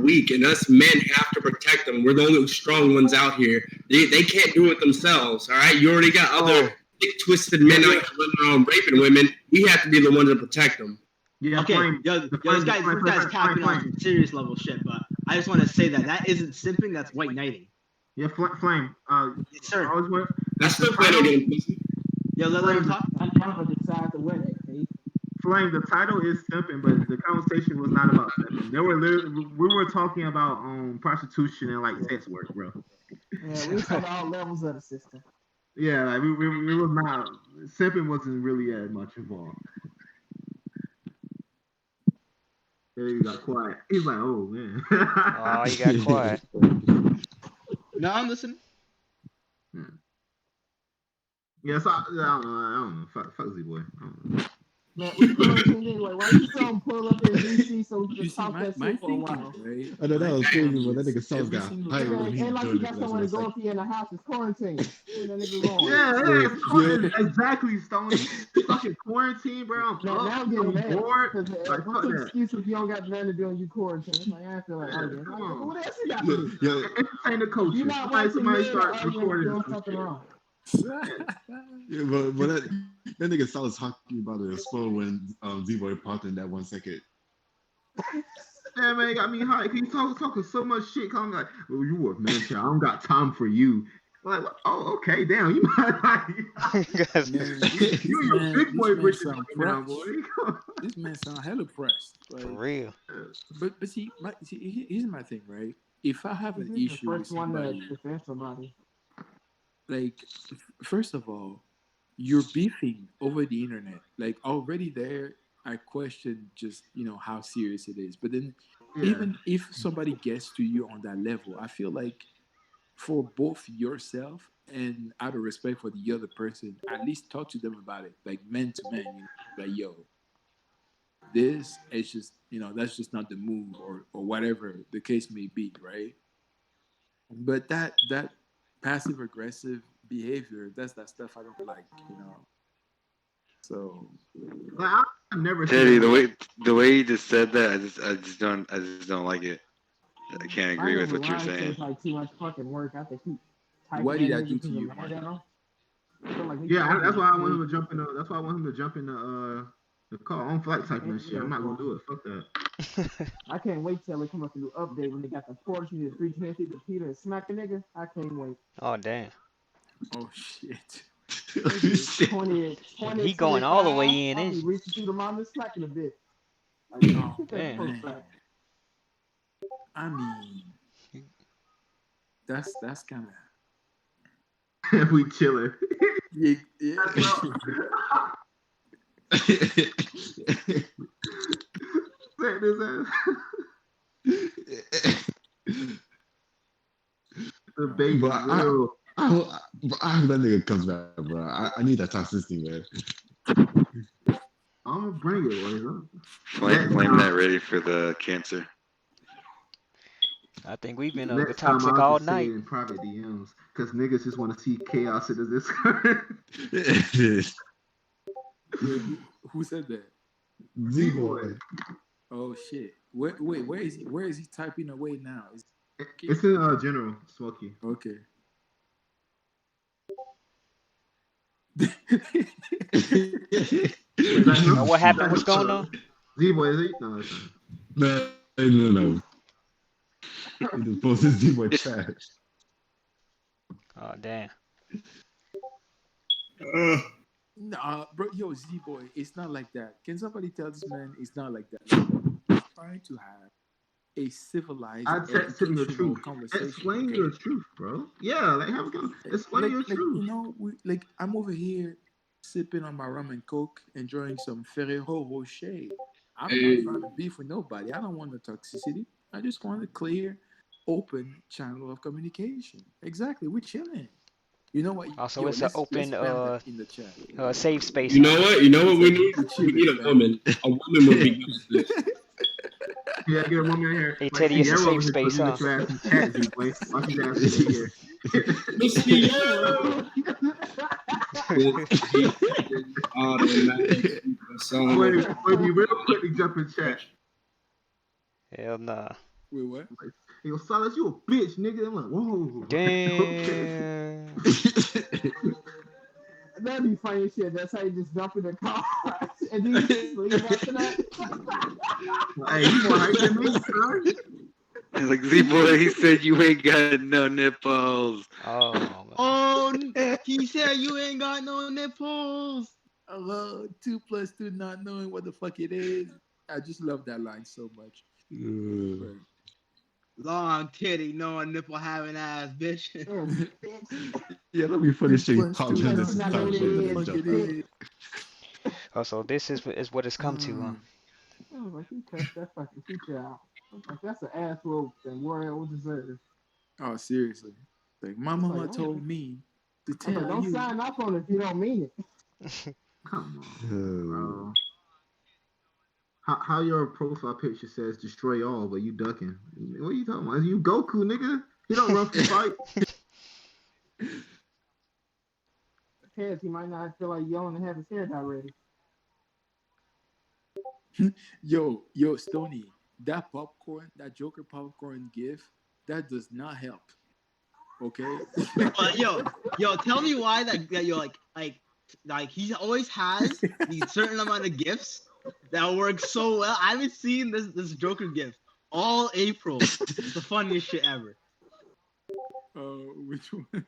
weak, and us men have to protect them. We're the only strong ones out here. They can't do it themselves. All right, you already got other twisted men out here running around raping women. We have to be the ones to protect them. Yeah. Okay. This guy's capping on some serious level shit, but I just want to say that isn't simping. That's white knighting. Yeah, Flame. Yes, sir. That's still playing. Yeah, let him talk. I'm trying to decide to win it. Flame, the title is simping, but the conversation was not about simping. We were talking about prostitution and like sex work, bro. Yeah, we said all levels of the system. Yeah, like we was not simping wasn't really as much involved. Yeah, he got quiet. He's like, oh man. Oh, you got quiet. No, I'm listening. Yeah, so I don't know. Fuck Zboy. Man, why you tell him pull up in DC so we can talk that shit for a while? Right? I know that was crazy, but that nigga Sauce got hype. And like you got someone to go in the house, it's quarantine. Yeah, exactly, Stone. Fucking quarantine, bro. Now I'm getting mad. Bored. Like, what's the excuse if you don't got nothing to do and you quarantine? It's like, I feel like arguing. What else you got to do? Entertain the coach. You're not watching somebody start recording something wrong. Yeah, but that nigga Sauce talking about the explode when Zboy popped in that 1 second. Yeah, man, got me hot. He's talking so much shit. I'm like, well, you work military. I don't got time for you. I'm like, oh, okay, damn. You might like you your big boy britches now, boy. This man sound hella pressed. Like, for real. But see, here's my thing, right? If I have an issue with somebody, like, first of all, you're beefing over the internet. Like, already there, I question just, how serious it is. But then, even if somebody gets to you on that level, I feel like for both yourself and out of respect for the other person, at least talk to them about it, like man to man. Like, yo, this is just, that's just not the move, or whatever the case may be, right? But that passive aggressive behavior, that's that stuff I don't like, So I've never Teddy, the way you just said that, I just don't like it. I can't agree with what you're saying. It's like too much fucking work. I think he. What did I do to you? Yeah, that's why I want him to jump in. That's why I want him to jump in the car on flight type of shit. I'm not gonna do it. Fuck that. I can't wait till they come up with a new update when they got the 40 to 320 to Peter and smack a nigga. I can't wait. Oh damn. Oh shit. 20, he going all the way in. I'll be reaching through the mountain smacking a bit. Oh, man. I mean, that's kind of. We chilling. Yeah. The baby. I hope that nigga comes back, bro. I need that toxicity, man. I'm gonna bring it, boy. Flame that ready for the cancer. I think we've been over toxic all night. In private DMs, because niggas just want to see chaos in the Discord. Who said that? Zboy. Oh shit! Wait, where is he? Where is he typing away now? It's in general, Smokey. Okay. What happened? What's going on? Zboy, is he? No. He just posted Zboy trash. Oh damn. Nah, bro, Zboy, it's not like that. Can somebody tell this man it's not like that? He's trying to have a civilized, him the truth. Conversation. Explain your truth, bro. Yeah, like explain your truth. I'm over here sipping on my rum and coke, enjoying some Ferrero Rocher. I'm not trying to beef with nobody. I don't want the toxicity. I just want a clear, open channel of communication. Exactly, we're chilling. You know what? Also, it's an open, in the chat. safe space. You know what? We need? We need a woman. A woman would be good for this. Yeah, get a woman in here. Hey, Teddy, it's a safe space, huh? Wait, you real quickly jump in chat. Hell nah. Wait, you real quickly jump in chat. Hell nah. Wait, you real quickly jump in chat. Wait, you real quickly jump in chat. Wait, you real quickly jump in chat. Wait, what? Like, yo, Silas, you a bitch, nigga. I'm like, whoa. Damn. That'd be funny shit. That's how you just jump in the car and then you just leave after that. Hey, you more hype than me, son. And like Z-Boy, he said you ain't got no nipples. Oh. Oh, he said you ain't got no nipples. Hello, 2 + 2 not knowing what the fuck it is. I just love that line so much. Right. Long titty, no nipple having ass, bitch. Yeah, let me finish 2 it. + Talk 2 to not this knowing type what of shit the that fuck jump it out. is. Oh, so this is what it's come to, huh? I was like, he cussed that fucking teacher out. I was like, that's an ass whoop and Warrior will deserve. Oh, seriously. Like, my mama told me to I'm like, tell don't you. sign up on it if you don't mean it. Come on, bro. How your profile picture says destroy all, but you ducking? What are you talking about? You Goku, nigga. He don't run from fight. Depends, he might not feel like yelling and have his hair dye ready. Yo, Stony, that popcorn, that Joker popcorn gif, that does not help. Okay? Yo, tell me why that you're like he always has these certain amount of gifts that work so well. I haven't seen this Joker gift all April. It's the funniest shit ever. Which one?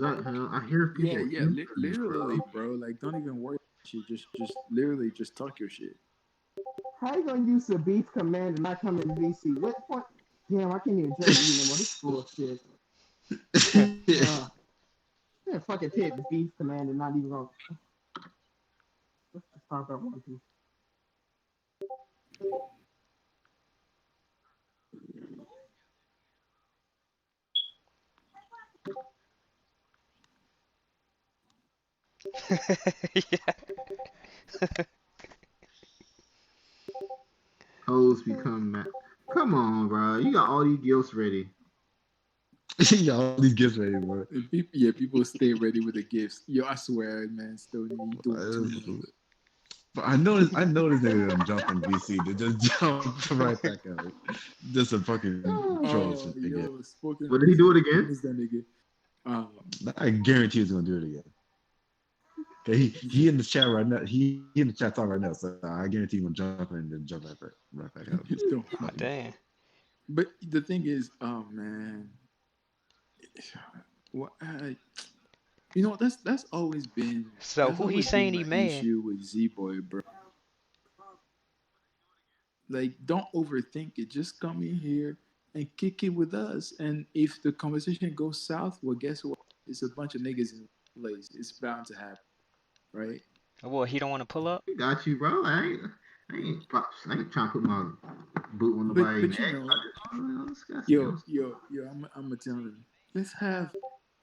I hear people. Yeah, literally, bro. Like, don't even worry about shit. Just literally, just talk your shit. How you gonna use the beef command and not come in DC? What point? Damn, I can't even judge you anymore. This is bullshit. Yeah, fucking take the beef command and not even go. Let's just talk about One Piece. Yeah. Hoes become mad. Come on, bro. You got all these gifts ready. Yeah, all these gifts ready, bro. People stay ready with the gifts. Yo, I swear, man, Stony, you doing too much. But I know this nigga gonna jump in VC to just jump right back at it. Just a fucking troll shit again. What did he do it again? Who's that nigga? I guarantee he's gonna do it again. He in the chat right now. He in the chat talking right now. So I guarantee he's gonna jump in and then jump right back out. Oh, damn. But the thing is, oh man, what? You know, that's always been. So that's who he always saying been he my mad? issue with Zboy, bro. Like, don't overthink it. Just come in here and kick it with us. And if the conversation goes south, well, guess what? It's a bunch of niggas in place. It's bound to happen, right? Well, he don't want to pull up? He got you, bro. I ain't trying to put my boot on nobody. But you know, yo, I'm gonna tell him. Let's have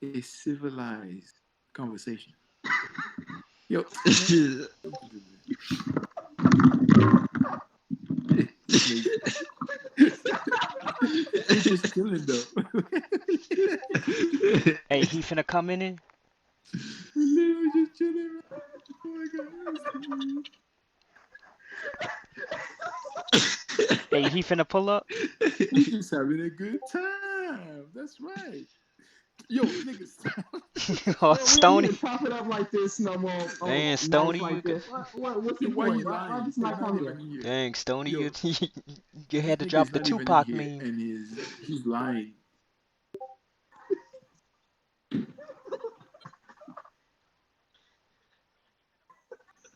a civilized conversation. Yo, man, it's just killing though. Hey, he finna come in it? Literally just chilling. Oh my god. Hey, he finna pull up? We just having a good time. That's right. Yo, niggas. Oh, We Stony. don't chop it up like this no more. Man, Stony, Like you this. What's the Why point? you lying? Why just He's not not come even here? here. Dang, Stony, Yo, you had to this drop nigga's the not even in Tupac here, meme. and he's lying.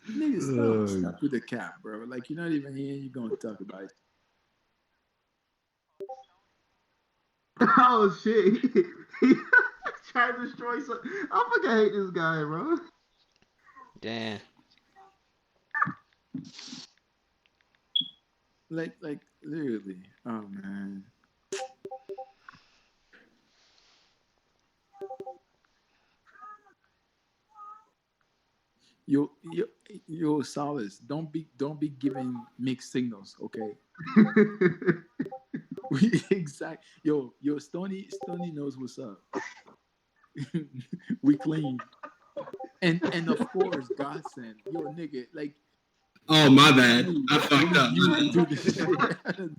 Nigga, stop with the cap, bro. Like, you're not even here, you're gonna talk about it. Oh shit! He tried to destroy something. I fucking hate this guy, bro. Damn. Like literally. Oh man. Yo, Solace, don't be giving mixed signals, okay? Exactly. Yo, Stony knows what's up. We clean. And of course, godsend. Yo, nigga, like, Oh, my bad. I fucked up. You do this shit.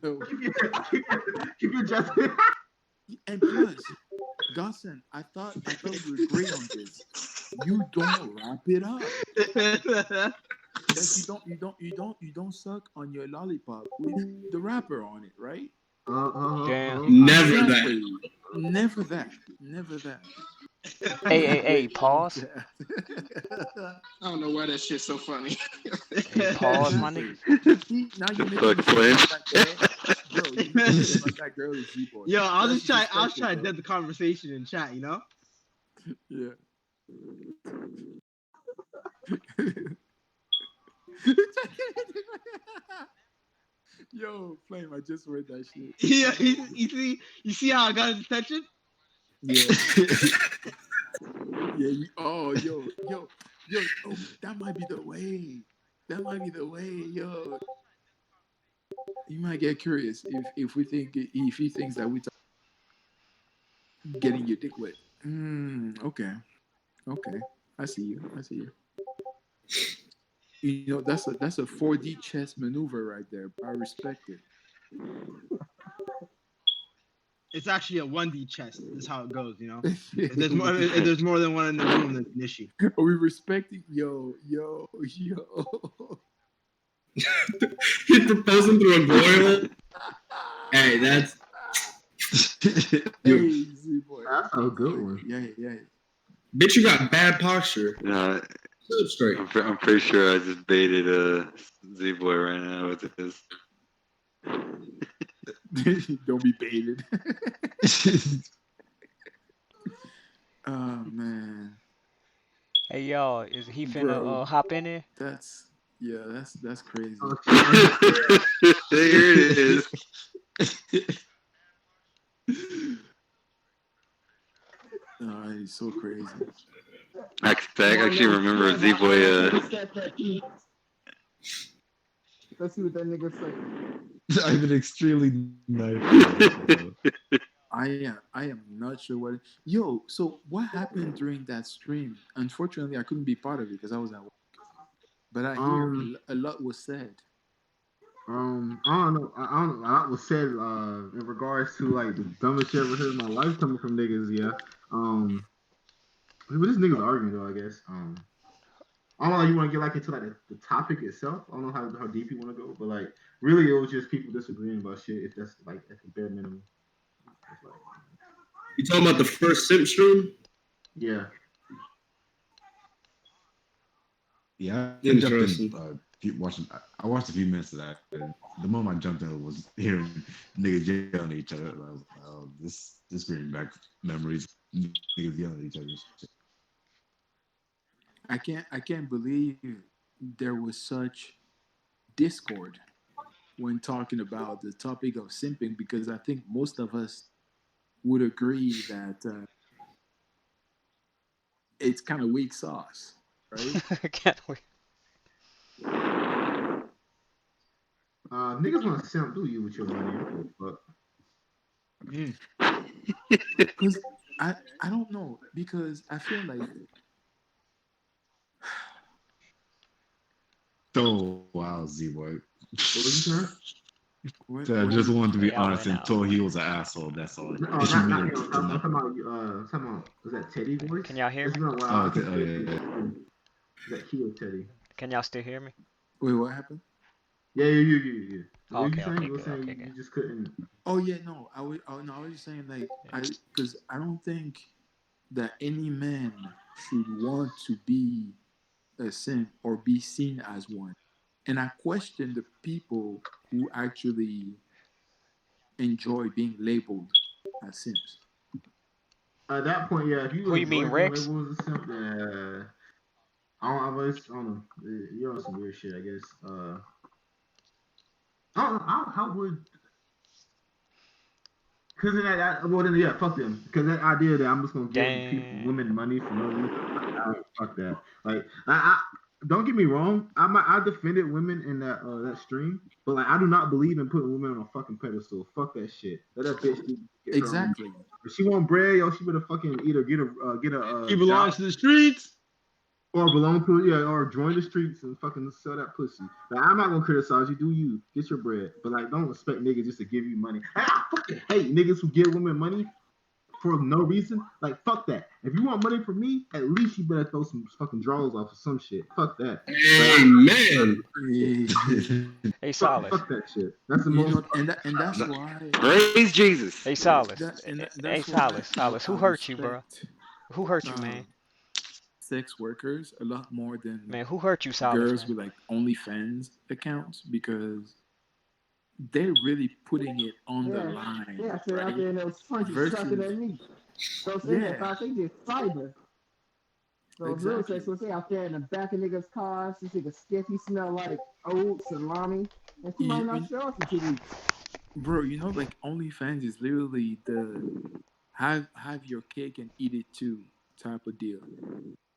No. Keep your Justin. And plus, Dawson, I thought we were great on this. You don't wrap it up. Like you don't suck on your lollipop with the wrapper on it, right? Damn. Never Exactly. that. Never that. Never that. Hey, pause. I don't know why that shit's so funny. Hey, pause, my nigga. See, now The you're making fuck, me Flame? sound like that girl. Bro, you make me sound like that girl is Zboy. Yo, I'll That's just try to disrespectful, get the conversation in chat, you know? Yeah. Yo, Flame, I just read that shit. Yeah, you see how I got his attention? Yeah. Yeah. Yo. Oh, that might be the way. That might be the way, yo. You might get curious if he thinks that we getting your dick wet. Okay. I see you. You know, that's a 4D chess maneuver right there. I respect it. It's actually a 1D chess. This is how it goes, you know? If there's more than one in the room, there's an issue. Are we respecting? Yo. He's proposing through a boil. Hey, that's. Hey, Z-boy. That's a good one. Yeah. Bitch, you got bad posture. No, Sit up straight. I'm pretty sure I just baited Z-Boy right now with this. Don't be baited. Oh man. Hey, y'all, is he finna hop in there? That's crazy. There it is. Oh, he's so crazy. I actually remember Z-Boy. Let's see what that nigga say. I've been extremely nice. I am not sure what. Yo, so what happened during that stream? Unfortunately, I couldn't be part of it because I was at work. But I hear a lot was said. I don't know. I don't know. A lot was said in regards to like the dumbest shit I ever heard in my life coming from niggas. Yeah. But this niggas arguing though. I guess. I don't know. Like, you want to get like into like the topic itself. I don't know how deep you want to go, but like really, it was just people disagreeing about shit. If that's like at the bare minimum. Like, You talking about the first simp stream? yeah. Yeah, Interesting. I watched a few minutes of that. And the moment I jumped in was hearing niggas yelling at each other. And I was like, oh, this brings back memories. Niggas yelling at each other. I can't believe there was such discord when talking about the topic of simping, because I think most of us would agree that it's kind of weak sauce, right? Can't wait. Niggas want to simp, do you with your money? But Because I don't know, because I feel like So wow, Z-Boy. what was you saying? I just wanted to be Yeah, honest and right told he was an asshole. That's all. No, not him. I'm talking about, was that Teddy voice? Can y'all hear me? Yeah. Is that Keo Teddy? Can y'all still hear me? wait, what happened? Yeah. What Okay, you saying? okay, You were good, saying okay, you good. just couldn't. Oh yeah, no, I was just saying like because I don't think that any man should want to be a simp or be seen as one, and I question the people who actually enjoy being labeled as simps. At that point, yeah, if you Who you mean, enjoy being Rex? labeled as a simp, then I don't know. You're on some weird shit, I guess. I don't know. How would? Because then yeah, fuck them. Because that idea that I'm just gonna give women money for no reason, fuck that. Like, I don't get me wrong. I defended women in that stream, but like I do not believe in putting women on a fucking pedestal. Fuck that shit. Let that bitch get Exactly. If she want bread, yo, she better fucking either get a. He belongs to the streets. or belong to or join the streets and fucking sell that pussy. Like, I'm not gonna criticize you. Do you get your bread? But like, don't expect niggas just to give you money. I fucking hate niggas who give women money for no reason. Like, fuck that. If you want money from me, at least you better throw some fucking draws off of some shit. Fuck that. Amen. Hey, Solace. Fuck that shit. That's the You most. know, and that's why Praise Jesus. Hey, Solace. Hey, that's why Solace. Who I hurt you, bro? respect Who hurt you, man? sex workers a lot more than Man, who hurt you, Solace, girls man? with like OnlyFans accounts because they're really putting it on the line, Yeah, so out right? there and those punches sucking Versus, at me. So they yeah, thought they did fiber. So it's real exactly, sex was they out there in the back of niggas' cars. This nigga stiffy smell like old salami. And she might not show us in 2 weeks. bro. You know, like OnlyFans is literally the have your cake and eat it too type of deal,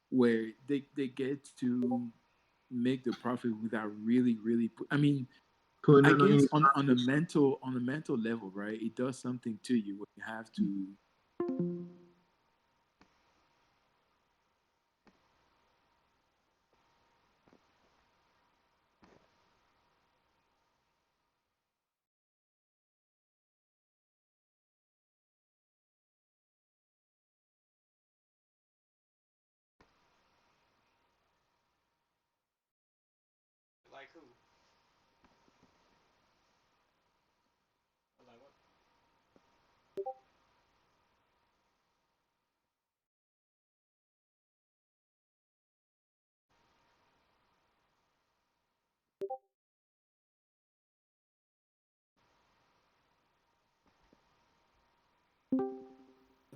where they get to make the profit without really I mean, Putting I that on guess you. on a mental level, right? It does something to you when you have to. Like who?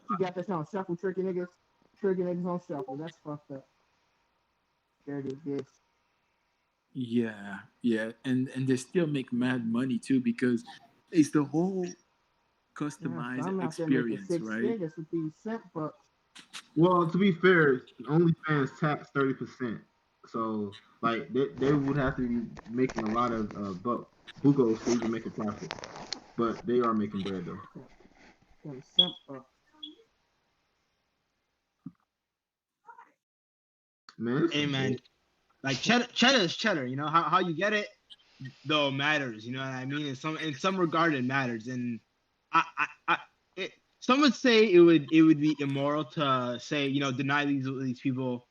She got this on shuffle, tricking niggas on shuffle. That's fucked up. Dirty bitch. Yeah, and they still make mad money too because it's the whole Yeah, so customized I'm out there making experience, six right? figures with these scent bucks. Well, to be fair, OnlyFans tax 30%. So like they would have to be making a lot of bucos to even make a profit. But they are making bread though. Them scent bucks. Man, Hey man, like cheddar is cheddar. You know how you get it though matters. You know what I mean? In some regard it matters. And I some would say it would be immoral to say deny these people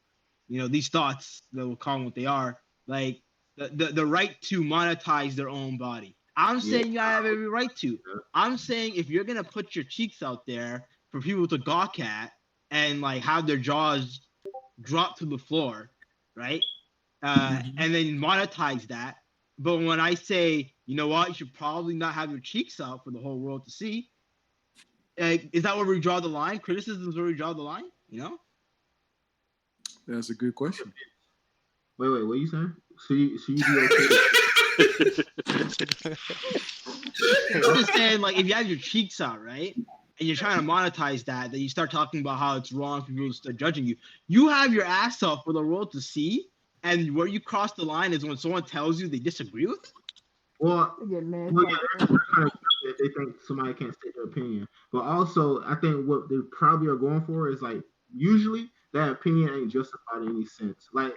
these thoughts that we'll call them what they are, like the right to monetize their own body. I'm yeah. saying you have every right to. I'm saying if you're gonna put your cheeks out there for people to gawk at and like have their jaws drop to the floor, right? Mhm. And then monetize that. But when I say, you know what, you should probably not have your cheeks out for the whole world to see. Is that where we draw the line? Criticism is where we draw the line. That's a good question. Wait, what are you saying? So you be okay? I'm just saying, like, if you have your cheeks out, right, and you're trying to monetize that, then you start talking about how it's wrong for people to start judging you. You have your ass out for the world to see, and where you cross the line is when someone tells you they disagree with it. Well, They get mad. yeah, they're kind of if they think somebody can't state their opinion. But also, I think what they probably are going for is like usually that opinion ain't justified in any sense. Like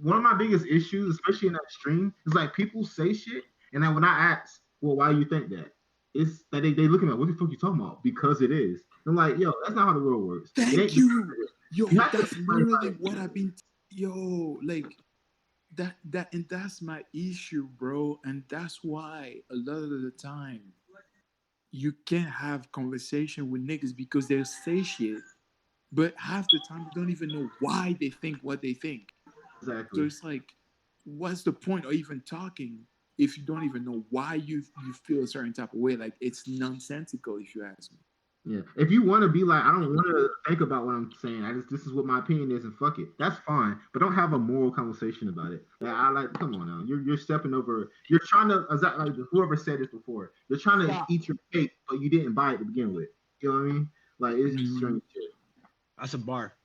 one of my biggest issues, especially in that stream, is like people say shit, and then when I ask, well, why do you think that? It's that they looking at what the fuck you talking about because it is. I'm like, yo, that's not how the world works. It ain't Thank because you. it is. Yo, You have to that's explain literally like, what I've been. Yo, like and that's my issue, bro. And that's why a lot of the time you can't have conversation with niggas because they'll say shit, but half the time you don't even know why they think what they think. So exactly. it's like, what's the point of even talking if you don't even know why you feel a certain type of way? Like it's nonsensical, if you ask me. Yeah. If you want to be like, I don't want to think about what I'm saying. This is what my opinion is, and fuck it. That's fine. But don't have a moral conversation about it. Like, come on now. You're stepping over. You're trying to, like whoever said this before. You're trying to Stop. eat your cake, but you didn't buy it to begin with. You know what I mean? Like it's Mhm. strange shit. That's a bar.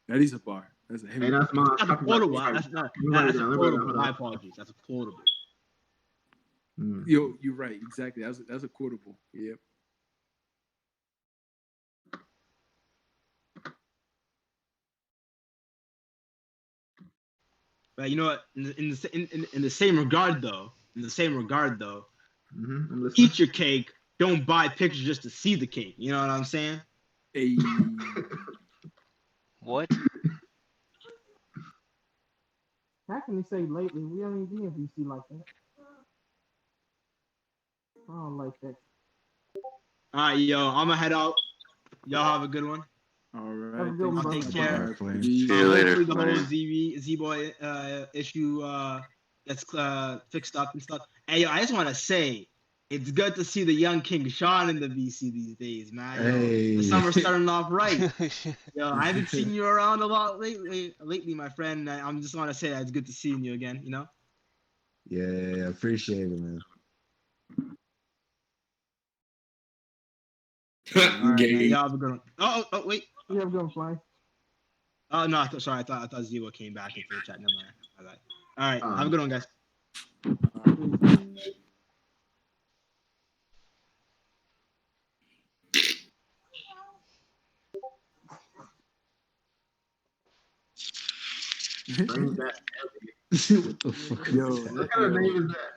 That is a bar. That's a heavy Hey, bar. that's mine. That's a Talking about quotable. this. Let That's not. me write it That's a down. Let me write it down. quotable. Hold My on. apologies. That's a quotable. Mm. Yo, you're right. Exactly. That's a quotable. Yep. But you know what? In the same regard, though, eat your cake. Don't buy pictures just to see the cake. You know what I'm saying? Hey. What? How can you say lately? We don't even be in VC like that. I don't like that. All right, yo, I'm gonna head out. Y'all have a good one. All right. I'll take care. See you later. Hopefully the whole Flames. Z-Boy issue gets fixed up and stuff. Hey, yo, I just want to say, it's good to see the young King Sean in the VC these days, man. Yo, Hey. the summer's starting off right. Yo, I haven't seen you around a lot lately, my friend. I'm just want to say that it's good to see you again, you know? Yeah, appreciate it, man. All right, man, y'all have a good one. Oh, wait. You have a good one, Fly. Oh, no, sorry. I thought Zebo came back into the chat. Never mind. All right, have a good one, guys. Bring that. What the fuck? Yo, What kind of name is that?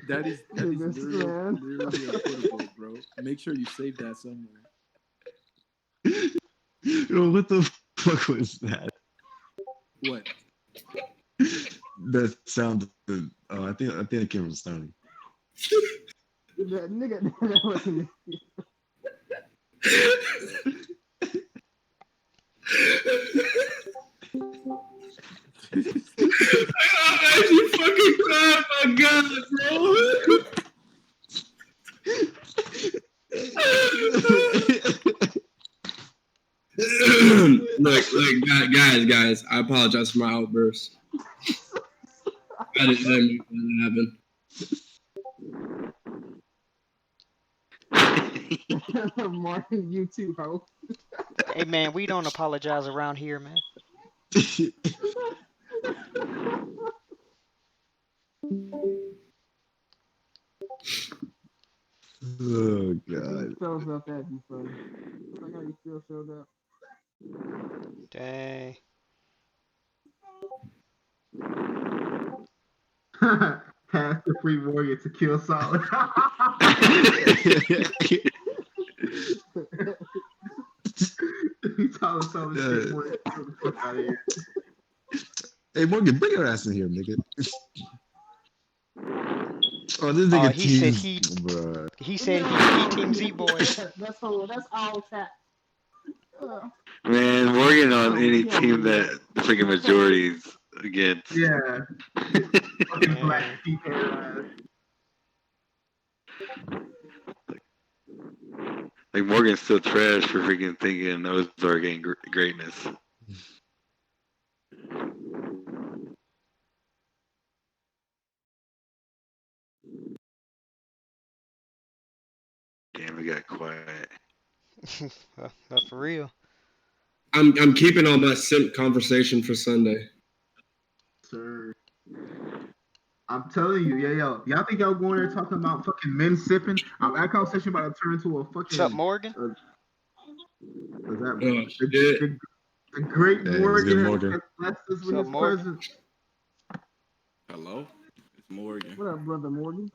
that is literally affordable, bro. Make sure you save that somewhere. Yo, what the fuck was that? What? That sounded. I think it came from Stoney. That nigga, that wasn't I'm actually fucking crying, my God, bro. Look, guys, I apologize for my outburst. I didn't make that happen. Martin, you too, ho. Hey man, we don't apologize around here, man. Oh God. Shows up at you, funny. Like how you still showed up. Dang. Pass the free warrior to kill Solid. He told us Solid shit, boy. Get the fuck out of here. Hey Morgan, bring your ass in here, nigga. Oh, this Oh, nigga he said teams, bruh. he said he Team Z-Boy. That's all chat. Man, Morgan on any team that the freaking majority's against. Yeah. Fucking black sheep hair ass. Like Morgan's still trash for freaking thinking Ozark ain't greatness. Damn, we got quiet. For real. I'm keeping all my simp conversation for Sunday. Sir. I'm telling you, yo. Y'all think y'all going there talking about fucking men sipping? That conversation about to turn into a fucking. What's up, Morgan? What's that? The great Hey, Morgan. Morgan. That's this with What's up, his Morgan? presence. Hello, it's Morgan. What up, brother Morgan?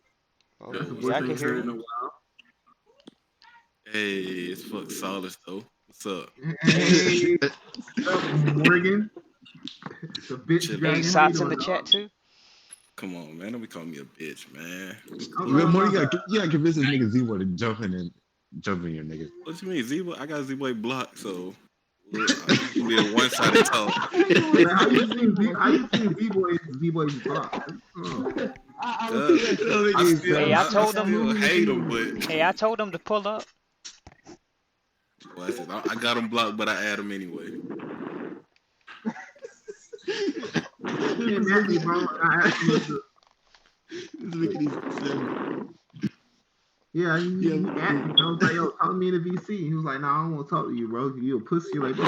Oh, That's the yeah, worst I thing can I've hear heard in you. a while. Hey, it's fuck Solace though. What's up? Hey, what's up, Morgan? The bitch Chill. dragon. Hey, How you Sots in doing, the dog? chat too. Come on, man. Don't be calling me a bitch, man. Morgan, you gotta convince this nigga Z-Boy to jump in here, nigga. What you mean, Z-Boy? I got Z-Boy blocked, so it's gonna be a one-sided talk. How you seen Z-Boy's block? Hey, I told I still him. hate him, but Hey, I told him to pull up. well, I said, I got him blocked, but I add him anyway. Exactly, bro. I asked him to- Yeah, he asked me. I was like, yo, talk to me in the VC. He was like, nah, I don't want to talk to you, bro. You a pussy. Like, bro,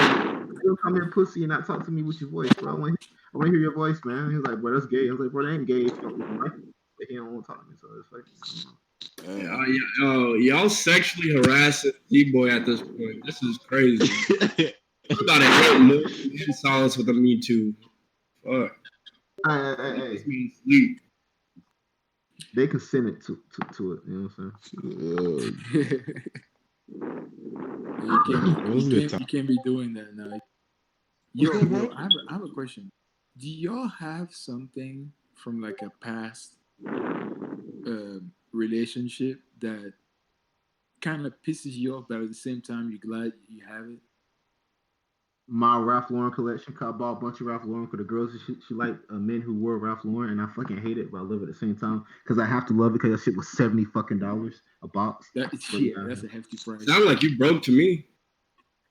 you come here pussy and not talk to me with your voice, bro. I want to hear your voice, man. He was like, bro, that's gay. I was like, bro, that ain't gay if you don't even like me. But he don't want to talk to me, so it's like, Y'all sexually harassing Z-Boy at this point. This is crazy. I'm about to hit more than Solace with a Me Too. Fuck. Hey. Sleep. They can send it to it. You know what I'm saying? You can't be doing that now. Yo, I have a question. Do y'all have something from like a past relationship that kind of pisses you off, but at the same time you're glad you have it? My Ralph Lauren collection. I bought a bunch of Ralph Lauren for the girls. She liked men who wore Ralph Lauren, and I fucking hate it, but I love it at the same time because I have to love it because that shit was $70 fucking a box. That's a hefty price. Sound like you broke to me.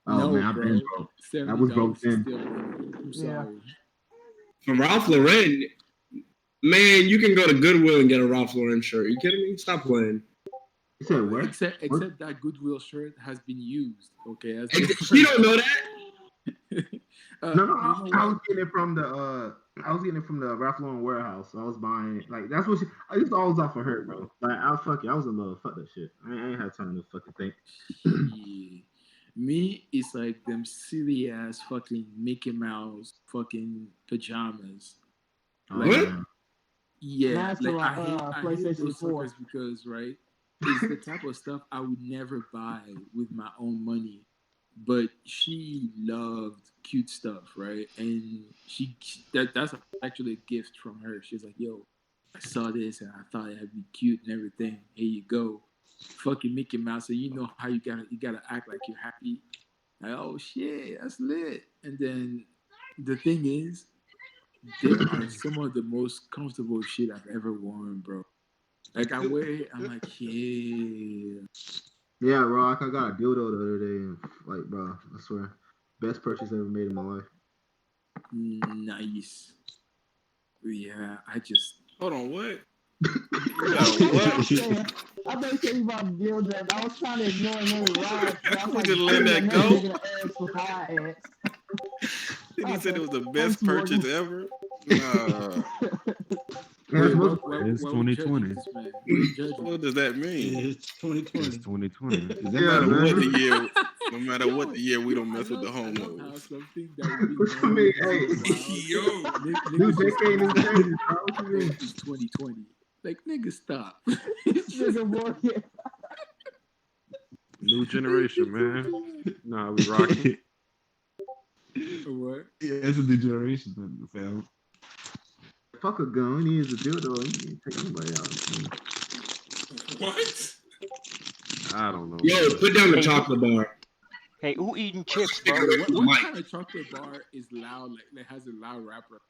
Oh no, man, I've bro. been broke. I was broke then. I'm sorry. From Ralph Lauren, man, you can go to Goodwill and get a Ralph Lauren shirt. You kidding me? Stop playing. You said what? Except that Goodwill shirt has been used. Okay, You don't know that. No, I was getting it from the Ralph Lauren warehouse. I was buying it. Like that's what I used to always offer her, bro. Like I was in love. Fuck that shit. I ain't had time to fucking think. Yeah. Me, it's like them silly ass fucking Mickey Mouse fucking pajamas. Like, what? Yeah, like I hate PlayStation those 4. suckers because right, it's the type of stuff I would never buy with my own money. But she loved cute stuff, right? And that's actually a gift from her. She's like, "Yo, I saw this and I thought it'd be cute and everything. Here you go, fucking Mickey Mouse." And you know how you gotta act like you're happy. Like, oh shit, that's lit. And then the thing is, they are some of the most comfortable shit I've ever worn, bro. Like I wear it, I'm like, yeah. Yeah, bro. I got a dildo the other day, and like, bro, I swear, best purchase ever made in my life. Nice. Yeah, I just hold on. What? What? I thought you said you about dildo. I was trying to ignore him. We just let that go. And he said it was the best purchase ever. It's 2020. What does that mean? It's 2020. It's 2020. No matter what the year, we don't mess with the homos. It's 2020. Like, nigga, stop. New generation, man. Nah, we rocking. What? Yeah, it's a new generation, fam. Fuck a gun. He is a dildo. He can't take anybody out. What? I don't know. Yo, put down the chocolate bar. Hey, who eating chips, bro? What kind of chocolate bar is loud? Like has a loud rapper?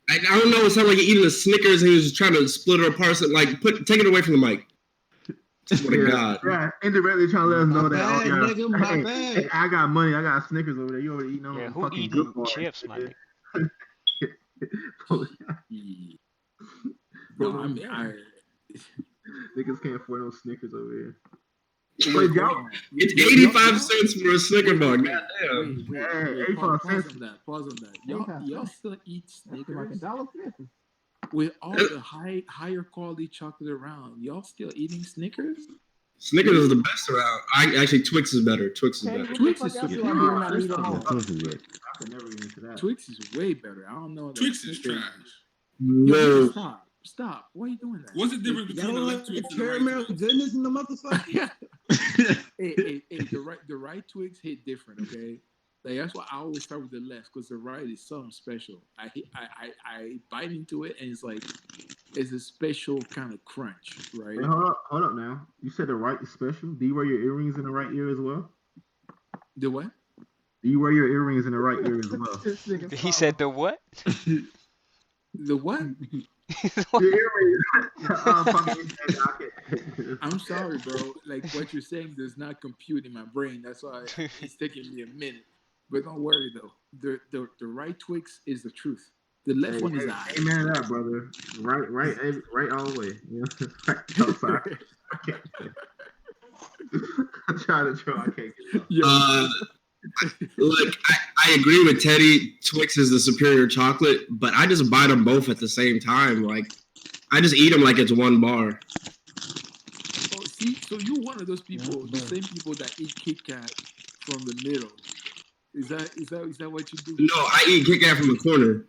I don't know. It sounded like you're eating a Snickers and he was just trying to split it apart. So, like, take it away from the mic. What a god. Yeah, indirectly trying to let us know that. Nigga, my bad. I got money. I got Snickers over there. You already eating on who fucking eating good bar. chips, man? Bro, I mean, niggas can't afford no Snickers over here. Wait, it's 85 cents for a Snicker bar. Goddamn. Pause on that. Y'all still eat Snickers? With all the higher quality chocolate around, y'all still eating Snickers? Snickers is the best around. Actually, Twix is better. Twix is way better. I don't know. Twix is trash. No. Stop. Why are you doing that? What's the difference between the left Twix and the right caramel Twix? goodness in the motherfucker? hey, the right Twix hit different, okay? Like that's why I always start with the left because the right is something special. I bite into it and it's like it's a special kind of crunch, right? Wait, hold up now. You said the right is special. Do you wear your earrings in the right ear as well? The what? Do you wear your earrings in the right ear as well? He said the what? The what? I'm sorry, bro. Like what you're saying does not compute in my brain. That's why it's taking me a minute. But don't worry though. The right Twix is the truth. The left one is not. Amen to that, brother. Right all the way. Yeah. I'm sorry. I can't. I'm trying to draw. I can't get it. Look, I agree with Teddy. Twix is the superior chocolate, but I just buy them both at the same time. Like, I just eat them like it's one bar. Oh, see, so you're one of those people, the same people that eat Kit Kat from the middle. Is that what you do? No, I eat Kit Kat from the corner.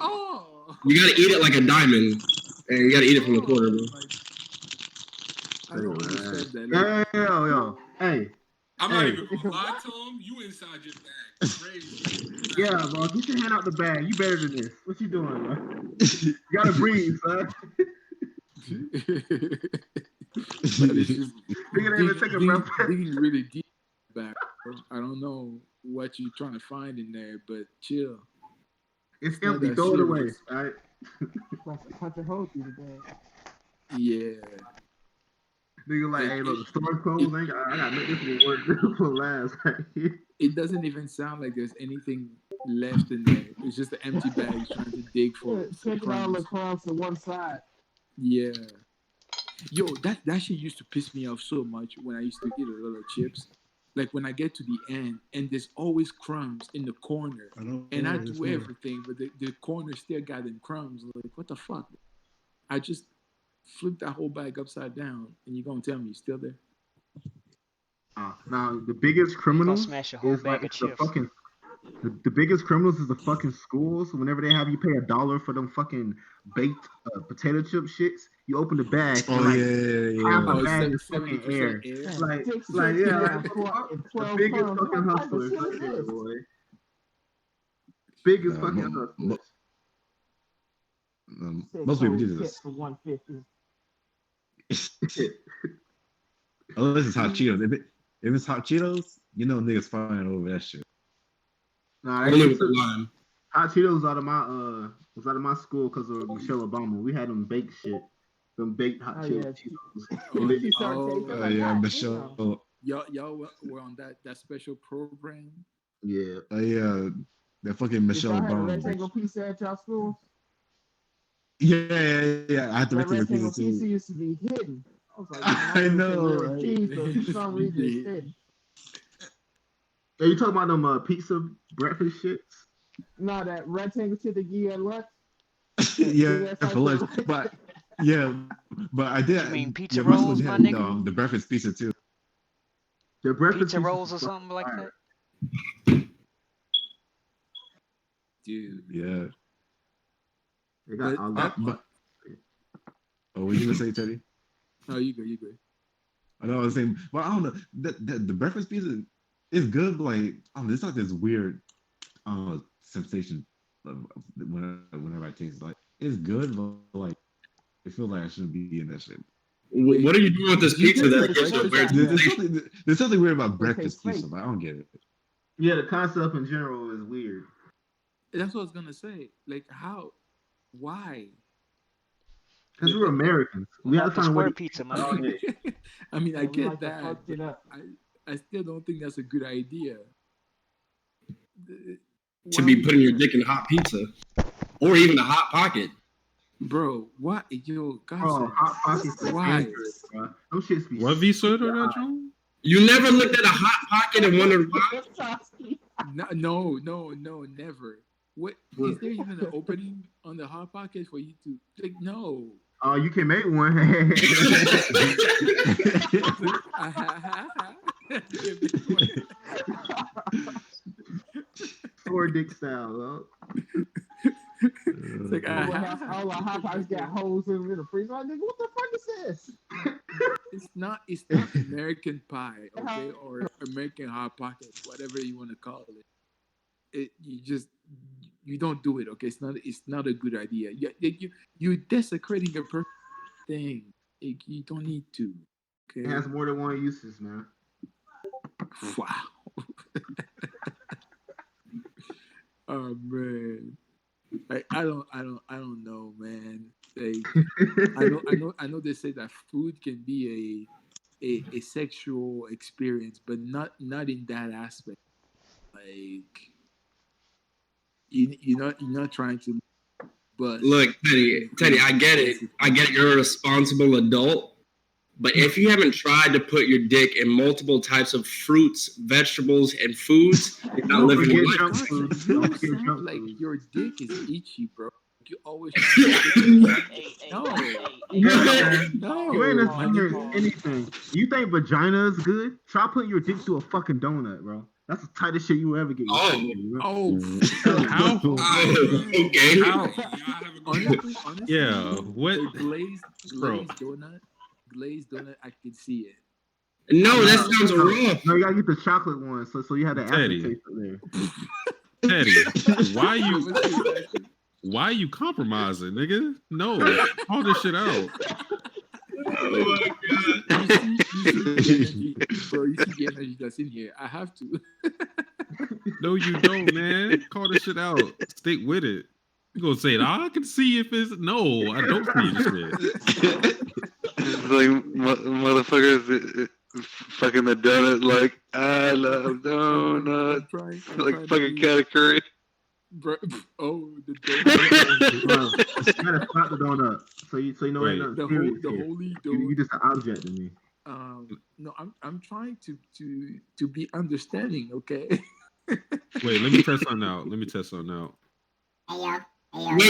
Oh, You gotta eat it like a diamond, and you gotta eat it from the corner, bro. I don't understand that. Yo. Hey. I'm not even gonna lie to him. You inside your bag. Crazy. Yeah, bro. Get your hand out the bag. You better than this. What you doing, bro? You gotta breathe, son. Nigga didn't even take a breath. Digging really deep back, bro. I don't know what you're trying to find in there, but chill. It's empty. Throw it away, all right? Punch a hole through the bag. Yeah. Nigga like, hey, look, the store closed. I gotta make this one work for last. It doesn't even sound like there's anything left in there. It's just an empty bag trying to dig for Taking all the crumbs to one side. Yeah. Yo, that shit used to piss me off so much when I used to eat a lot of chips. Like when I get to the end and there's always crumbs in the corner. And I do everything, but the corner still got them crumbs. Like, what the fuck? I just flip that whole bag upside down and you're gonna tell me it's still there? Now the biggest criminals smash a whole is bag like of the chips. fucking the biggest criminals is the fucking schools. Whenever they have you pay $1 for them fucking baked potato chip shits, you open the bag. Half the bag is fucking air. Like the biggest fucking hustlers right there, boy. Biggest fucking hustlers. Most people do this. For $1.50. Unless it's hot Cheetos. If it's hot Cheetos, you know niggas fighting over that shit. Nah, hot Cheetos was out of my school because of Michelle Obama. We had them baked shit, them baked hot Cheetos. Yeah, Michelle. Y'all were on that special program. Yeah. That fucking Michelle Obama. Rectangle pizza at y'all schools? Yeah. I had to rectangle pizza used to be hidden. I was like, I know. For some reason, it's hidden. Are you talking about them pizza breakfast shits? No, that rectangle shit they give you at lunch. Yeah, for lunch. But I did. You mean pizza rolls, my nigga? The breakfast pizza too. The breakfast pizza rolls or something like that. Dude. Yeah. They got what were you gonna say, Teddy? No, you go. I know I was saying, but I don't know. The breakfast pizza is good, but like, I don't know, it's like this weird sensation whenever I taste it. Like, it's good, but like, it feels like I shouldn't be in that shit. What are you doing with this pizza that gives you a weird there's something weird about breakfast pizza, but I don't get it. Yeah, the concept in general is weird. That's what I was gonna say. Like, how? Why? Because we're Americans. We have to find a way to pizza, man. I mean, I get that. I still don't think that's a good idea. To be putting your dick in hot pizza, or even a hot pocket. Bro, what? Yo, God, hot pockets. Why? Bro. Them shits be. What V soda that John? You never looked at a hot pocket and wondered why? No, never. What is there even an opening on the hot pocket for you to like? No. Oh, you can make one. Sword dick style, It's like all the hot pockets got holes in the freezer. I think, what the fuck is this? It's not American pie, okay, or American hot pocket, whatever you want to call it. You don't do it, okay? It's not a good idea. You're desecrating a perfect thing. You don't need to. Okay? It has more than one uses, man. Wow. Oh man. Like, I don't know, man. Like, I know they say that food can be a sexual experience, but not in that aspect. Like, you're not trying to. But look, Teddy, I get it. You're a responsible adult. But if you haven't tried to put your dick in multiple types of fruits, vegetables, and foods, you're not living your life. You sound like your dick is itchy, bro. You always no. You ain't listening to anything. You think vagina is good? Try putting your dick through a fucking donut, bro. That's the tightest shit you will ever get. How? Okay. How? Honestly, Yeah. What? a glazed Bro. donut, I could see it. No, that sounds rough. No, you gotta get the chocolate one, so you have the Teddy. aftertaste there. Teddy, why you compromising, nigga? No, call this shit out. Oh my god. You see the energy, bro. You see the energy that's in here. I have to. No, you don't, man. Call this shit out. Stick with it. You gonna say, I can see if it's no, I don't see this shit. It's like motherfuckers fucking the donut like I love donuts. Like fucking category. Bro, oh, the You gotta stop the donut, so you know Wait. ain't the nothing serious holy here. donut. You just an object to me. No, I'm trying to be understanding. Okay. Wait, let me test something out. Wait,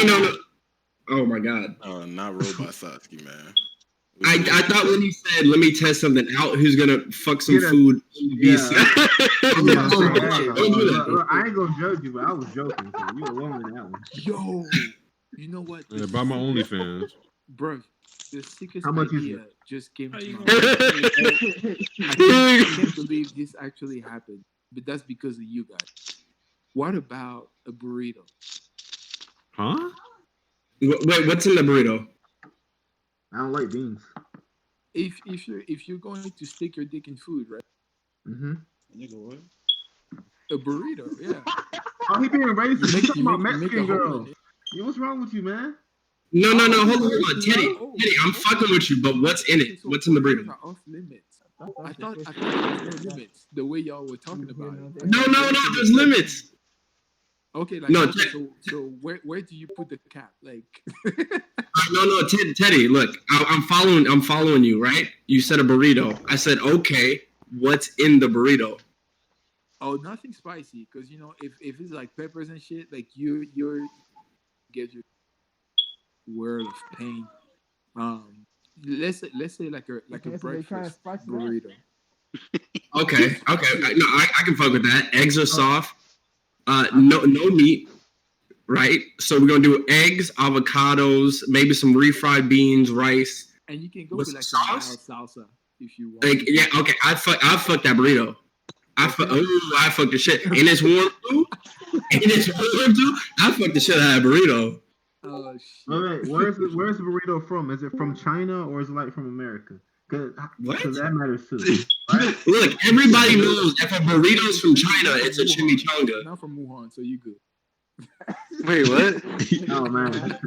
no. Oh my god. Not Robot Satsuki, man. I thought when he said, "Let me test something out," who's gonna fuck some food in the Yeah. VC? Don't do that. Look, I ain't gonna judge you, but I was joking. So you alone in that one. Yo, you know what? Yeah, buy my OnlyFans. Bro, the sickest How much is idea it? just came to my mind. I can't believe this actually happened, but that's because of you guys. What about a burrito? Huh? Wait, what's in the burrito? I don't like beans. If you're going to stick your dick in food, right? Mm-hmm. A burrito, yeah. Oh, he being racist. You He talking about make a Mexican hole girl. in it. Yo, what's wrong with you, man? No, hold on, Teddy. I'm fucking with you, but what's in it? So What's in the burritos burrito? are off limits. I thought there was no limits. The way y'all were talking about it. No, there's limits. Okay, like No, so where do you put the cap? Like No, Teddy. Look, I'm following you, right? You said a burrito. I said, okay. What's in the burrito? oh, nothing spicy, because you know if it's like peppers and shit, like you're get your world of pain. Let's say like a breakfast burrito. Okay. I can fuck with that. Eggs are soft. No meat, right? So we're gonna do eggs, avocados, maybe some refried beans, rice. And you can go with for like sauce? some mild salsa if you want. Like, yeah, okay. I fuck that burrito. I fuck the shit. And it's warm too. I fuck the shit out of that burrito. Oh shit. Wait, where's the burrito from? Is it from China or is it like from America? Because that matters too. Right? Look, everybody knows if a burrito's from China, it's a chimichanga. Not from Wuhan, so you good. Wait, what? Oh man.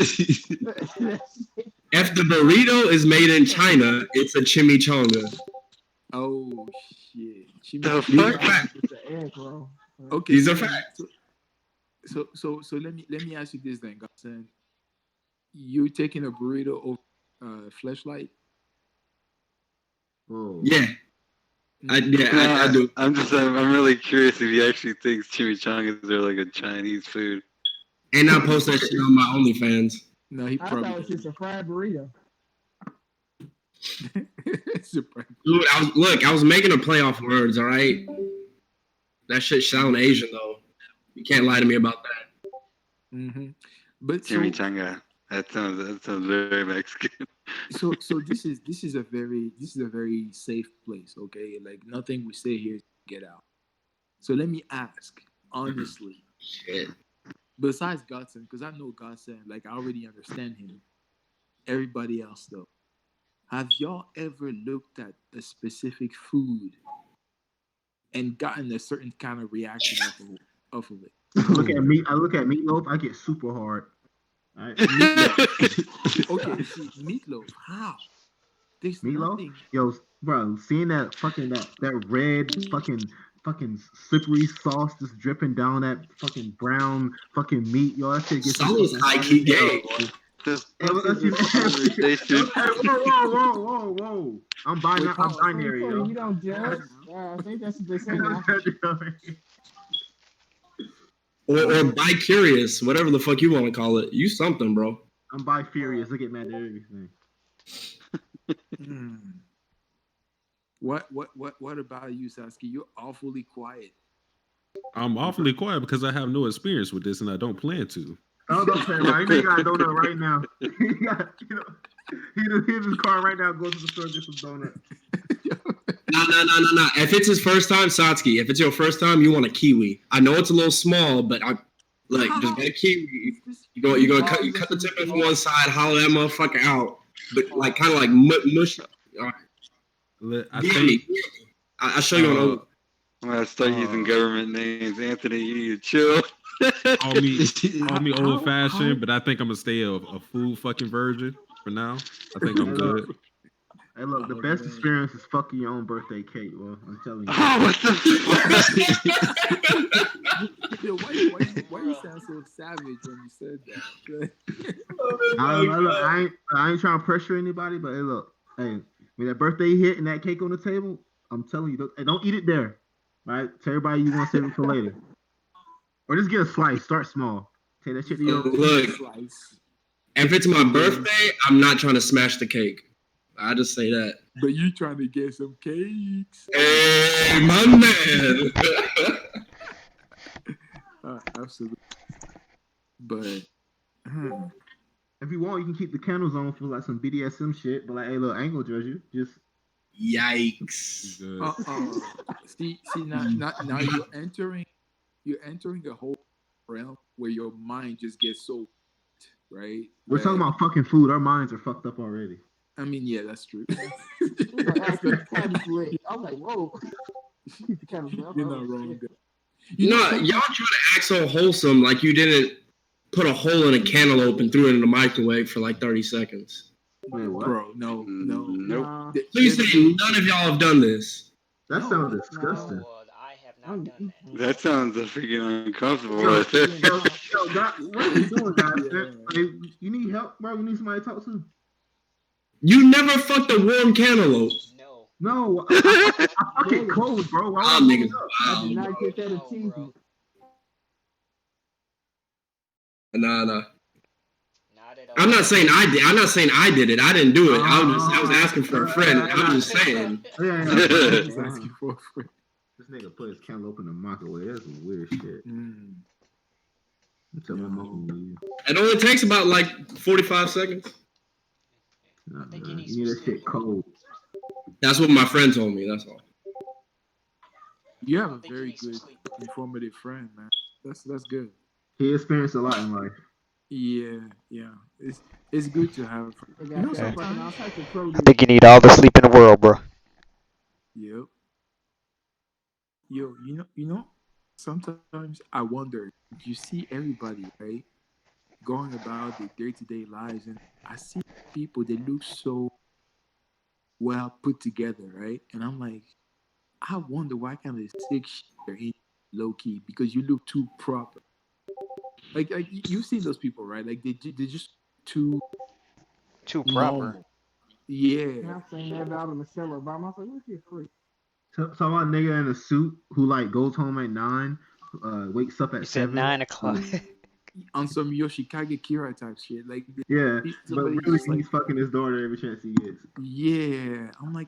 If the burrito is made in China, it's a chimichanga. Oh shit. The These are fuck? facts. Okay. These are facts. So let me ask you this then, Godson. You taking a burrito over fleshlight? Oh. Yeah. I do. I'm really curious if he actually thinks chimichangas are like a Chinese food. And I post that shit on my OnlyFans. No, he I thought it probably was just a fried burrito. Dude, I was making a play off words, all right? That shit sound Asian though. You can't lie to me about that. Mm-hmm. But Chimichanga. That sounds very Mexican. So this is a very safe place, okay? Like nothing we say here is get out. So let me ask, honestly. Shit. Besides Godson, because I know Godson, like I already understand him. Everybody else though. Have y'all ever looked at a specific food and gotten a certain kind of reaction off of it? I look at meatloaf, I get super hard. All right. Meatloaf. Okay, see, meatloaf. How? There's Meatloaf? nothing. Yo, bro, seeing that fucking that red fucking slippery sauce just dripping down that fucking brown fucking meat, yo, that shit gets Sounds high key gay. Whoa. I'm binary, yo. You don't judge. I think that's what they say now. Or bi-curious, whatever the fuck you want to call it. You something, bro. I'm bi-furious. I get mad at everything. What about you, Sasuke? You're awfully quiet. I'm awfully quiet because I have no experience with this and I don't plan to. Oh, don't say right. He got a donut right now. He got, he in his car right now. Go to the store get some donuts. No. If it's his first time, Satsuki. If it's your first time, you want a kiwi. I know it's a little small, but just get a kiwi. You go cut the tip off one side, hollow that motherfucker out, but kind of like mush. All right. I'll show you on. I'm gonna start using government names. Anthony, you need to chill. Call me old fashioned, but I think I'm gonna stay a full fucking virgin for now. I think I'm good. Hey, look, the best experience is fucking your own birthday cake. Well, I'm telling you. Oh, what the Yo, why you sound so savage when you said that? I ain't trying to pressure anybody, but hey, when that birthday hit and that cake on the table, I'm telling you, don't eat it there. Right? Tell everybody you want to save it for later. Or just get a slice. Start small. Take that shit to your slice. If it's my birthday, I'm not trying to smash the cake. I just say that. But you trying to get some cakes? Hey, my man. Absolutely. But if you want, you can keep the candles on for like some BDSM shit. But hey, look, I ain't gonna judge you. Just yikes. See now you're entering a whole realm where your mind just gets so right. We're talking about fucking food. Our minds are fucked up already. I mean, yeah, that's true. I'm like, whoa. You're not wrong. Y'all trying to act so wholesome like you didn't put a hole in a cantaloupe and threw it in the microwave for like 30 seconds. Wait, what? Bro, no. Nope. Please say none of y'all have done this. That sounds disgusting. No, I have not done that. That sounds freaking uncomfortable right there. What are you doing, guys? Hey, you need help, bro? You need somebody to talk to? You never fucked a warm cantaloupe. No, I fuck it cold, bro. I did not get that achievement. Nah. I'm not saying I did. I'm not saying I did it. I didn't do it. I was asking for a friend. I'm just saying. This nigga put his cantaloupe in the microwave. That's some weird shit. It only takes about like 45 seconds. You need that shit cold. That's what my friend told me. That's all. You have a very good, informative friend, man. That's good. He experienced a lot in life. Yeah. It's good to have. I think you need all the sleep in the world, bro. Yep. Yo, you know, sometimes I wonder. You see everybody, right, going about their day-to-day lives, and I see people that look so well put together, right? And I'm like, I wonder why kind of sick shit they're in low key because you look too proper. Like you've seen those people, right? Like they're just too proper. Normal. Yeah. I'm saying that about Michelle Obama. I was like, what's your freak? So about a nigga in a suit who like goes home at 9, wakes up at 7. 9 o'clock. On some Yoshikage Kira type shit. Like yeah, but really he's like, fucking his daughter every chance he gets. Yeah. I'm like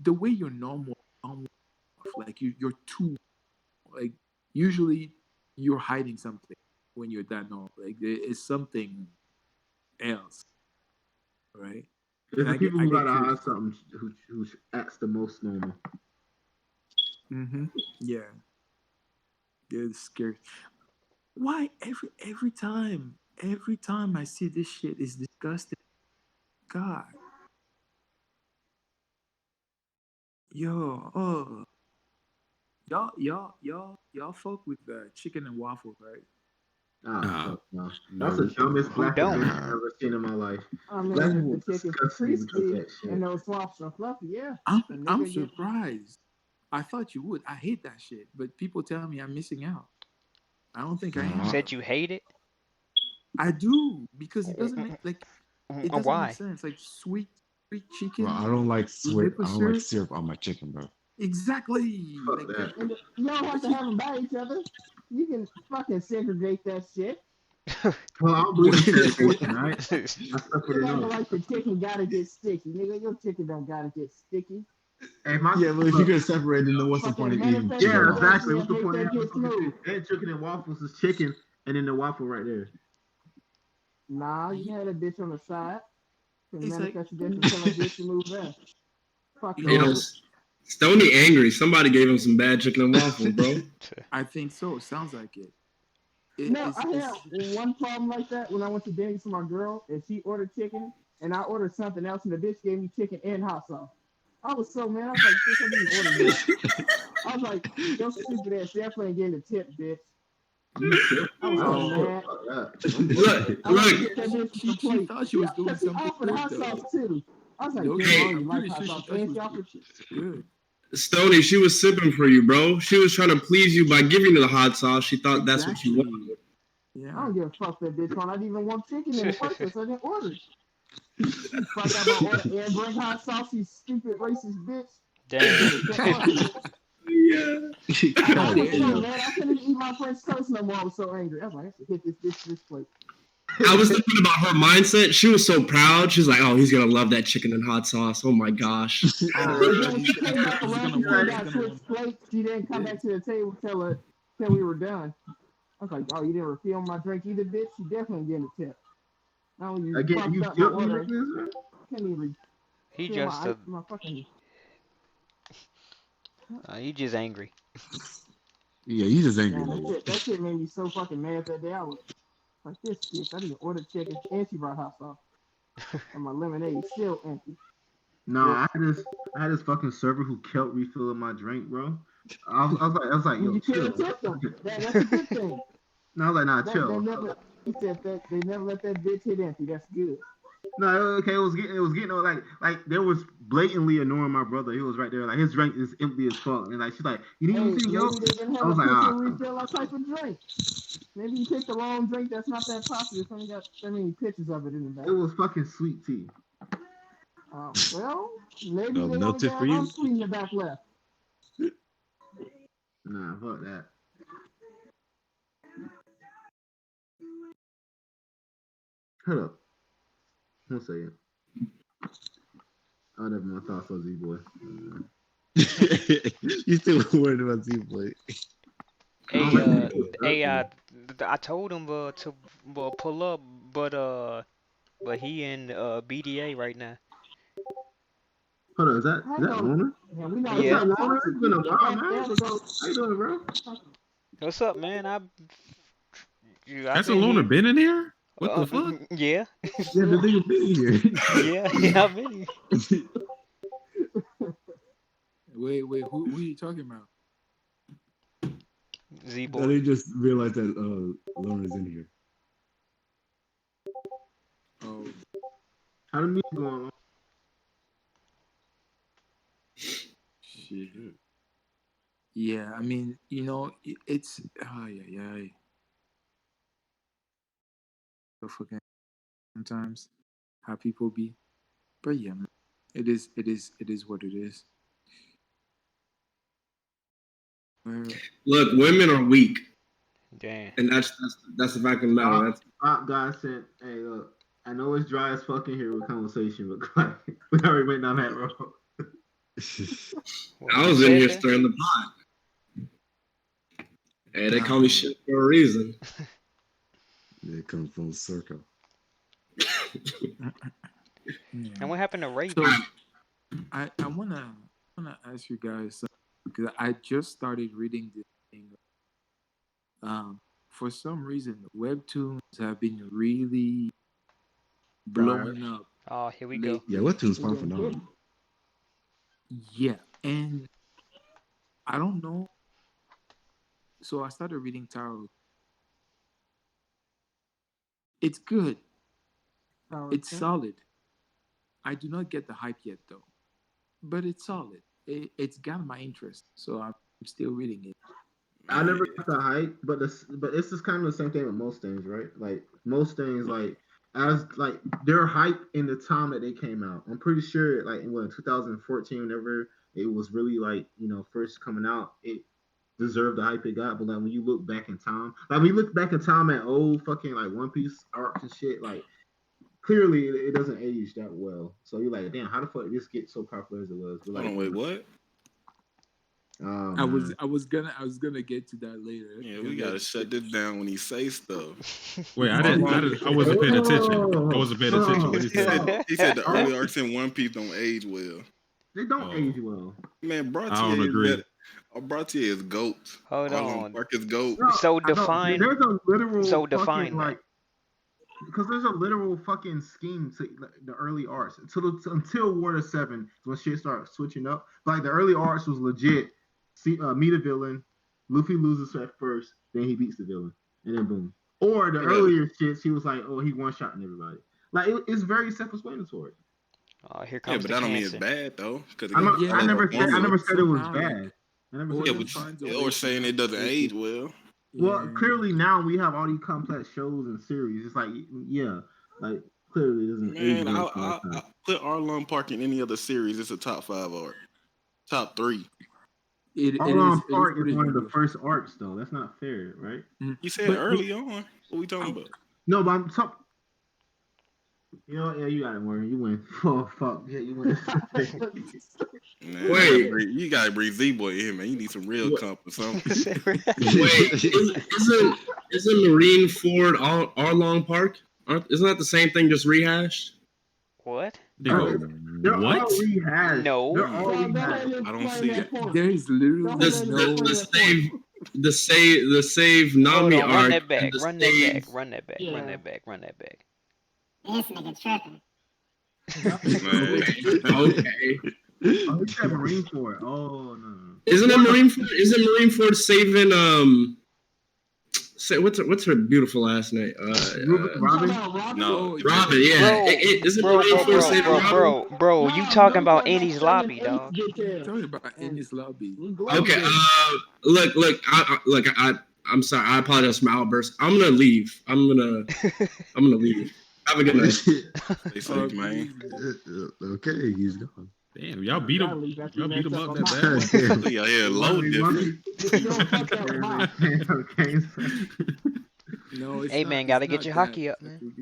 the way you're normal, like you're too like usually you're hiding something when you're that normal. Like there is something else. Right? There's the people who gotta hide something who acts the most normal. Yeah. It's scary. Why every time I see this shit is disgusting. God. Yo, y'all fuck with chicken and waffles, right? No. That's the dumbest black thing I've ever seen in my life. I mean, the chicken's crispy and those waffles are fluffy. Yeah. I'm surprised. I thought you would. I hate that shit, but people tell me I'm missing out. I don't think I am. You said you hate it? I do because it doesn't make Why? make sense. Like sweet chicken. Well, I don't like sweet. I don't like syrup on my chicken, bro. Exactly. Fuck that. And you don't have to have them by each other. You can fucking segregate that shit. Well, I don't believe in segregation, right? I stuck with it. Like the chicken gotta get sticky, nigga. Your chicken don't gotta get sticky. Hey, Yeah, but if you could separate, then what's the point of eating? Yeah, exactly. What's the point of having and chicken and waffles is chicken, and then the waffle right there. Nah, you had a bitch on the side. Can It's like- manifest against until a bitch to move left. Fuck You know, no. Stony angry. Somebody gave him some bad chicken and waffles, bro. I think so. Sounds like it. No, I had one problem like that when I went to Denny's for my girl, and she ordered chicken, and I ordered something else, and the bitch gave me chicken and hot sauce. I was so mad. I was like, bitch, I didn't order this. I was like, yo, stupid ass, definitely ain't getting a tip, bitch. I was so mad. Look. She thought she was doing She something offered good, hot though. sauce too. I was like, No, damn, I'm you like pretty hot sure sauce. she thought And she she was offered good. Stony, she was sipping for you, bro. She was trying to please you by giving you the hot sauce. She thought that's what you wanted. Yeah. I don't give a fuck that bitch one. I didn't even want chicken in the first place. I didn't order it. Fuck out my order and bring hot sauce, you stupid racist bitch. Damn. I was so mad. I couldn't eat my French toast no more. I was so angry. I was like, I have to hit this bitch this plate. I was thinking about her mindset. She was so proud. She's like, "Oh, he's gonna love that chicken and hot sauce. Oh my gosh." She came back around. She got switched plates. She didn't come back to the table till we were done. I was like, "Oh, you didn't refill my drink either, bitch. You definitely getting a tip." Now you Again, you fucked up my killed me order. like this, man. Can't even He refill just my fucking. he just angry. Yeah, you just angry. Man, that shit made me so fucking mad that day. I was like, this bitch. I didn't order chicken and she brought hot sauce. And my lemonade still empty. No, I had this fucking server who kept refilling my drink, bro. I was like, yo, You chill. can't tip them. That's a good thing. No, I was like, nah, chill. He said that they never let that bitch hit empty. That's good. No, okay, it was getting like there was blatantly ignoring my brother. He was right there, like his drink is empty as fuck, and like she's like, you need anything else? Maybe they didn't have I was a like, picture refill our type of drink. Maybe you picked the wrong drink that's not that popular. It's only got so many pictures of it in the back. It was fucking sweet tea. Well, maybe they no only tip got for you? unsweet in the back left. Nah, fuck that. Hold up. 1 second. Oh, never mind. I thought I saw Zboy. You still worried about Zboy? I told him to pull up, but he in BDA right now. Hold on, is that Loner? Yeah. What's up, Loner? It's been a while, man. How you doing, bro? What's up, man? That's a Loner been in here? What the fuck? Yeah. Yeah, the nigga been here. Yeah, I've been here. Wait, who are you talking about? Zboy. They just realized that Loner's in here. Oh. How the music going on? Shit. Yeah, I mean, it's yeah. So fucking sometimes how people be, but yeah, man, it is what it is. Look, women are weak. Damn. And that's the fact of the matter. Top guy said, "Hey, look, I know it's dry as fuck in here with conversation, but like, we already went down that road." I was in here stirring the pot. Hey, they call me shit for a reason. It comes full circle. And what happened to Ray? So, I wanna ask you guys because I just started reading this thing. For some reason, webtoons have been really blowing up. Oh, here we go. Yeah, webtoons fun for now. Yeah, and I don't know. So I started reading Tarot. It's good. It's solid. I do not get the hype yet, though, but it's solid. It's got my interest, so I'm still reading it. I never got the hype, but it's just kind of the same thing with most things, right? Like most things, they're hype in the time that they came out. I'm pretty sure, like in 2014, whenever it was really first coming out, it deserved the hype it got. But like when you look back in time, at old fucking like One Piece arcs and shit, like clearly it doesn't age that well. So you're like, damn, how the fuck did this get so popular as it was? But Hold on, wait, what? Oh, I was gonna get to that later. Yeah, we gotta shut this down when he say stuff. Wait, I wasn't paying attention. I wasn't paying attention. What He said the early arcs in One Piece don't age well. They don't age well. Man, I don't agree. Bartier is GOAT. Hold on. Mark is GOAT. So define. There's a literal. So define fucking, like, because there's a literal fucking scheme to the early arcs until Water 7 when shit starts switching up. Like the early arcs was legit. Meet a villain, Luffy loses at first, then he beats the villain, and then boom. Or the earlier shits, he was like, oh, he one shotting everybody. Like it's very self-explanatory. Oh, here comes but the that don't mean cancer. it's bad though. I never said it was bad. Or saying it doesn't age well. Well, clearly now we have all these complex shows and series. It's like, yeah, like clearly it doesn't age Man, well. I put Arlong Park in any other series. It's a top 5 arc, top 3. Arlong Park is one of the first arcs, though. That's not fair, right? You said early on. What we talking about? No, but I'm talking. You know, yeah, you got it, Warren. You win. Oh fuck, yeah, you win. Man, Wait, you gotta bring Zboy in, man. You need some real comp or something. Wait, isn't Marineford Arlong Park? Isn't that the same thing, just rehashed? What? They're all rehashed. No. They're all rehashed. I don't see it. There is literally The save Nami arc. Run that back. and Run the that save- back. Run that back. Run that back. Run that back. This nigga tripping. Okay. Oh, he said Marineford. Oh no. Isn't it Marineford? Isn't Marineford saving Say what's her beautiful last name? Robin. No, Robin. Yeah. Isn't Marineford saving Robin? Bro, you talking about Annie's lobby, dog? Talking about Annie's lobby. Okay. Look. I'm sorry. I apologize for my outburst. I'm gonna leave. I'm gonna leave. Have a good night. Stay safe, man. Okay, he's gone. Damn, y'all beat him. Y'all beat him up that bad. Yeah, low different. No, Hey man, gotta get your hockey up, man.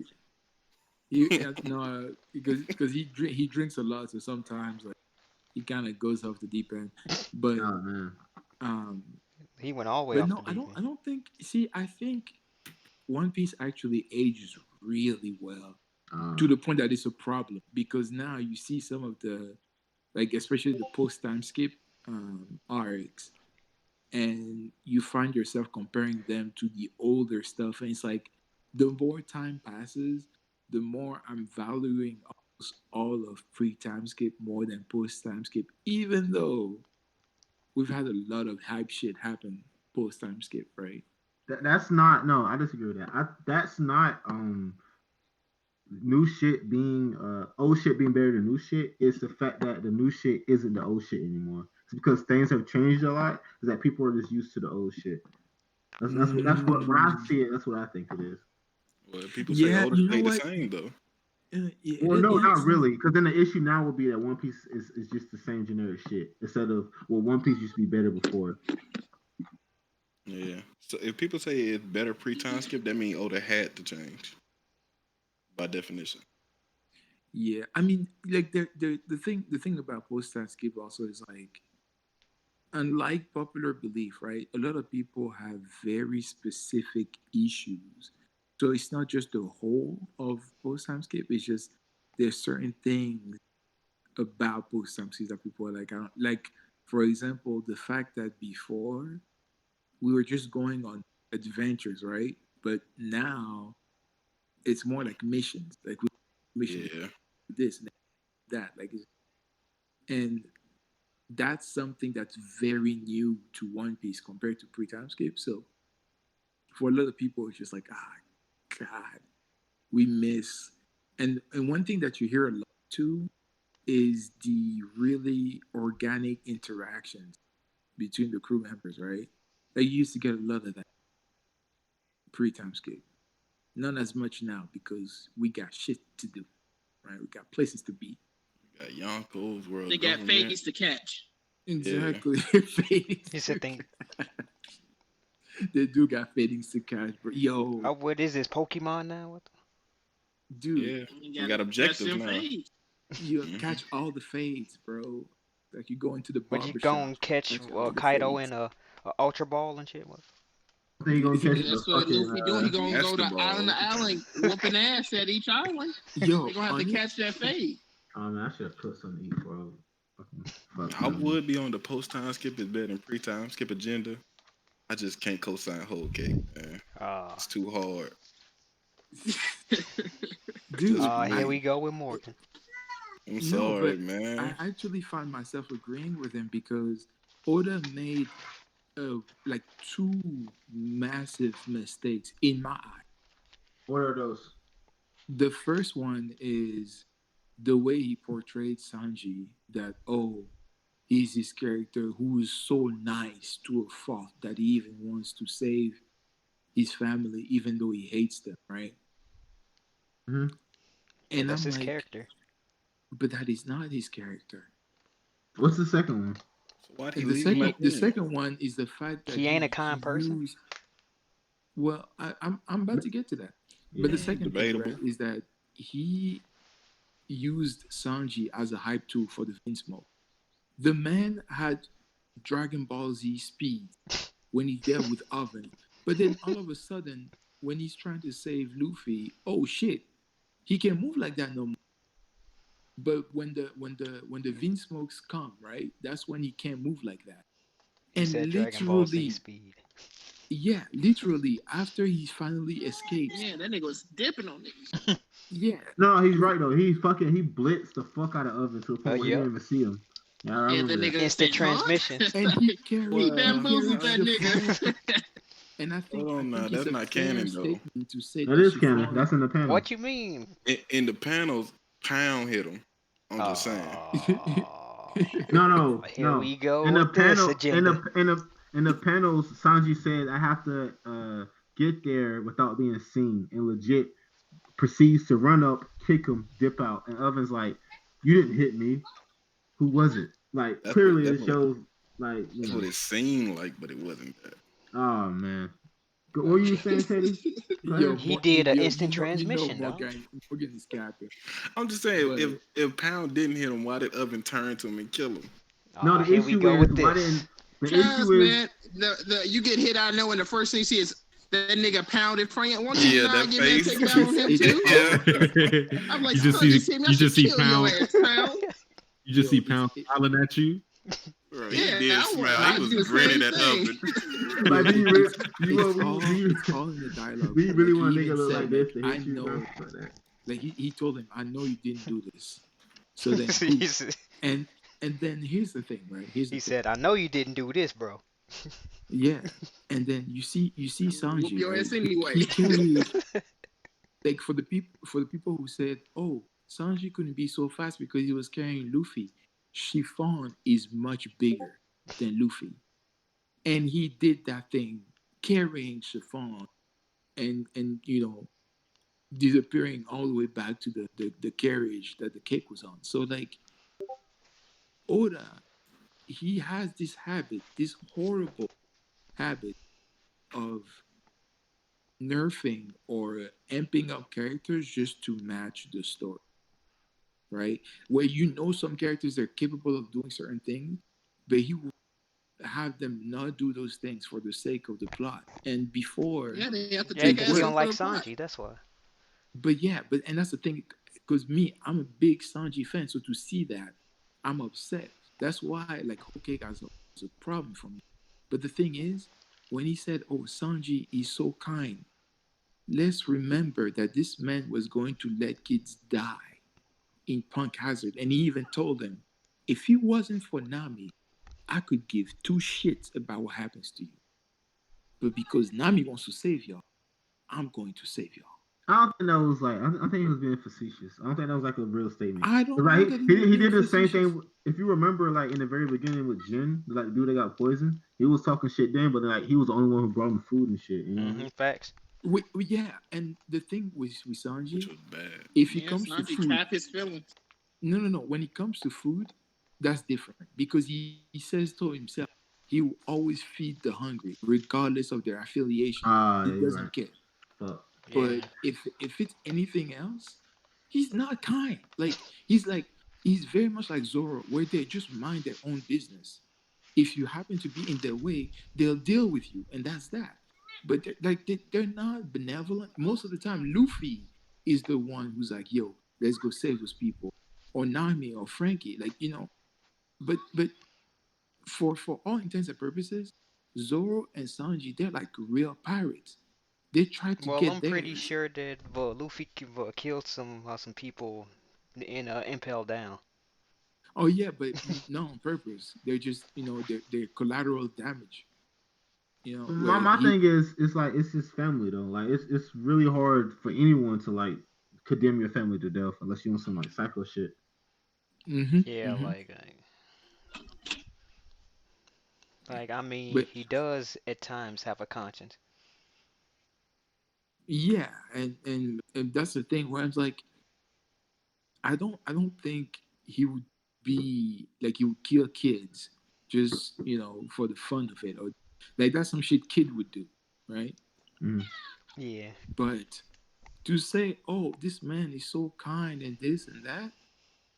Because he drinks a lot, so sometimes like he kind of goes off the deep end. But he went all the way off no, the deep end. I don't think. See, I think One Piece actually ages really well to the point that it's a problem because now you see some of the, like especially the post time skip arcs, and you find yourself comparing them to the older stuff, and it's like the more time passes, the more I'm valuing all of pre-time skip more than post-time skip, even though we've had a lot of hype shit happen post-time skip, right? That's not. No, I disagree with that. That's not new shit being old shit being better than new shit. It's the fact that the new shit isn't the old shit anymore. It's because things have changed a lot. Is that people are just used to the old shit. That's what when I see it. That's what I think it is. Well, people say older stay the same though. Well, no, not really. Because then the issue now would be that One Piece is just the same generic shit instead of One Piece used to be better before. Yeah. So if people say it's better pre-time skip, that means Oda had to change by definition. Yeah, I mean, like the thing about post-time skip also is like, unlike popular belief, right? A lot of people have very specific issues. So it's not just the whole of post-time skip. It's just there's certain things about post-time skip that people are like, I don't like. For example, the fact that before we were just going on adventures, right? But now it's more like missions, like missions, this and that, like, and that's something that's very new to One Piece compared to pre-time skip. So for a lot of people, it's just like, God, we miss. And one thing that you hear a lot too is the really organic interactions between the crew members, right? Like you used to get a lot of that pre-time skip. Not as much now because we got shit to do, right? We got places to be. We got Yonkos, world. They got fades to catch. Exactly. Yeah. It's a thing. They do got fadings to catch, but yo. What is this, Pokemon now? What dude. Yeah, we got objectives now. You catch all the fades, bro. Like you go into the But you barber gon' shop, catch all the Kaido fades. in a Ultra Ball and shit. What? I think he gonna catch That's the what fucking. Luffy doing. He gonna go to island to island, whooping ass at each island. Yo, They gonna have to catch that fade. Oh man, I should have put something to eat, bro. I would be on the post time skip is better than pre time skip agenda. I just can't co-sign whole cake, man. It's too hard. Dude, here we go with Morgan. I'm sorry, man. I actually find myself agreeing with him because Oda made like two massive mistakes in my eye. What are those? The first one is the way he portrayed Sanji, that he's this character who is so nice to a fault that he even wants to save his family even though he hates them, right? Mm-hmm. And that's I'm his like, character. But that is not his character. What's the second one? So why'd And he leave him at the the end? second one is the fact that He ain't a kind person. Well, I'm about to get to that. But the second thing, right, is that he used Sanji as a hype tool for the Vinsmoke. The man had Dragon Ball Z speed when he's there with Oven. But then all of a sudden, when he's trying to save Luffy, oh shit, he can't move like that no more. But when the Vinsmokes come, right, that's when he can't move like that. He And said Dragon Ball Z literally, speed. yeah, literally, after he finally escapes. Yeah, that nigga was dipping on niggas. Yeah. No, he's right though. He blitzed the fuck out of Oven to a point where he didn't even see him. Yeah, I remember that. Instant transmission. And he carried, He bamboozled that nigga. And I think, that's it's a not fair canon though. statement to say That is she canon. found- That's in the panel. What you mean? In the panels, Pound hit him. I'm just saying. No. Here we go In the with this panel, agenda. in the panels, Sanji said, "I have to get there without being seen," and legit proceeds to run up, kick him, dip out, and Oven's like, "You didn't hit me. Who was it?" Like clearly, it shows like that's what it seemed like, but it wasn't that. Oh man, what were you saying, Teddy? He did an instant transmission, though. Morgan is capping. I'm just saying, if Pound didn't hit him, why did Oven turn to him and kill him? No, the issue is why didn't the issue is man, you get hit out know, and the first thing you see is that nigga Pound in front. Won't you that get face. that take down on him too? I'm like, You just see Pound. You just see Pound smiling at you. Bro, Yeah, he did I smile. He do was the grinning same at thing. Oven. like It's all in the dialogue. we really Like, want he a nigga even look said, like this to I hit you, know. bro. Like that. Like he told him, I know you didn't do this. So then, and then here's the thing, right? He said, "I know you didn't do this, bro." Yeah, and then you see Sanji. Whoop your right? ass anyway. He carried, like for the people who said, "Oh, Sanji couldn't be so fast because he was carrying Luffy." Chiffon is much bigger than Luffy, and he did that thing carrying Chiffon, and disappearing all the way back to the carriage that the cake was on. So like Oda, he has this habit, this horrible habit of nerfing or amping up characters just to match the story, right? Where some characters are capable of doing certain things, but he will have them not do those things for the sake of the plot. And before, Yeah, they have to Yeah, take because he ass don't like for the plot. Sanji. That's why. and that's the thing, because I'm a big Sanji fan, so to see that, I'm upset. That's why, like, okay, guys, it's a problem for me. But the thing is, when he said, "Oh, Sanji is so kind," let's remember that this man was going to let kids die in Punk Hazard, and he even told them, "If it wasn't for Nami, I could give two shits about what happens to you. But because Nami wants to save y'all, I'm going to save y'all." I don't think that was like. I think he was being facetious. I don't think that was like a real statement. I don't Right? know that He did the same thing. If you remember, like in the very beginning with Jin, like the dude that got poisoned, he was talking shit then, but like he was the only one who brought him food and shit. You know? Facts. Yeah, and the thing with Sanji, Which was bad. if it comes to Sanji food, trap his feelings. no. When it comes to food, that's different because he says to himself, he will always feed the hungry, regardless of their affiliation. He doesn't care. Fuck. But if it's anything else, he's not kind. Like he's very much like Zoro, where they just mind their own business. If you happen to be in their way, they'll deal with you, and that's that. But they're not benevolent. Most of the time, Luffy is the one who's like, "Yo, let's go save those people," or Nami or Frankie, like But for all intents and purposes, Zoro and Sanji, they're like real pirates. They try to Well, get I'm pretty theirs. sure that Luffy killed some people and impaled down. Oh yeah, but not on purpose. They're just they're collateral damage. Where My he. thing is, it's like it's his family though. Like it's really hard for anyone to like condemn your family to death unless you're on some like psycho shit. Mm-hmm, Yeah, mm-hmm. like I mean, But he does at times have a conscience. yeah, and that's the thing where I'm like, I don't think he would be like he would kill kids just for the fun of it, or like that's some shit kid would do, right? Mm. Yeah. But to say, oh, this man is so kind and this and that,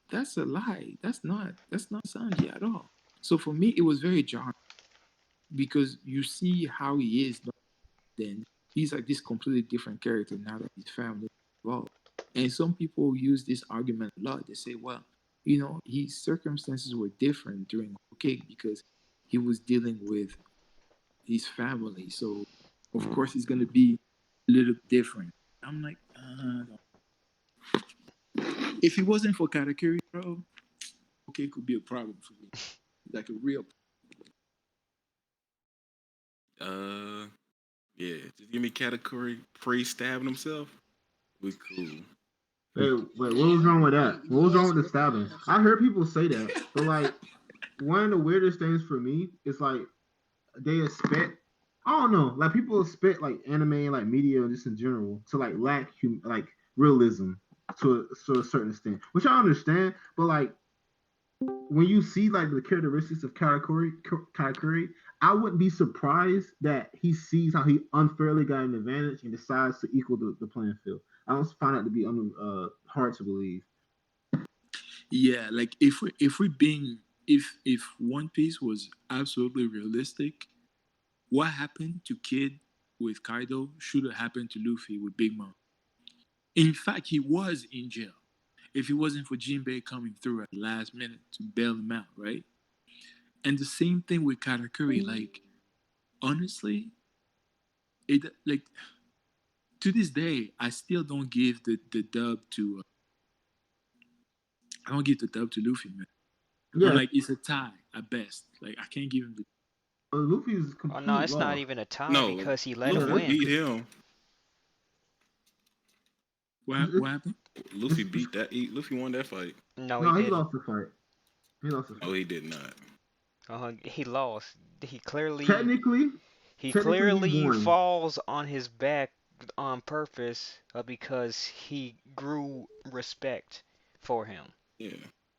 that's a lie. That's not Sanji at all. So for me, it was very jarring because you see how he is. Then he's like this completely different character now that his family is involved. And some people use this argument a lot. They say, well, his circumstances were different during Whole Cake because he was dealing with his family. So of course it's gonna be a little different. I'm like, if it wasn't for Katakuri, bro, okay, it could be a problem for me. Like a real. Yeah, just give me category pre-stabbing himself. We cool. Wait, what was wrong with that? What was wrong with the stabbing? I heard people say that, but like one of the weirdest things for me is like they expect. I don't know, like people expect like anime and like media just in general to like lack like realism to a certain extent, which I understand. But like when you see like the characteristics of Katakuri, I wouldn't be surprised that he sees how he unfairly got an advantage and decides to equal the playing field. I don't find that to be hard to believe. Yeah, like if One Piece was absolutely realistic, what happened to Kid with Kaido should have happened to Luffy with Big Mom. In fact, he was in jail. If it wasn't for Jinbei coming through at the last minute to bail him out, right? And the same thing with Katakuri. Like, honestly, it like to this day, I still don't give the dub to. I don't give the dub to Luffy, man. Yeah, I'm like, it's a tie at best. Like, I can't give him the. Luffy's Oh no, complete it's loss. not even a tie No, because he let him Luffy win. beat him. What happened? Luffy beat that. Luffy won that fight. No, No, he he didn't. lost the fight. He lost the fight. No, he did not. He lost. He clearly Technically he won. falls on his back on purpose because he grew respect for him. Yeah,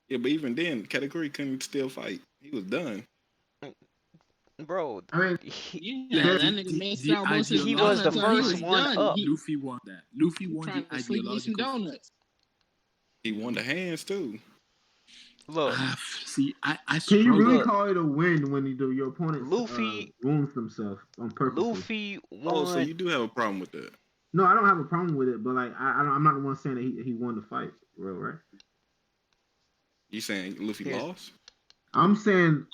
yeah, but even then, Katakuri couldn't still fight. He was done. Bro, I mean, Yeah, that nigga messed out most of his he was the donuts. first He was one done. up. Luffy won that. Luffy won Trying the to sleep eat some ideological. donuts. He won the hands too. Look, see, I can you really Look. call it a win when your opponent Luffy wounds himself on purpose? Luffy won. Oh, so you do have a problem with that? No, I don't have a problem with it, but like I'm not the one saying that he won the fight, right? You saying Luffy Yes. lost? I'm saying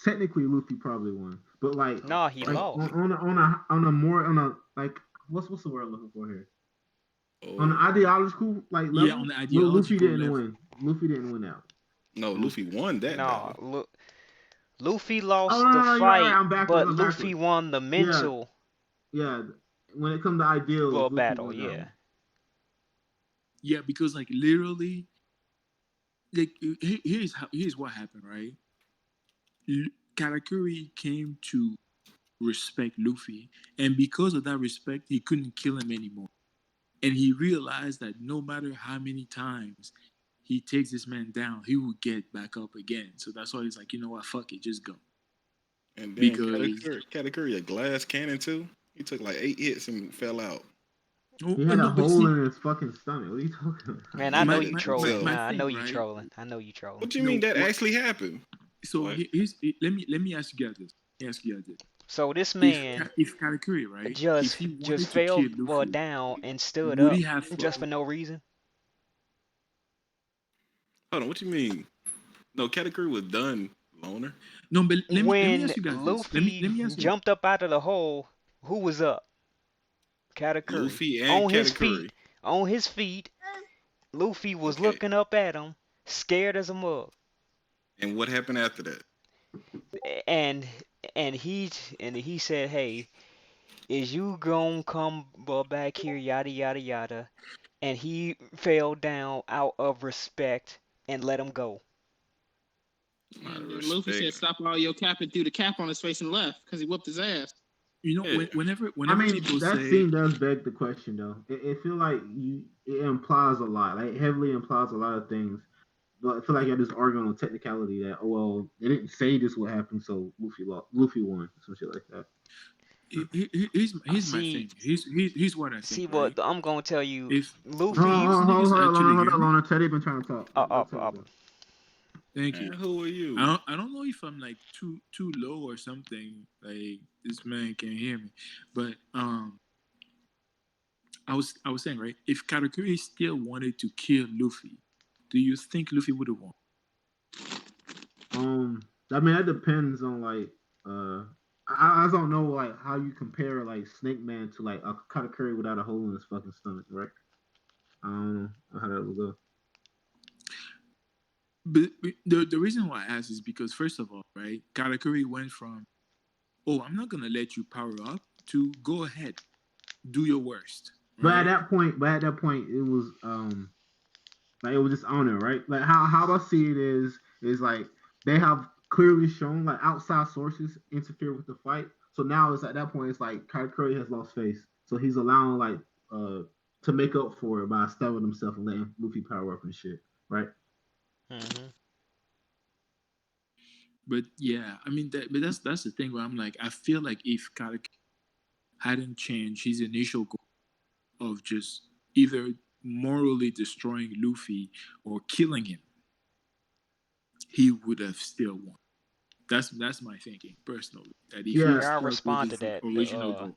technically Luffy probably won, but like No, he like, lost. on a more like what's the word I'm looking for here? On the Oh, ideological like level, Yeah, on the Luffy ideological didn't level. win. Luffy didn't win out. no, Luffy won that No, battle. Luffy lost Oh no, the no, you're fight, right. I'm backwards. but I'm Luffy backwards. won the mental Yeah. When it comes to ideals, Luffy battle. won that Yeah. one. Yeah, because like literally, like here's what happened, right? Katakuri came to respect Luffy, and because of that respect, he couldn't kill him anymore. And he realized that no matter how many times he takes this man down, he will get back up again. So that's why he's like, you know what, fuck it, just go. And then Because Katakuri a glass cannon too. He took like 8 hits and fell out. He had a No, but hole see, in his fucking stomach. What are you talking about? Man, I know you my trolling. my Nah, I thing, know you right? trolling. I know you trolling. What you mean No, that what? actually happened? So What? let me ask you guys this. Let me ask you guys this. So this man If Katakuri, right? If just he just wanted to fell kill Luffy, down and stood would up he have? just for no reason. Hold on, what you mean? No, category was done, loner. No, but let me When ask you guys this. Luffy Let me ask you. jumped up out of the hole, who was up? Katakuri. Luffy and On his category. feet. On his feet. Luffy was Okay. looking up at him, scared as a mug. And what happened after that? And he said, "Hey, is you gonna come back here, yada yada yada?" And he fell down out of respect and let him go. And then Luffy said, "Stop all your capping," threw the cap on his face and left because he whooped his ass. You know, whenever I mean, people that say, scene does beg the question, though. It feel like it implies a lot. Like, it heavily implies a lot of things. But I feel like you're just arguing on technicality that, oh, well, they didn't say this would happen, so Luffy won, some shit like that. here's my thing. Here's what I think. See, right? what I'm gonna tell you, If Luffy. Hold on, Lana. Teddy been trying to talk. Thank you. Man, who are you? I don't know if I'm like too low or something. Like this man can't hear me, but I was saying, right, if Katakuri still wanted to kill Luffy, do you think Luffy would have won? I mean, that depends on like I don't know like how you compare like Snake Man to like a Katakuri without a hole in his fucking stomach, right? I don't know how that would go. But the reason why I ask is because, first of all, right, Katakuri went from, oh, I'm not gonna let you power up, to go ahead, do your worst. Right? But at that point, it was like it was just honor, right? Like how I see it is like they have clearly shown like outside sources interfere with the fight. So now it's at that point, it's like Katakuri has lost face, so he's allowing like to make up for it by stabbing himself and letting Luffy power up and shit, right? Mm-hmm. But yeah, I mean that's the thing where I'm like, I feel like if Katakuri hadn't changed his initial goal of just either morally destroying Luffy or killing him, he would have still won. That's my thinking personally. That if I'll respond to that. Original goal.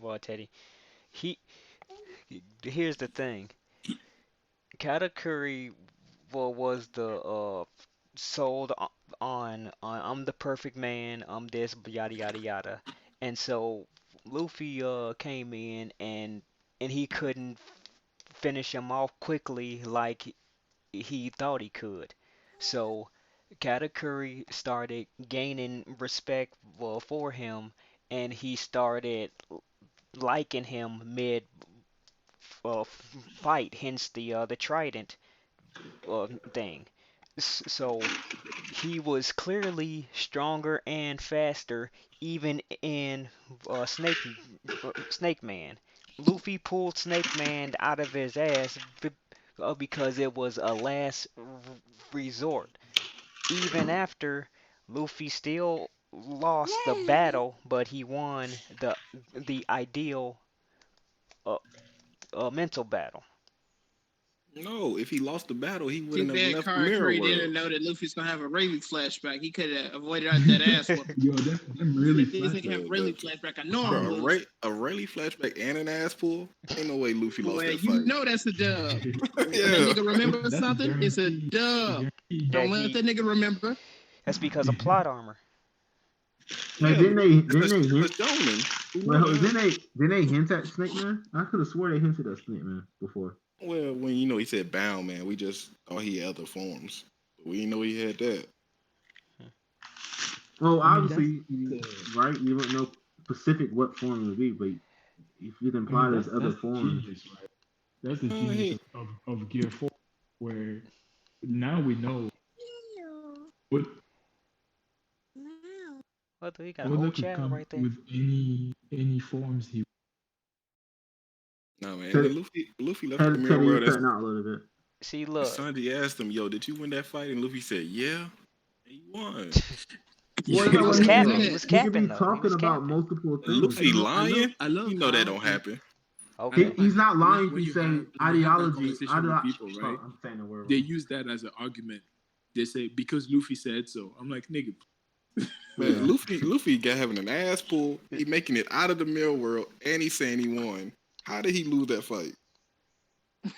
Well, Teddy, here's the thing. Katakuri was the sold on I'm the perfect man, I'm this, yada yada yada, and so Luffy came in and he couldn't finish him off quickly like he thought he could. So Katakuri started gaining respect for him, and he started liking him mid fight, hence the trident thing. So he was clearly stronger and faster, even in Snake Man. Luffy pulled Snake Man out of his ass because it was a last resort. Even after Luffy still lost the battle, but he won the ideal mental battle. No, if he lost the battle, he Too wouldn't have bad left Mirror Katakuri didn't World. know that Luffy's gonna have a Rayleigh flashback. He could have avoided that ass whooping. Yo, them really This nigga have a Rayleigh flashback. I know I'm Bro, losing. a Rayleigh flashback and an ass pull? Ain't no way Luffy lost Well, that you fight. know that's a dub. That Yeah. nigga remember something? It's a dub. Don't let that nigga remember. That's because of plot armor. Hey, Yeah, didn't they hint? Well, Didn't they hint at Snake Man? I could have swore they hinted at Snake Man before. Well, when he said bound man, we just thought he had other forms. We didn't know he had that. Well, obviously, right? You don't know specific what form it would be, but if you imply there's other forms. Genius, right? That's the genius of Gear 4, where now we know what He got a whole could chat come right there. with any forms he. No man, Teddy- when Luffy left the Mirror Teddy, World, you're cutting out a little bit. See, look. Sanji asked him, "Yo, did you win that fight?" And Luffy said, "Yeah." And he won. He was capping. He was capping though. Talking about multiple things. Luffy lying? I love you know that how don't happen. Okay. He's not lying if When he's you saying have that ideology. conversation with people, right? I'm saying the word. They use that as an argument. They say because Luffy said so. I'm like, nigga. Man, Luffy got having an ass pull. He making it out of the mirror world, and he's saying he won. How did he lose that fight?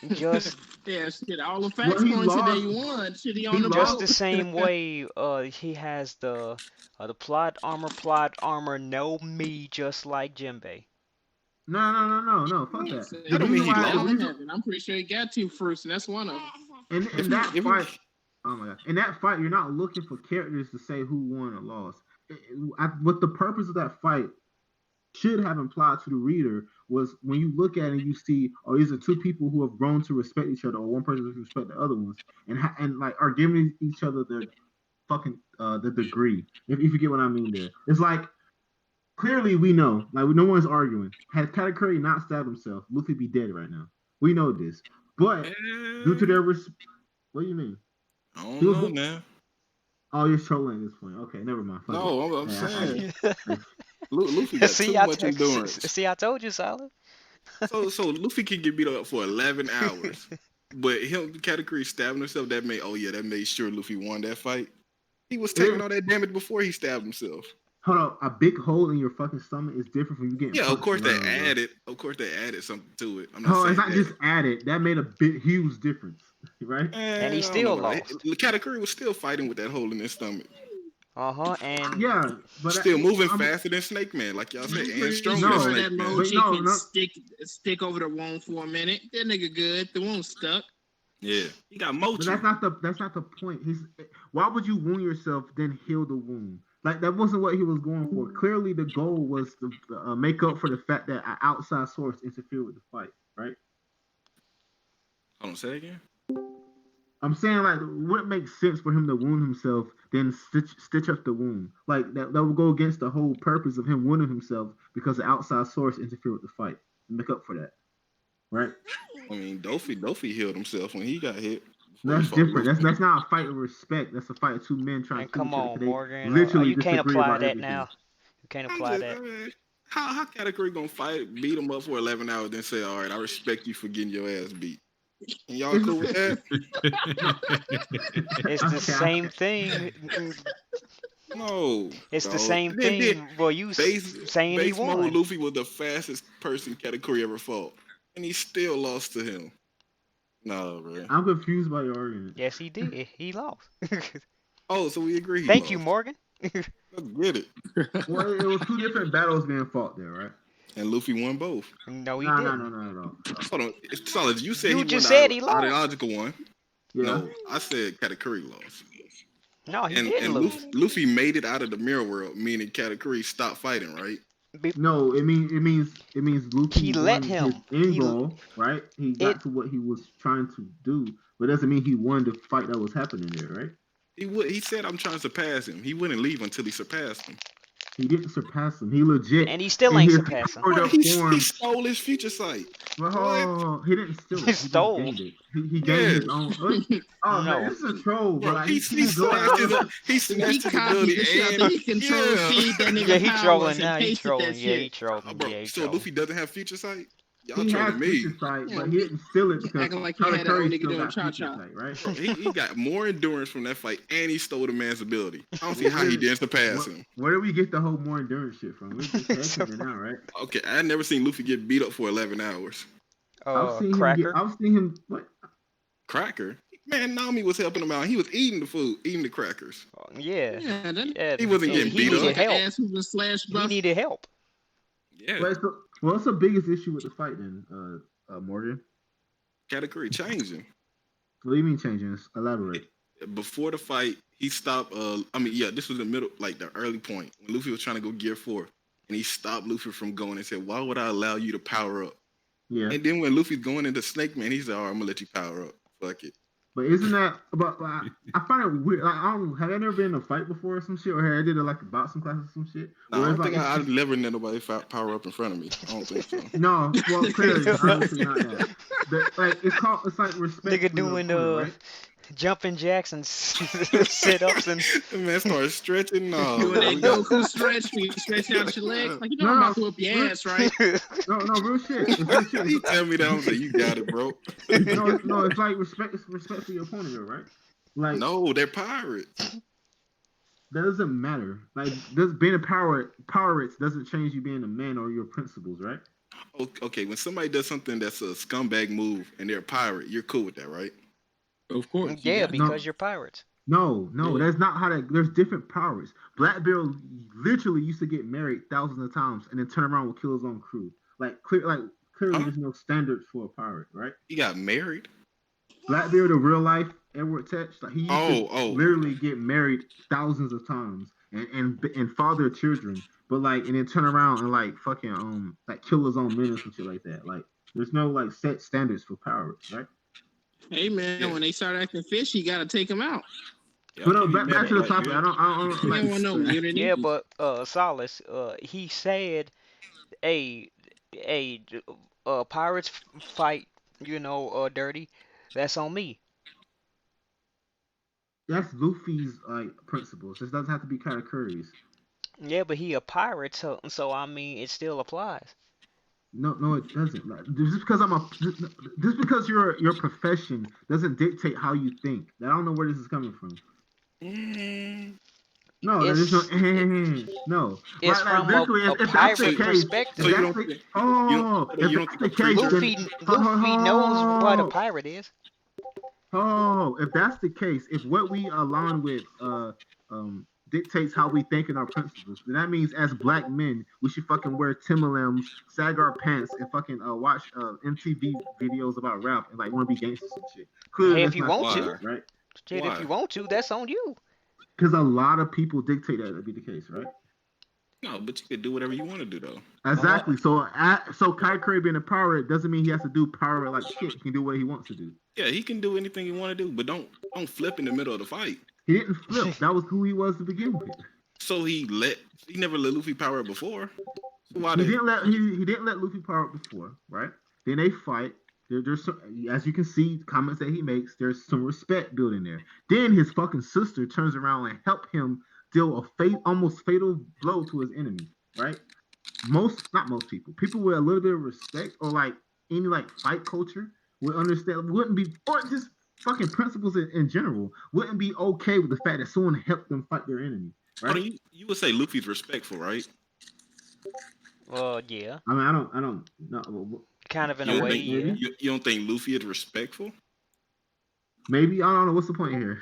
Just yeah, shit. All the facts points that he won. Shit, he on the just boat. the same way he has the plot armor know me just like Jinbei. No. Fuck that. So, That don't mean he lost. I'm pretty sure he got 2 fruits, and that's one of them. In that fight, oh my god! In that fight, you're not looking for characters to say who won or lost. What the purpose of that fight should have implied to the reader was when you look at it, you see, oh, these are two people who have grown to respect each other, or one person to respect the other ones, and like are giving each other their fucking the degree. If you get what I mean, there, it's like clearly we know, like no one's arguing. Had Katakuri not stabbed himself, Luffy be dead right now. We know this, but due to their what do you mean? I don't know, man. Oh, you're trolling at this point. Okay, never mind. No, I'm saying. Luffy got too much endurance. See, I told you, Solid. So Luffy can get beat up for 11 hours, but him Katakuri stabbing himself. That made sure Luffy won that fight. He was taking all that damage before he stabbed himself. Hold on, a big hole in your fucking stomach is different from you getting. Yeah, of course they added. Of course they added something to it. I'm not saying it's not that. just added. That made a huge difference, right? And he still lost. Katakuri was still fighting with that hole in his stomach. And yeah, but still moving faster than Snake Man, like y'all said, and stronger than Snake Man. Stick over the wound for a minute. That nigga good. The wound stuck. Yeah, he got mochi. But that's not the point. Why would you wound yourself then heal the wound? Like that wasn't what he was going for. Clearly, the goal was to make up for the fact that an outside source interfered with the fight, right? Hold on, say again. I'm saying like, what makes sense for him to wound himself, then stitch up the wound? Like that would go against the whole purpose of him wounding himself because the outside source interfered with the fight and make up for that, right? I mean, Dofi healed himself when he got hit. That's different. That's not a fight of respect. That's a fight of two men trying to. Come on, Morgan. Literally, you can't apply that everything. now. You can't apply that. How Katakuri gonna fight, beat him up for 11 hours, then say, "All right, I respect you for getting your ass beat." And y'all cool with that? It's the same thing. No, it's the same thing. Well, you saying he won. Luffy was the fastest person Katakuri ever fought, and he still lost to him. No, bro. I'm confused by your argument. Yes, he did. He lost. Oh, so we agree. Thank you, Morgan. Let's get it. Well, it was 2 different battles being fought there, right? And Luffy won both. No, he didn't. No. Hold on. It's solid. You said you he just won said he lost. Ideological one. Yeah. No, I said Katakuri lost. No, he didn't lose. Luffy made it out of the mirror world, meaning Katakuri stopped fighting, right? No, it means Luffy. He let him. His end goal, right? He got to what he was trying to do, but it doesn't mean he won the fight that was happening there, right? He said, "I'm trying to surpass him." He wouldn't leave until he surpassed him. He didn't surpass him. He legit. And he still ain't surpassed him. He stole his future sight. Well, he didn't steal it. He stole. He gave his own. Oh no, this is a troll, bro. He snatched his ability. He controlled he trolling now. He trolling. Yeah, he trolling. So Luffy doesn't have future sight? Y'all he trolling has me. future sight, but he didn't steal it because acting like he had that old nigga doing cha-cha. Right? He got more endurance from that fight, and he stole the man's ability. I don't see how he didn't surpass him. Where do we get the whole more endurance shit from? We're just taking it now, right? Okay, I never seen Luffy get beat up for 11 hours. Cracker. I've seen him. What? Cracker? Man, Nami was helping him out. He was eating the food, eating the crackers. Yeah. He wasn't getting beat up. He needed help. Yeah. What's the biggest issue with the fight then, Morgan? Katakuri changing. What do you mean changing? Elaborate. Before the fight, he stopped. This was the middle, like the early point when Luffy was trying to go Gear 4, and he stopped Luffy from going and said, "Why would I allow you to power up?" Yeah. And then when Luffy's going into Snake Man, he said, "All right, I'm gonna let you power up. Fuck it." But isn't that? But I find it weird. Like, I don't. Have I never been in a fight before or some shit, or have I did like a boxing class or some shit? No, I don't think I've never let nobody power up in front of me. I don't think so. No, well, clearly, obviously not that. But like, it's like respect. Nigga doing right? jumping jacks and sit ups and The man started stretching. No, Doing that we got Goku stretch when you stretch out your legs. Like, you know No, I'm no, about to whip your ass, right? no, real shit. It's real shit. you tell me that. I'm like, you got it, bro. No, it's like respect. It's respect for your opponent, though, right? Like, No, they're pirates. that doesn't matter. Like, this being a pirates doesn't change you being a man or your principles, right? Okay, when somebody does something that's a scumbag move and they're a pirate, you're cool with that, right? Of course. yeah, No. because you're pirates. No, Yeah. that's not how that. There's different pirates. Blackbeard literally used to get married thousands of times and then turn around and kill his own crew. Clearly, Huh? there's no standards for a pirate, right? He got married. Blackbeard, in real life, Edward Teach, like he used to Oh. literally get married thousands of times and father children, but and then turn around and fucking kill his own men and some shit like that. Like, there's no set standards for pirates, right? Hey, man, when they start acting fishy, you got to take them out. But no, back to the topic. I don't You like. don't want no unity. Yeah, but Solace, he said, "Hey, pirates fight, dirty. That's on me." That's Luffy's principles. This doesn't have to be Katakuri's. Yeah, but he a pirate, so I mean, it still applies. No, it doesn't. Just because your profession doesn't dictate how you think. I don't know where this is coming from. No, there's no. No. It's from literally, a if that's the pirate case, perspective. if that's the case, Luffy knows what a pirate is. if that's the case, if what we align with dictates how we think and our principles, then that means as black men we should fucking wear Timberlands, sag our pants, and fucking watch MTV videos about rap and want to be gangsters and shit. Clearly, Hey, if that's you not want the to, case, right? shit, Why? if you want to, that's on you. Because a lot of people dictate that to be the case, right? No, but you could do whatever you want to do, though. Exactly. So Katakuri being a pirate doesn't mean he has to do pirate like shit. He can do what he wants to do. Yeah, he can do anything he want to do, but don't flip in the middle of the fight. He didn't flip. That was who he was to begin with. So he never let Luffy power up before. So why He then? didn't let Luffy power up before, right? Then they fight. There's some, as you can see, comments that he makes. There's some respect building there. Then his fucking sister turns around and help him deal a almost fatal blow to his enemy, right? Not most people with a little bit of respect or any fight culture would understand, wouldn't be, or just fucking principles in general, wouldn't be okay with the fact that someone helped them fight their enemy, right? You would say Luffy's respectful, right? Yeah. I mean, I don't know. Kind of in a way, yeah. You don't think Luffy is respectful? Maybe. I don't know. What's the point here?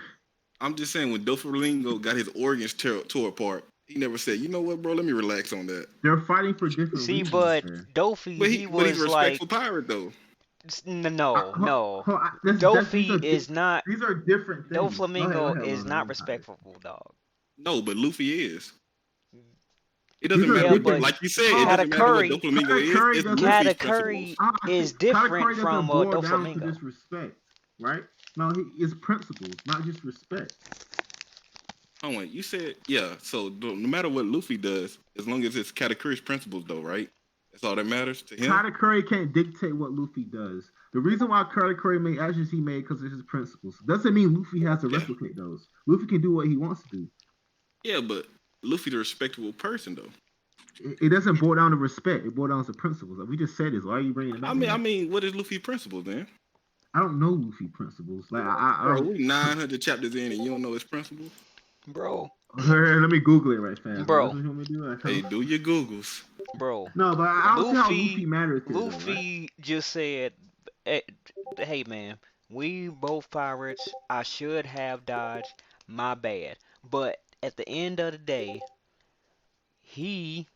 I'm just saying, when Doflamingo got his organs tore apart, he never said, "You know what, bro? Let me relax on that." They're fighting for different reasons. But Dofi, But he he's was a respectful pirate, though. No. Dofi is not. These are different things. Doflamingo is not respectful, dog. No, but Luffy is. It doesn't matter, like you said, it doesn't matter what Doflamingo is. Katakuri is different from Doflamingo. Disrespect, right? No, he is principles, not just respect. Oh wait, you said so no matter what Luffy does, as long as it's Katakuri's principles, though, right? That's all that matters to him. Katakuri can't dictate what Luffy does. The reason why Katakuri made actions he made because of his principles doesn't mean Luffy has to replicate those. Luffy can do what he wants to do. Yeah, but Luffy's a respectable person, though. It doesn't boil down to respect. It boils down to principles. Like we just said this. Why are you bringing it up? I mean, what is Luffy's principles, then? I don't know Luffy principles. Bro, we 900 chapters in and you don't know his principles, bro. Let me Google it right fast, bro. Hey, do your Googles, bro. No, but I don't see how Luffy matters. Luffy just said, "Hey, man, we both pirates. I should have dodged. My bad." But at the end of the day, he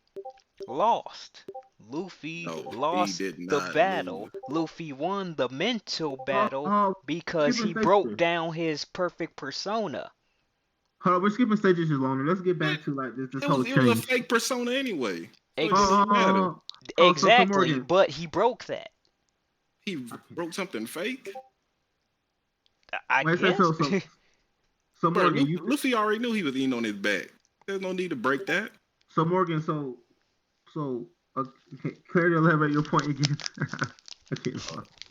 lost. Luffy lost the battle. Luffy won the mental battle because he broke down his perfect persona. Hold on, we're skipping stages longer. Let's get back to this whole change. It was a fake persona anyway. Exactly, but he broke that. He broke something fake? I guess. So Morgan, Luffy already knew he was eating on his back. There's no need to break that. So Morgan, clearly elaborate your point again.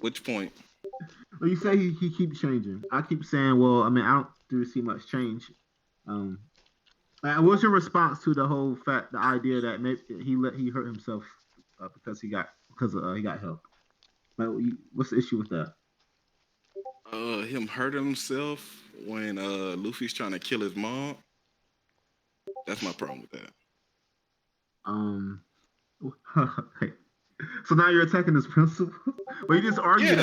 Which point? Well, you say he keeps changing. I keep saying, well, I mean, I don't really see much change. Um, what's your response to the whole fact, the idea that maybe he hurt himself because he got help? Like, what's the issue with that? Him hurting himself when Luffy's trying to kill his mom. That's my problem with that. So now you're attacking his principle? Well, you just argued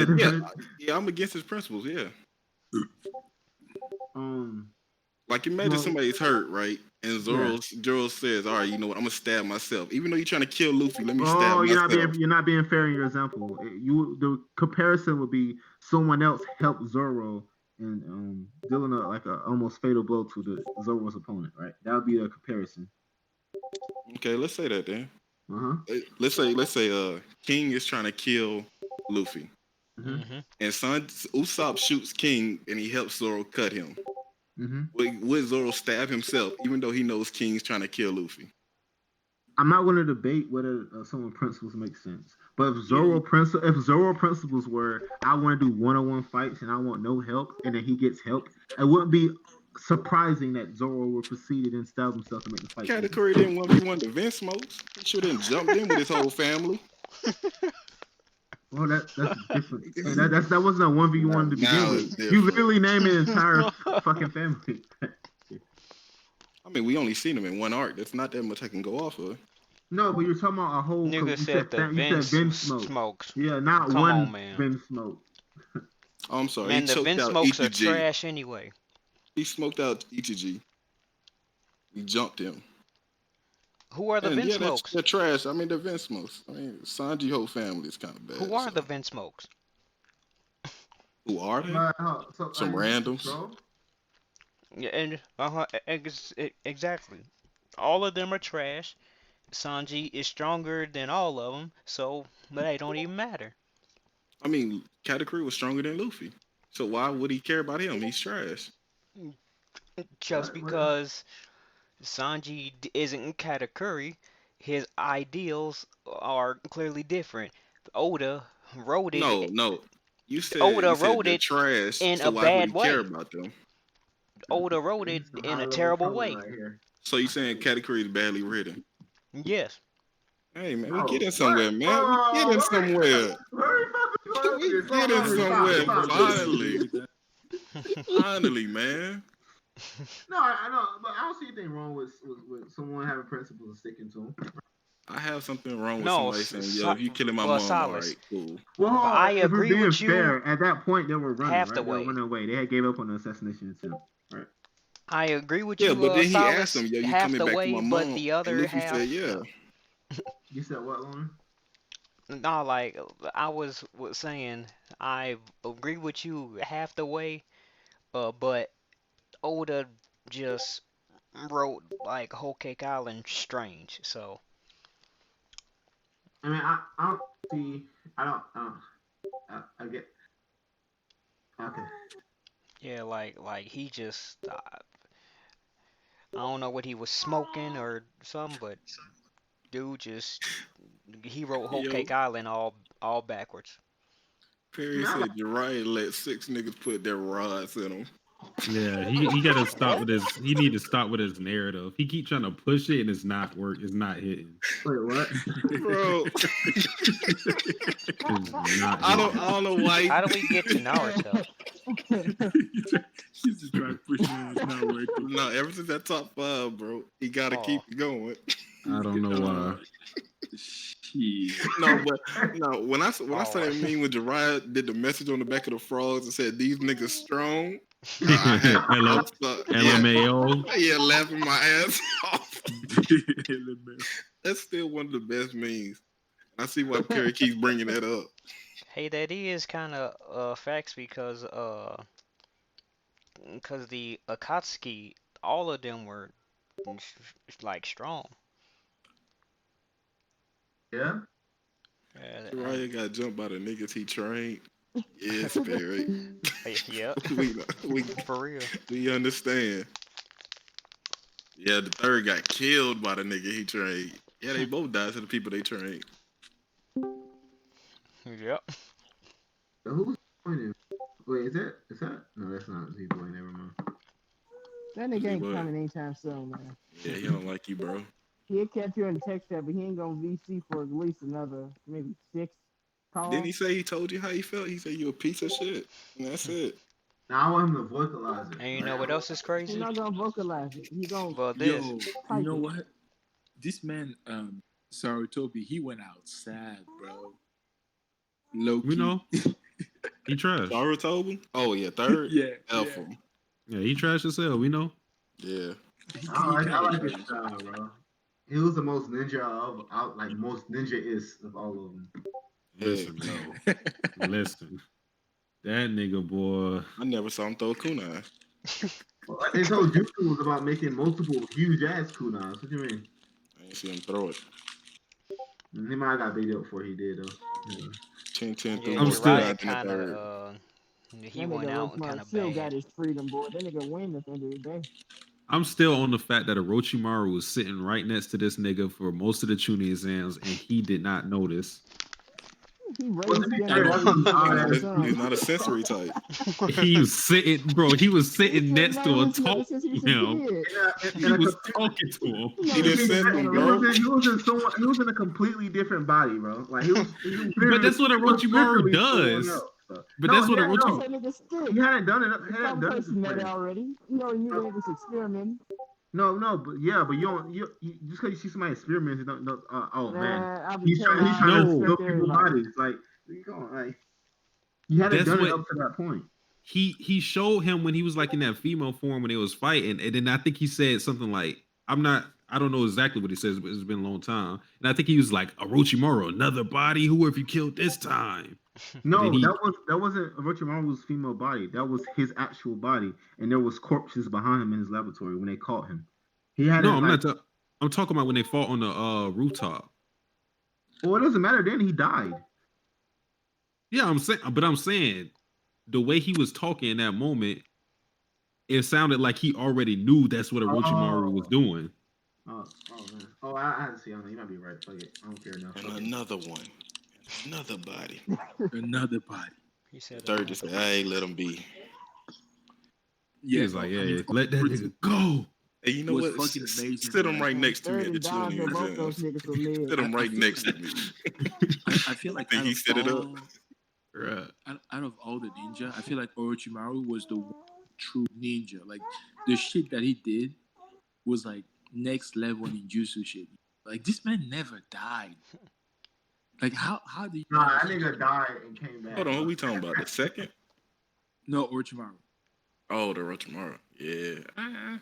I'm against his principles. Yeah. Um. Like imagine somebody's hurt, right? And Zoro says, "All right, you know what? I'm gonna stab myself. Even though you're trying to kill Luffy, let me stab myself." You're not being fair in your example. The comparison would be someone else helped Zoro and dealing a almost fatal blow to the Zoro's opponent, right? That would be a comparison. Okay, let's say that then. Let's say King is trying to kill Luffy, and Usopp shoots King and he helps Zoro cut him. Would Zoro stab himself even though he knows King's trying to kill Luffy? I'm not going to debate whether someone's principles make sense, but if Zoro principles were I want to do one-on-one fights and I want no help, and then he gets help, it wouldn't be surprising that Zoro would proceed and stab himself to make the fight. Katakuri didn't 1v1 the Vince Smokes. He should have jumped in with his whole family. Well, that's different. That wasn't a 1v1 to begin with. You literally named an entire fucking family. I mean, we only seen him in one arc. That's not that much I can go off of. No, but you're talking about a whole. Nigga said the Vince Smokes. Yeah, not Come one on, man. Vince Smoke. Oh, I'm sorry. Man, the Vince Smokes are trash anyway. He smoked out Ichiji. He jumped him. Who are the Vince Smokes? They're trash. I mean, they're Vince Smokes. I mean, Sanji whole family is kind of bad. Who are the Vince Smokes? Who are they? Some randoms. Yeah, and exactly. All of them are trash. Sanji is stronger than all of them, so they don't even matter. I mean, Katakuri was stronger than Luffy, so why would he care about him? He's trash. Just because Sanji isn't Katakuri, his ideals are clearly different. Oda wrote it. No. You said Oda wrote it trash in so a why bad would he care way. about them? Oda wrote it in a terrible way. So you saying Katakuri is badly written? Yes. Hey man, we get in somewhere, man. We get in somewhere. We get in somewhere finally. Finally, man. No, I know, but I don't see anything wrong with someone having principles and sticking to them. I have something wrong with somebody saying, "Yo, if you killing my mom, all right, cool." Well, I agree with you. Fair, at that point, they were running. Half the right? way. They were running away. They had gave up on the assassination attempt. Right. I agree with you. Yeah, but then he Solace, asked him, "Yo, you half coming the back way, to my but mom?" the other and Luffy half. said, "Yeah." You said what, Lauren? No, like I was saying, I agree with you half the way, but Oda just wrote like Whole Cake Island strange. So I mean, I don't see. I get. Okay. yeah, like he just I don't know what he was smoking or something, but dude just he wrote Whole Yo. Cake Island all backwards. Perry said Jiraiya let 6 niggas put their rods in him. Yeah, he got to stop with his. He need to stop with his narrative. He keep trying to push it and it's not hitting. Wait, what? Bro. I don't know why. How do we get to Naruto? He's just trying to push it and it's not working. No, ever since that top 5, bro, he gotta keep it going. I don't know why. No, when I saw that meme when Jiraiya did the message on the back of the frogs and said these niggas strong. LMAO. Yeah, laughing my ass off. That's still one of the best memes. I see why Perry keeps bringing that up. Hey, that is kind of facts because the Akatsuki, all of them were like strong. Yeah. Jiraiya got jumped by the niggas he trained. Yes, Perry. Yep. we for real. We understand. Yeah, the third got killed by the nigga he trained. Yeah, they both died to the people they trained. Yep. Who's Wait, is that? No, that's not Zboy. Never mind. That nigga ain't Zboy. coming anytime soon, man. Yeah, he don't like you, bro. He'll catch you in the text chat, but he ain't gonna VC for at least another maybe 6 calls. Didn't he say he told you how he felt? He said you a piece of shit. And that's it. Now I want him to vocalize it. And you know what else is crazy? He's not gonna vocalize it. He gonna. Well, this. Yo, you know what? This man, Sarutobi, he went out sad, bro. Low key. We know. He trash. Sarutobi? Oh yeah, third. Yeah, Alpha. Yeah, he trash as hell. We know. Yeah. I like his style, bro. He was the most ninja most ninja-is of all of them. Listen, no. Listen. That nigga, boy. I never saw him throw a kunai. His whole jutsu was about making multiple huge ass kunais. What do you mean? I ain't see him throw it. He might have got beat up before he did though. Yeah. 10 Yeah, I'm still Uriah kind of. He That went nigga out kind of still bad. got his freedom, boy. That nigga win at the end of the day. I'm still on the fact that Orochimaru was sitting right next to this nigga for most of the tuning exams, and he did not notice. He raised him. He's not a sensory type. He was sitting, bro. He was sitting next to a talk to him. He was talking to him. He didn't send him, bro. He was in a completely different body, bro. Like he was But that's what Orochimaru does. But that's what Orochimaru. He hadn't done it. He hadn't done it Met already. You already knew they was experimenting. No, but you don't. You just because you see somebody experiment, you don't know. Oh man, he's trying to fill people's bodies. Like you hadn't done it up to that point. He showed him when he was like in that female form when they was fighting, and then I think he said something like, I don't know exactly what he says, but it's been a long time. And I think he was like, Orochimaru, another body. Who have you killed this time? No, that wasn't Orochimaru's female body. That was his actual body, and there was corpses behind him in his laboratory when they caught him. He had. No, I'm talking about when they fought on the rooftop. Well, it doesn't matter. Then he died. Yeah, I'm saying the way he was talking in that moment, it sounded like he already knew that's what Orochimaru was doing. Oh man. Oh, I had to see on that. You might be right. Fuck it. I don't care now. And another one. Another body. Another body. He said third just said, hey, let him be. Yeah, he's like, yeah, let that nigga go. Hey, you know what? Fucking amazing, sit him right next to me at the tuning exams. Sit him right next to me. I feel like he set it up. Out of all the ninja, I feel like Orochimaru was the true ninja. Like the shit that he did was like next level ninjutsu shit. Like this man never died. Like how do you? Nah, that nigga died and came back. Hold on, who we talking about? The second? No, Orochimaru. Oh, the Orochimaru. Yeah. I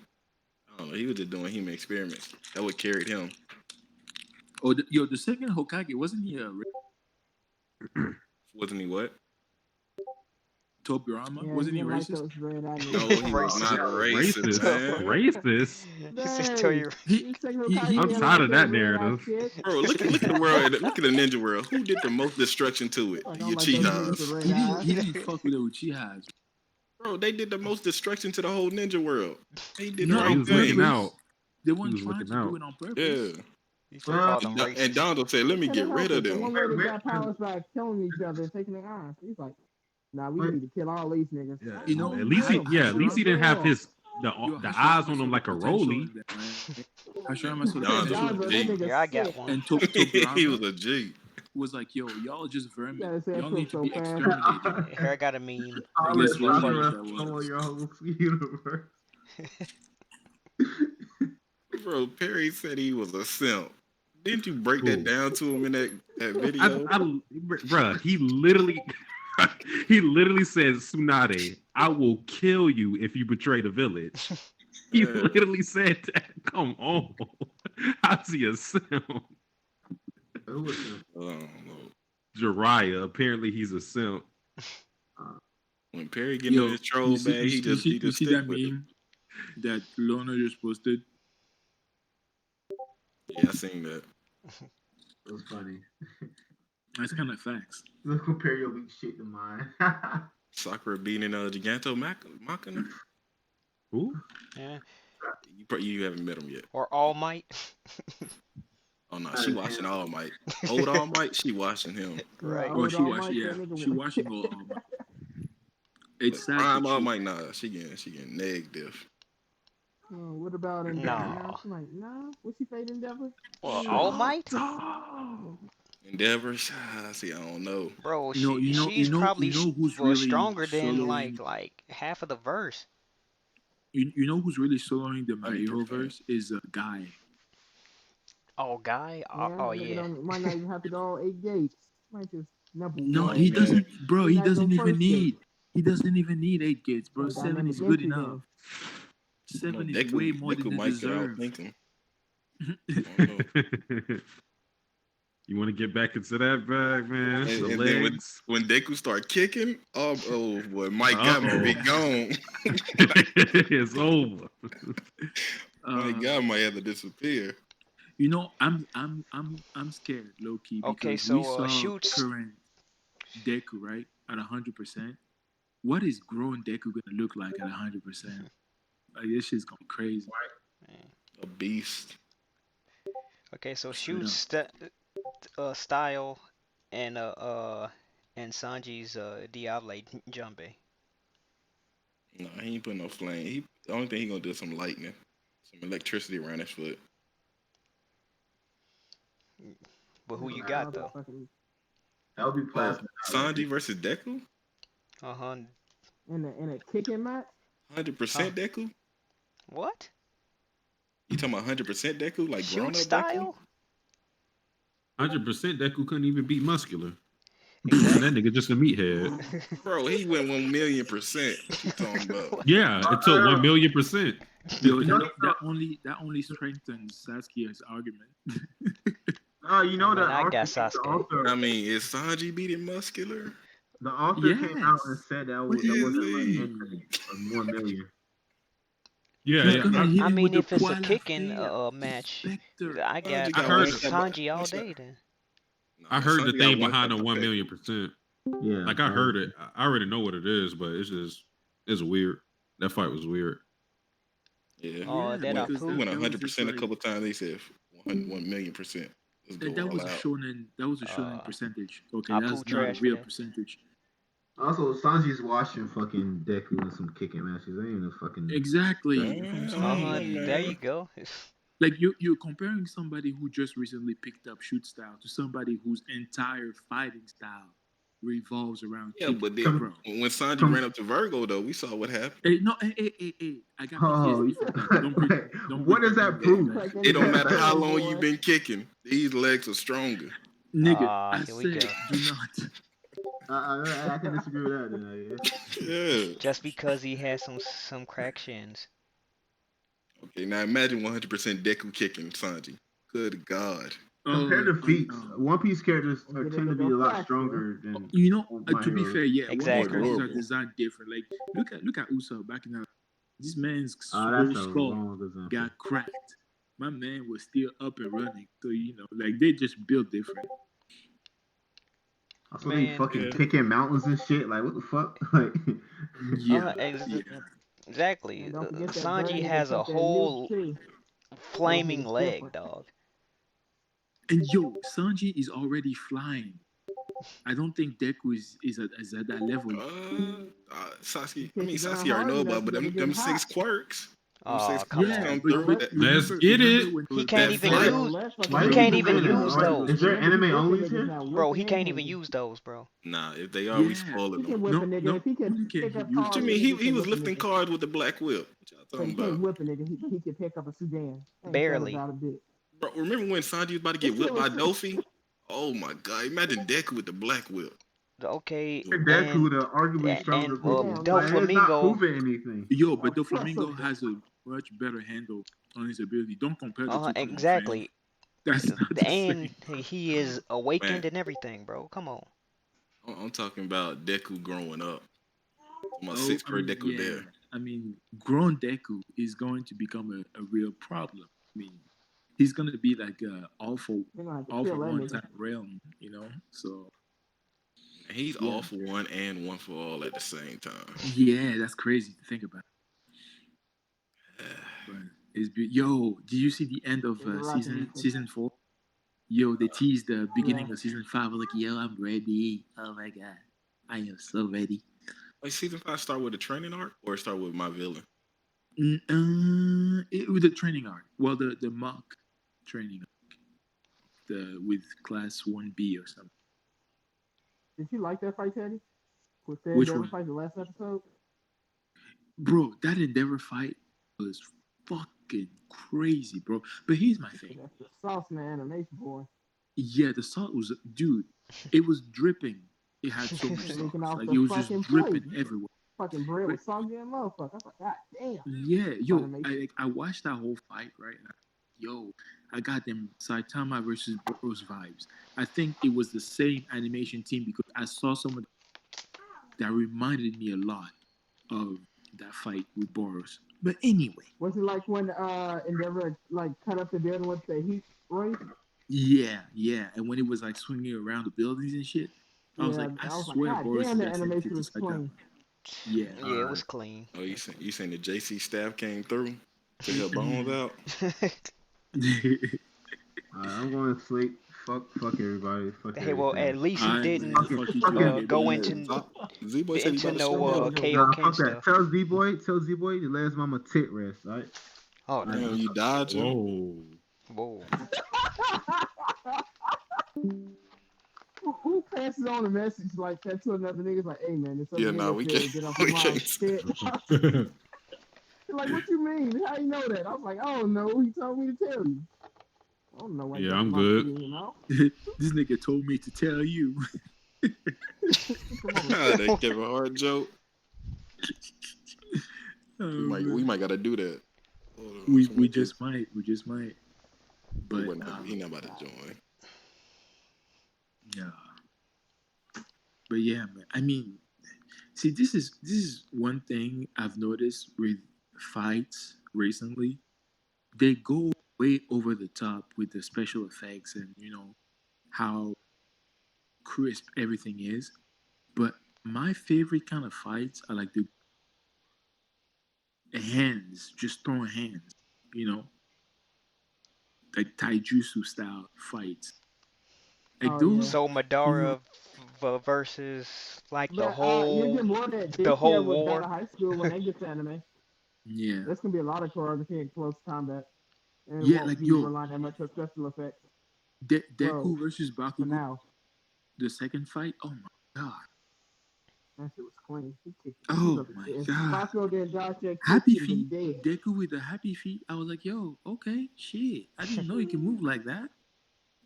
don't know. He was just doing human experiments. That what carried him. Oh, the second Hokage wasn't he? Wasn't he what? Tobirama? Wasn't he racist? No, he was not racist, man. Racist? I'm tired of that narrative. Bro, look at the world. Look at the ninja world. Who did the most destruction to it? The Uchihas. He didn't fuck with the Uchihas. Bro, they did the most destruction to the whole ninja world. They did he was looking out. They weren't trying to do it on purpose. Yeah. And Donald said, let me get rid of them. One way they got powers by killing each other and taking their eyes. He's like, nah, we need to kill all these niggas. Yeah, you know, at least he didn't have the eyes on him like a Rolly. Yeah, I got one. And he was a G. Was like, yo, y'all just vermin. Y'all need to be exterminated. Here I got a meme. Your whole universe. Bro, Perry said he was a simp. Didn't you break that down to him in that video? Bruh, he literally said, Tsunade, I will kill you if you betray the village. He literally said that. Come on. How's he a simp? Jiraiya, apparently he's a simp. When Perry get in his troll bag, he just see that meme that Lona just posted. Yeah, I seen that. It was funny. That's kind of facts. Look, compare your weak shit to mine. Sakura beating Giganto Machina. Who? Yeah. You haven't met him yet. Or All Might. Oh no, she watching All Might. Old All Might, she watching him. Right. Oh, she watching Old All Might. It's sad. Prime All Might, nah, she getting negative. What about Endeavor? Nah. Nah, she like, nah. What's she fade Endeavor? Well, All Might? Endeavor, see, I don't know. Bro, you know who's really stronger than soloing. like half of the verse. You know who's really soloing the My Hero verse is a Guy. Oh, Guy? Yeah. Might not even have to go all 8 gates. Might just number No, one. he doesn't, bro. He might go doesn't even first need. gate. He doesn't even need 8 gates, bro. Got 7 number is good Gentry enough. 7 is Deku, way more Deku than they might deserve. outthink him. You want to get back into that bag, man? And, The and then legs. when Deku start kicking, oh boy, Mike Guy be gone. It's over. Mike Guy might have to disappear. You know, I'm scared, low key, because Okay, we so saw Shoots. current Deku right at 100%. What is grown Deku gonna look like at 100%? Like this shit's gonna be crazy. A beast. Okay, so Straight Shoots style and Sanji's Diable Jumbe. No, he ain't putting no flame. The only thing he gonna do is some lightning, some electricity around his foot. But who you got though? That would be plasma. Sanji versus Deku? Uh-huh. In a kicking match? 100% Deku? What? You talking about 100% Deku? Like grown up Shoot Deku? style? 100% Deku couldn't even beat Muscular. That nigga just a meathead. Bro, he went 1,000,000%. What you talking about? Yeah, it took 1,000,000%. Yo, that only strengthens Sasuke's argument. You know that I got the Sasuke. author, I mean, is Sanji beating Muscular? the author came out and Yes. said that What do that you wasn't like mean? in 1 million. Yeah, He's yeah. gonna hit I him mean, with the if it's a Poila kicking Fea, match, Spectre. I got got heard Sanji all day then. I heard the Sanji got thing one behind the shot to 1,000,000%. Yeah. Like I heard it. I already know what it is, but it's weird. That fight was weird. Yeah. Oh, that because He went that was just 100% like, a couple times. They said 1,000,000%. Let's go that all was a out. shonen. That was a shonen percentage. Okay, I that's poo not trash a for real that. percentage. Also, Sanji's watching fucking Deku in some kicking matches. They ain't no fucking. Exactly. Uh-huh. There you go. Like you're comparing somebody who just recently picked up shoot style to somebody whose entire fighting style revolves around Yeah, killing. but then Bro. when Sanji ran up to Virgo, though, we saw what happened. Hey, no, hey. I got Oh, PTSD from that. what does that prove? It don't matter how long you've been kicking; these legs are stronger. Nigga, I here we said go. do not. I can disagree with that. Then, Yeah. Just because he has some crack shins. Okay, now imagine 100% Deku kicking Sanji. Good God. Compared to feats, One Piece characters tend to be a lot stronger than. You know, My to be Hero. fair, yeah, Exactly. One Piece characters are designed different. Like look at Usopp back in the. This man's whole That's a skull wrong example. got cracked. My man was still up and running, so you know, like they just built different. Also, they fucking kicking mountains and shit. Like, what the fuck? Like, Exactly. Don't forget that Sanji bird has nigga a took that whole nuke, too. flaming That nigga's leg, different. dog. And yo, Sanji is already flying. I don't think Deku is at that level. Sasuke. I mean, Sasuke already know about, but them 6 quirks. Them 6 come quirks on. come through. Let's get it. He can't even use those. Is there anime only here? Bro, he can't even use those, bro. Nah, if they are, we spoiling He can them. whip a nigga. If he can pick up What cars, you mean? nigga, He can was whip a lifting nigga. cars with the black whip. What y'all But talking he can't about? whip a nigga. He can pick up a Sudan. Ain't Barely. that about a bit. Bro, remember when Sanji was about to get whipped by Dofi? Oh my God! Imagine Deku with the black whip. Okay. Deku, the arguably stronger people. Doflamingo. It's not proving anything. Yo, but Doflamingo has a much better handle on his ability. Don't compare the two. Exactly. That's not the And same. he is awakened Man. and everything, bro. Come on. I'm talking about Deku growing up. My 6th grade Deku there. I mean, grown Deku is going to become a real problem. I mean, he's going to be like all for one type realm, you know? So. He's all for one and one for all at the same time. Yeah, that's crazy to think about. But yo, did you see the end of season 4? Yo, they teased the beginning of season 5. I was like, yo, I'm ready. Oh my God. I am so ready. Like season 5 start with a training arc or start with my villain? It was the training arc. Well, the mock training arc, with class 1B or something. Did you like that fight, Teddy? With the Which Endeavor one? fight, the last episode? Bro, that Endeavor fight was fucking crazy, bro. But here's my thing. That's the sauce, man, animation boy. Yeah, the salt was, dude, it was dripping. It had so much sauce. Leaking off Like, the it was just fucking dripping plate. everywhere. Fucking bread was soggy and motherfucker. I was like, God damn. Yeah, yo, Animation. I watched that whole fight, right? And I got them Saitama versus Boros vibes. I think it was the same animation team because I saw some of that reminded me a lot of that fight with Boros. But anyway. Was it like when Endeavor like cut up the building with the heat ray? Yeah. And when it was like swinging around the buildings and shit, I was like, I swear God Boros damn, is the actually animation fit was to clean. Yeah. Yeah, it was clean. Oh, you saying the JC staff came through to help Bones out? I'm going to sleep. Fuck everybody. Fuck Hey, well, everything. at least you didn't go into Z-Boy said he about to no show up. KOK fuck that. stuff. Tell Z-Boy to let his mama tit rest, right? Oh, Damn, you dodged him. Whoa. Who passes on a message like that to another nigga? Like, hey man, this other Yeah, nigga nah, we said can't. get off We your mom's can't. shit. Like, what you mean? How you know that? I was like, I don't know. He told me to tell you. I don't know why you Yeah, got I'm my good. shit in your mouth. This nigga told me to tell you. That Kevin Hart joke. We might gotta do that. We just might. But he not about to join. Yeah. But yeah, man. I mean, see, this is one thing I've noticed with fights recently. They go way over the top with the special effects and how crisp everything is. But my favorite kind of fights are like the hands, just throwing hands, like taijutsu style fights. Like those. So Madara versus like the But whole you get more that this the whole year with war. Battle High School when they get to anime. Yeah. There's gonna be a lot of choreography and close combat. And it Yeah, won't like, be yo. relying that much on special effects. Deku versus Bakugo. For now. The second fight. Oh my god. That shit was clean. Oh my god. Bakugo didn't dodge that Happy kick, he'd feet. been dead. Deku with the happy feet. I was like, yo, okay, shit. I didn't know you can move like that.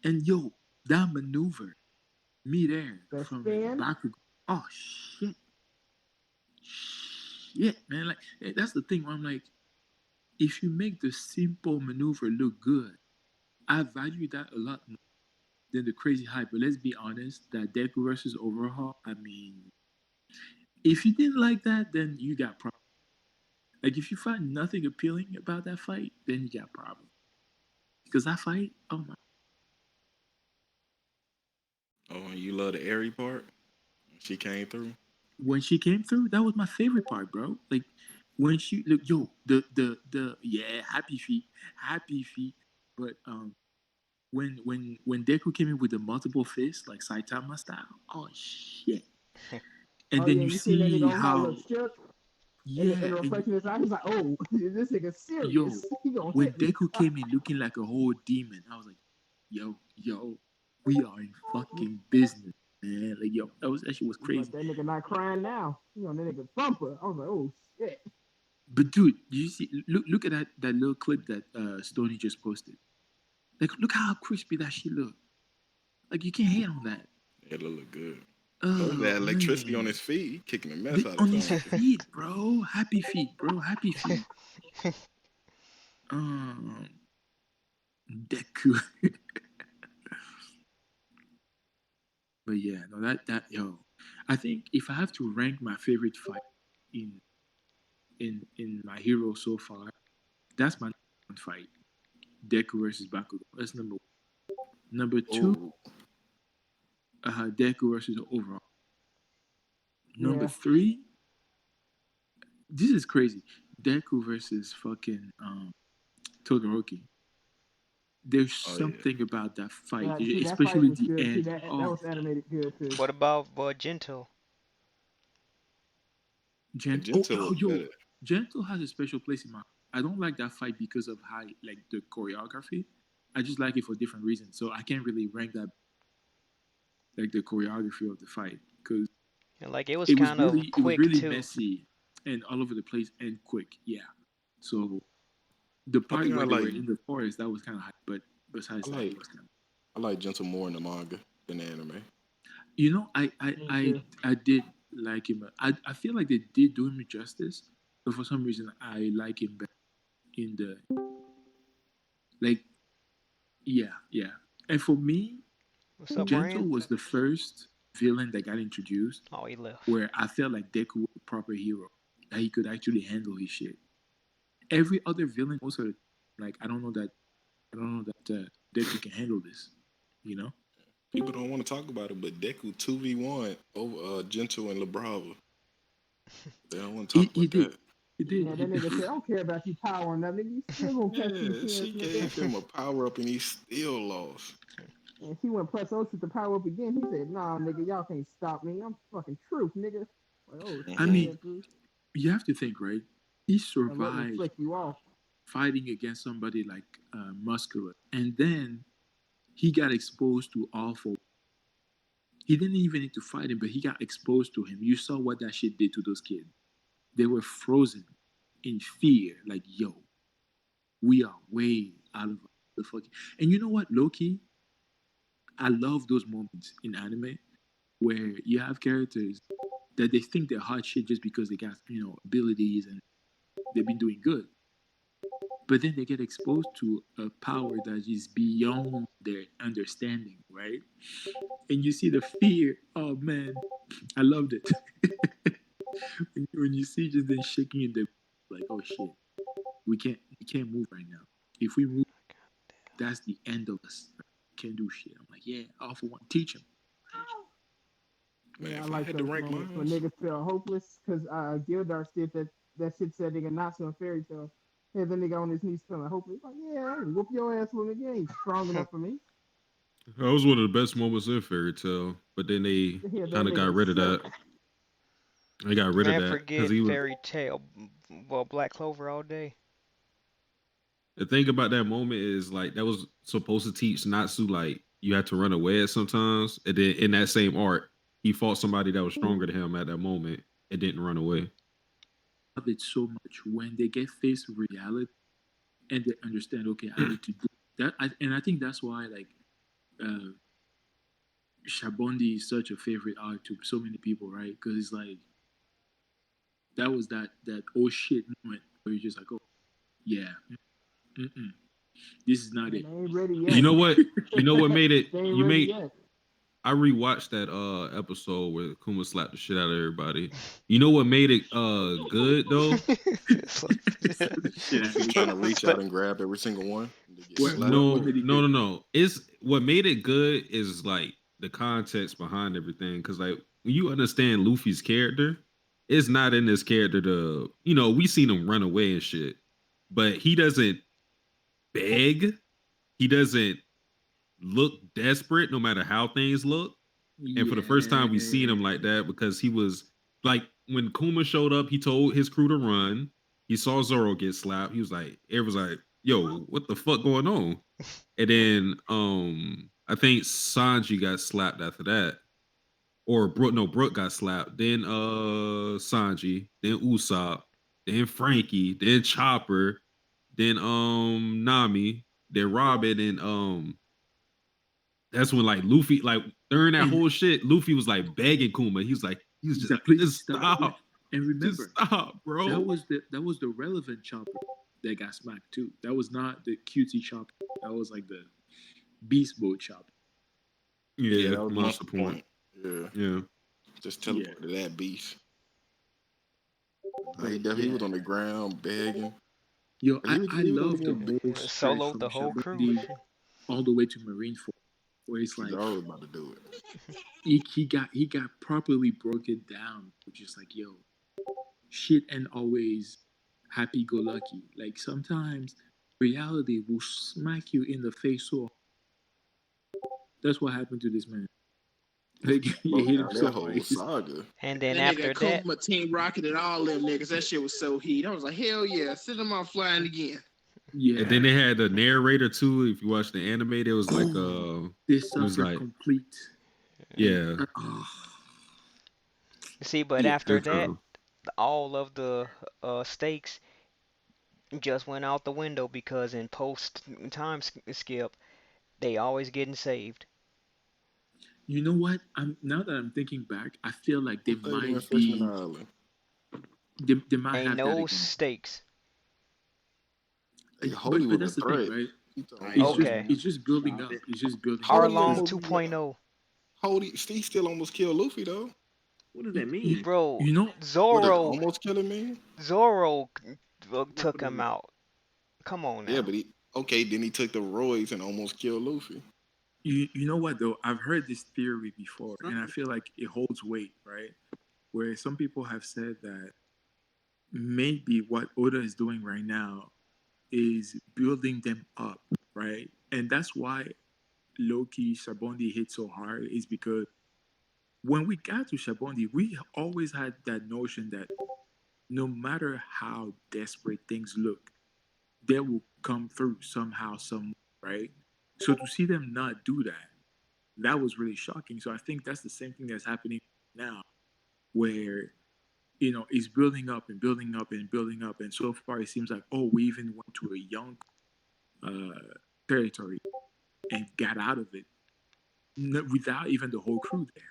And yo, that maneuver, midair from Bakugo. Oh shit. Shit, man. Like that's the thing where I'm like, if you make the simple maneuver look good, I value that a lot more than the crazy hype. But let's be honest, that Deku versus Overhaul, I mean, if you didn't like that, then you got problems. Like, if you find nothing appealing about that fight, then you got problems. Because that fight, oh my. Oh, and you love the airy part? She came through? When she came through, that was my favorite part, bro. Like, when she, look, yo, yeah, happy feet. But, when Deku came in with the multiple fists, like Saitama style, oh shit. And then you see how, yeah, and reflecting his eyes, he's like, oh, this nigga's serious. Yo, when Deku came in looking like a whole demon, I was like, yo, we are in fucking business, man. Like, yo, that shit was crazy. Like, that nigga not crying now. That nigga thumper. I was like, oh shit. But dude, you see, look at that little clip that Stoney just posted. Like, look how crispy that shit look. Like, you can't hate on that. It'll look good. That electricity on his feet, he kicking the mess out of on his feet, bro. Happy feet, bro. Happy feet. Deku. But yeah, no, that yo. I think if I have to rank my favorite fight in my hero so far, that's my fight. Deku versus Bakugo. That's number one. Number two, Deku versus Overhaul. Number three, this is crazy. Deku versus fucking Todoroki. There's something about that fight, especially the end. That was animated good too. What about Gento? Gentle. Gentle was Yo, better. Gentle has a special place in my. I don't like that fight because of how like the choreography. I just like it for different reasons. So I can't really rank that like the choreography of the fight because And like it was it was kind of quick really too. messy and all over the place and quick. Yeah. So the I part think I where they like were in the forest that was kind of high, but besides I that, like it was kind of. I like Gentle more in the manga than the anime. You know, I did like him. I feel like they did do him justice, but for some reason I like him better in the like. Yeah. And for me, What's up, Gentle Brian? was the first villain that got introduced Oh, he left. where I felt like Deku was a proper hero, that he could actually handle his shit. Every other villain also like I don't know that Deku can handle this, you know. People don't want to talk about it, but Deku 2v1 over Gentle and LeBrava. They don't want to talk He about did. that. He did. Yeah, that nigga said, I don't care about you powering up, nigga. You still gonna catch these Yeah, hands, she gave nigga. him a power up and he still lost. And she went plus O to power up again. He said, nah, nigga, y'all can't stop me. I'm fucking truth, nigga. Like, oh, I shit, mean, man, Bruce. you have to think, right? He And let me survived flick you off. fighting against somebody like Muscular, and then he got exposed to awful. He didn't even need to fight him, but he got exposed to him. You saw what that shit did to those kids. They were frozen in fear. Like, yo, we are way out of the fucking. And you know what, Loki? I love those moments in anime where you have characters that they think they're hot shit just because they got abilities and they've been doing good, but then they get exposed to a power that is beyond their understanding, right? And you see the fear. Oh man, I loved it. When you see just them shaking in the like, oh shit, we can't move right now. If we move, that's the end of us. Can't do shit. I'm like, yeah, all for one, teach him. Man, Yeah, I if I like had to those rank moments when mine, niggas feel hopeless because Gildar said that shit said nigga Natsu in Fairy Tale. Here's the nigga on his knees feeling hopeless. Like, yeah, I can whoop your ass with me. You ain't strong enough for me. That was one of the best moments in Fairy Tale, but then they Yeah, that kind of got nigga rid of that. shook. They got rid of Man, that because forget he was. Fairy Tale. Well, Black Clover all day. The thing about that moment is like that was supposed to teach Natsu like you had to run away at sometimes, and then in that same arc, he fought somebody that was stronger than him at that moment and didn't run away. Love it so much when they get faced with reality and they understand. Okay, I need to do that, and I think that's why like uh, Shabondi is such a favorite arc to so many people, right? Because it's like that was that oh shit moment where you're just like, oh yeah, mm-mm, this is not And it. they ain't ready You yet. know what? You know what made it? They ain't You ready made. yet. I rewatched that episode where Kuma slapped the shit out of everybody. You know what made it good though? he trying to reach out and grab every single one. To get slapped. No. It's what made it good is like the context behind everything. Because like when you understand Luffy's character, it's not in this character to we seen him run away and shit, but he doesn't beg. He doesn't look desperate no matter how things look. And for the first time, we seen him like that because he was like when Kuma showed up, he told his crew to run. He saw Zoro get slapped. He was like, it was like, yo, what the fuck going on? And then I think Sanji got slapped after that. Or Brooke got slapped. Then Sanji, then Usopp, then Frankie, then Chopper, then Nami, then Robin, and that's when like Luffy, like during that whole shit, Luffy was like begging Kuma. He was just like, please just stop. And remember, just stop, bro. That was the relevant Chopper that got smacked too. That was not the cutesy Chopper. That was like the Beast Mode Chopper. Yeah, that was Monster Point. Yeah. Just teleported that beast. He was on the ground begging. Yo, I love the bold stretch Soloed from the whole crew. Shabundi all the way to Marineford, where it's like always about to do it. he got properly broken down, just like yo, shit ain't always happy go lucky. Like sometimes reality will smack you in the face so. That's what happened to this man. Like he Broke hit down him that so whole hard. saga. And then That after nigga that, Kuma, Team Rocket, and all them niggas. That shit was so heat. I was like, hell yeah, send them out flying again. Yeah. And then they had the narrator too. If you watch the anime, it was like they it was suffered like complete. yeah. see, but Yeah. after Good that, time. all of the stakes just went out the window because in post time skip, they always getting saved. You know what? Now that I'm thinking back, I feel like they Who saved him in might Fishman be. Island? They might Ain't have that no again. stakes. Hey, Holy But was a that's the thing, threat. right? He told Okay. It's just building up. It's just building up. Harlem almost 2.0. Holy, he still almost killed Luffy though. What does that mean? Bro, You know, What did Zoro almost killing mean? took him out. Come on now. Yeah, but then he took the roids and almost killed Luffy. you know what though? I've heard this theory before, and I feel like it holds weight, right? Where some people have said that maybe what Oda is doing right now is building them up, right? And that's why Loki Shabondi hit so hard is because when we got to Shabondi, we always had that notion that no matter how desperate things look, they will come through somehow, some right. So to see them not do that, that was really shocking. So I think that's the same thing that's happening now, where it's building up and building up and building up, and so far it seems like we even went to a young territory and got out of it without even the whole crew there.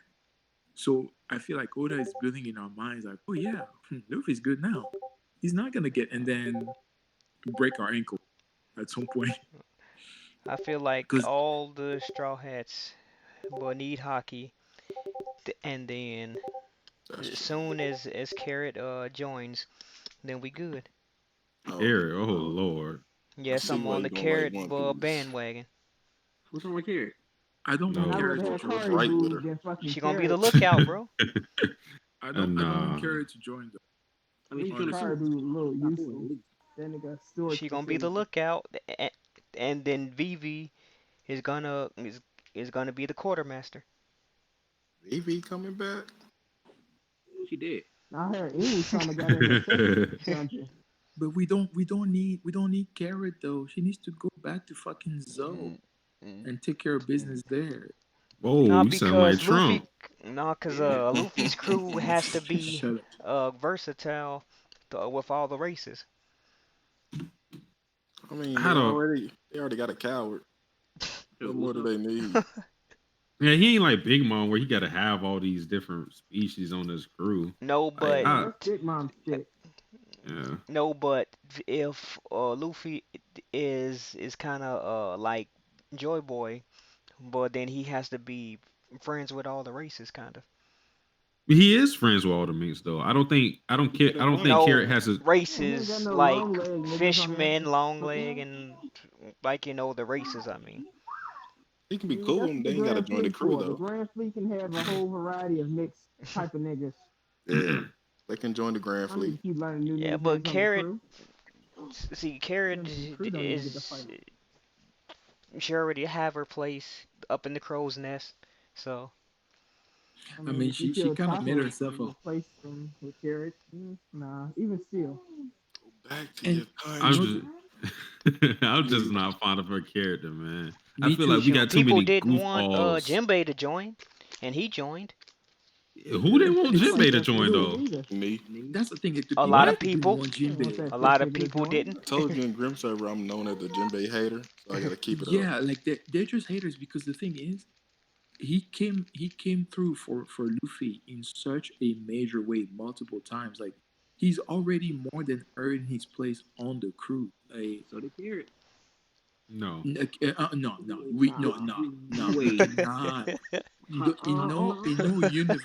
So I feel like Oda is building in our minds like, oh yeah, Luffy's good now. He's not gonna get and then break our ankle at some point. I feel like 'Cause- all the Straw Hats will need hockey, and then as soon as Carrot joins, then we good. Eric, oh Lord. Yes, I'm on the Carrot bandwagon. What's wrong with Carrot? I don't No. want Carrot to join. She gonna be the lookout, bro. I don't want Carrot to join though. I mean, Carrot dude, a little useless. That nigga still. She gonna be the lookout, and then Vivi is gonna be the quartermaster. Vivi coming back? She did. I heard English trying to get in the dungeon. But we don't need Carrot though. She needs to go back to fucking Zoe and take care of business there. Whoa, Nah, you sound like because Luffy, Trump. cause Luffy's crew has to be versatile with all the races. I mean, they already got a coward. What more do they need? Yeah, he ain't like Big Mom where he got to have all these different species on his crew. No, but Big Mom shit. Yeah. No, but if Luffy is kind of like Joy Boy, but then he has to be friends with all the races, kind of. He is friends with all the minks though. I don't think Carrot has his races like Fishman, Longleg, and like the races. I mean, he can be cool. They ain't got to join the crew The though. Grand Fleet can have a whole variety of mixed type of niggas. Yeah, they can join the Grand Fleet. Keep learning new yeah, niggas but on the Carrot, crew. Carrot Crew don't even get to fight. she already have her place up in the crow's nest, so. I mean, she kind of made herself a place with Carrot. Nah, even still. Back to your I'm just not fond of her character, man. I Me feel too. like we got too People many didn't want goofballs. Jinbei to join, and he joined. Who didn't want Jinbei to join though? Me. That's the thing. A lot of people. Want Jinbei. A lot of people didn't. I told you in Grim Server I'm known as the Jinbei hater, so I gotta keep it up. Yeah, like they're just haters because the thing is, he came through for Luffy in such a major way multiple times. Like he's already more than earned his place on the crew. Like, so they care it. No. No. We no. Wait. In no universe.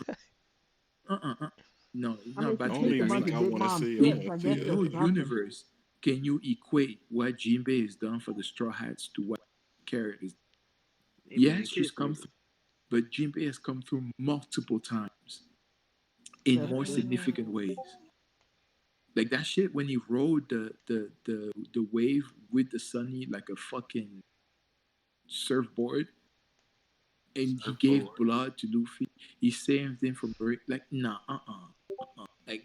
No, not about only to link I want to see. In no universe can you equate what Jinbei has done for the Straw Hats to what Carrot is. Yes, she's come through, but Jinbei has come through multiple times in more significant ways. Like that shit when he rode the wave with the Sunny like a fucking surfboard. and he gave blood to Luffy. He saved him from like nah, like.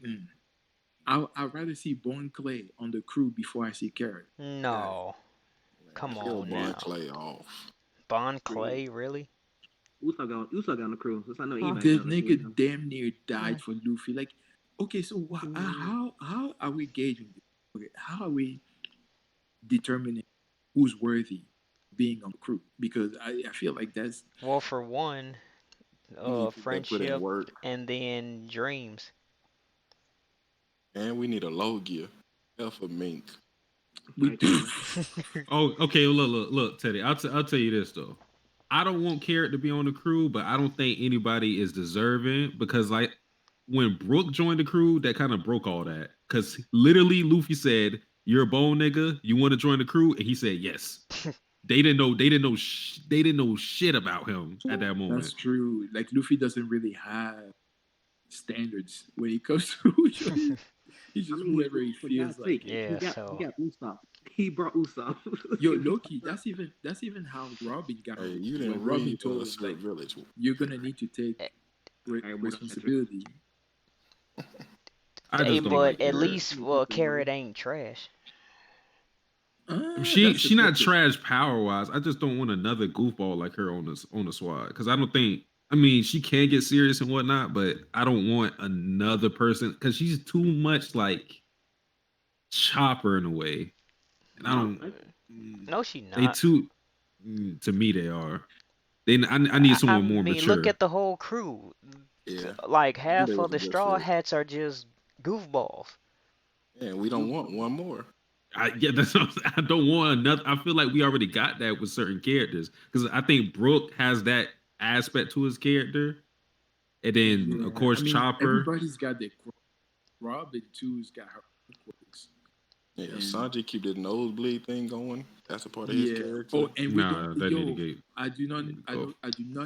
I'd rather see Bon Clay on the crew before I see Carrot. No. Come Kill on Bon now. Clay off. Bon Clay, really? Usopp got on the crew. Since I know The nigga damn near died for Luffy. Like, okay, so how are we gauging this? Okay, how are we determining who's worthy being on the crew? Because I feel like that's Well, for one, friendship and then dreams. And we need a Logia. Alpha Mink. Oh, okay. Look, Teddy. I'll tell you this though. I don't want Carrot to be on the crew, but I don't think anybody is deserving because like when Brook joined the crew, that kind of broke all that. Because literally, Luffy said, "You're a bone nigga. You want to join the crew?" And he said, "Yes." They didn't know shit about him at that moment. That's true. Like Luffy doesn't really have standards when it comes to he's just whoever he feels like. Yeah, he got Usopp. He brought Usopp. Yo, Loki, that's even how Robin got. Hey, you didn't when Robin read told him Slave like, Village. you're gonna need to take responsibility. Hey, but at least Carrot ain't trash. She not trash power wise. I just don't want another goofball like her on the squad because I don't think. I mean, she can get serious and whatnot, but I don't want another person because she's too much like Chopper in a way, and I don't. No, she not. They too. To me, they are. I need someone more mature. Look at the whole crew. Yeah. Like half of the Straw Hats are just goofballs. Yeah, we don't want one more. I don't want another. I feel like we already got that with certain characters because I think Brook has that aspect to his character, and then of course Chopper. Everybody's got their Robin too's got her quirks. Yeah, Sanji keep the nosebleed thing going. That's a part of his character. Oh, and we they need to get. I do not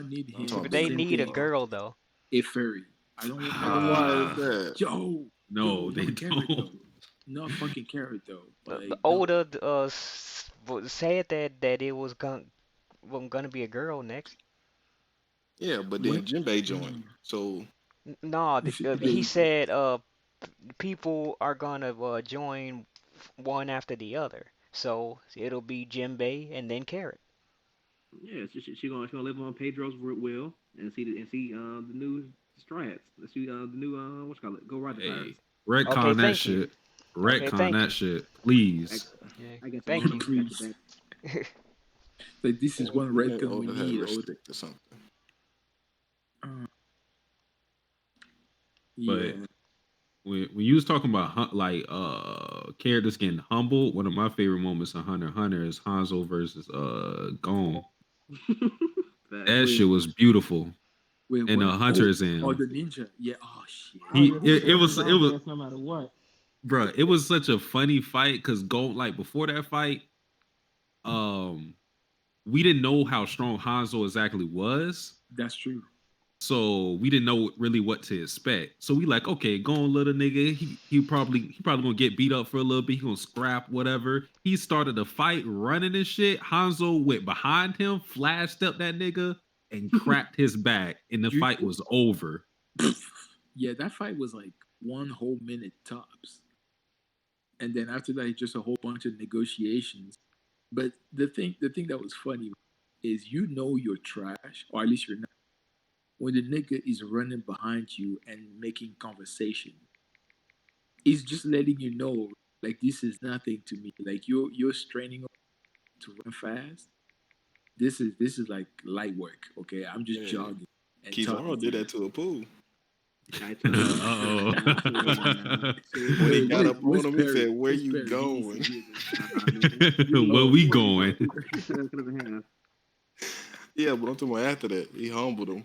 need him. They need a girl though. A furry. I don't want. Yo. No, they don't. No fucking Carrot though. The Oda said that it was gonna be a girl next. Yeah, but then Jinbei joined. So no, he said people are gonna join one after the other. So it'll be Jinbei and then Carrot. Yeah, she gonna live on Pedro's will and see the new strats. Let's see the new what you call it? Go ride the pirates. Retcon that shit. Retcon that shit, please. I guess thank you. Please. Like this is one retcon we need. Or something. But when you was talking about like characters getting humbled, one of my favorite moments in Hunter x Hunter is Hanzo versus Gon. That shit was beautiful. And Hunter is in. Oh, the ninja. Yeah. Oh shit. It was no matter what. Bro, it was such a funny fight because Gon, like before that fight, we didn't know how strong Hanzo exactly was. That's true. So we didn't know really what to expect. So we like, okay, Gon, little nigga, he probably gonna get beat up for a little bit. He gonna scrap whatever. He started a fight, running and shit. Hanzo went behind him, flash stepped that nigga, and cracked his back, and the fight was over. Yeah, that fight was like 1 whole minute tops. And then after that, just a whole bunch of negotiations. But the thing that was funny is you're trash, or at least you're not, when the nigga is running behind you and making conversation. He's just letting you know, like, this is nothing to me. Like you're straining to run fast. This is like light work, okay? I'm just jogging. Kizaru did that to a pool. Uh-oh. When he got up on him, he said, "Where you going?" Where we going? Yeah, but I'm talking about after that. He humbled him.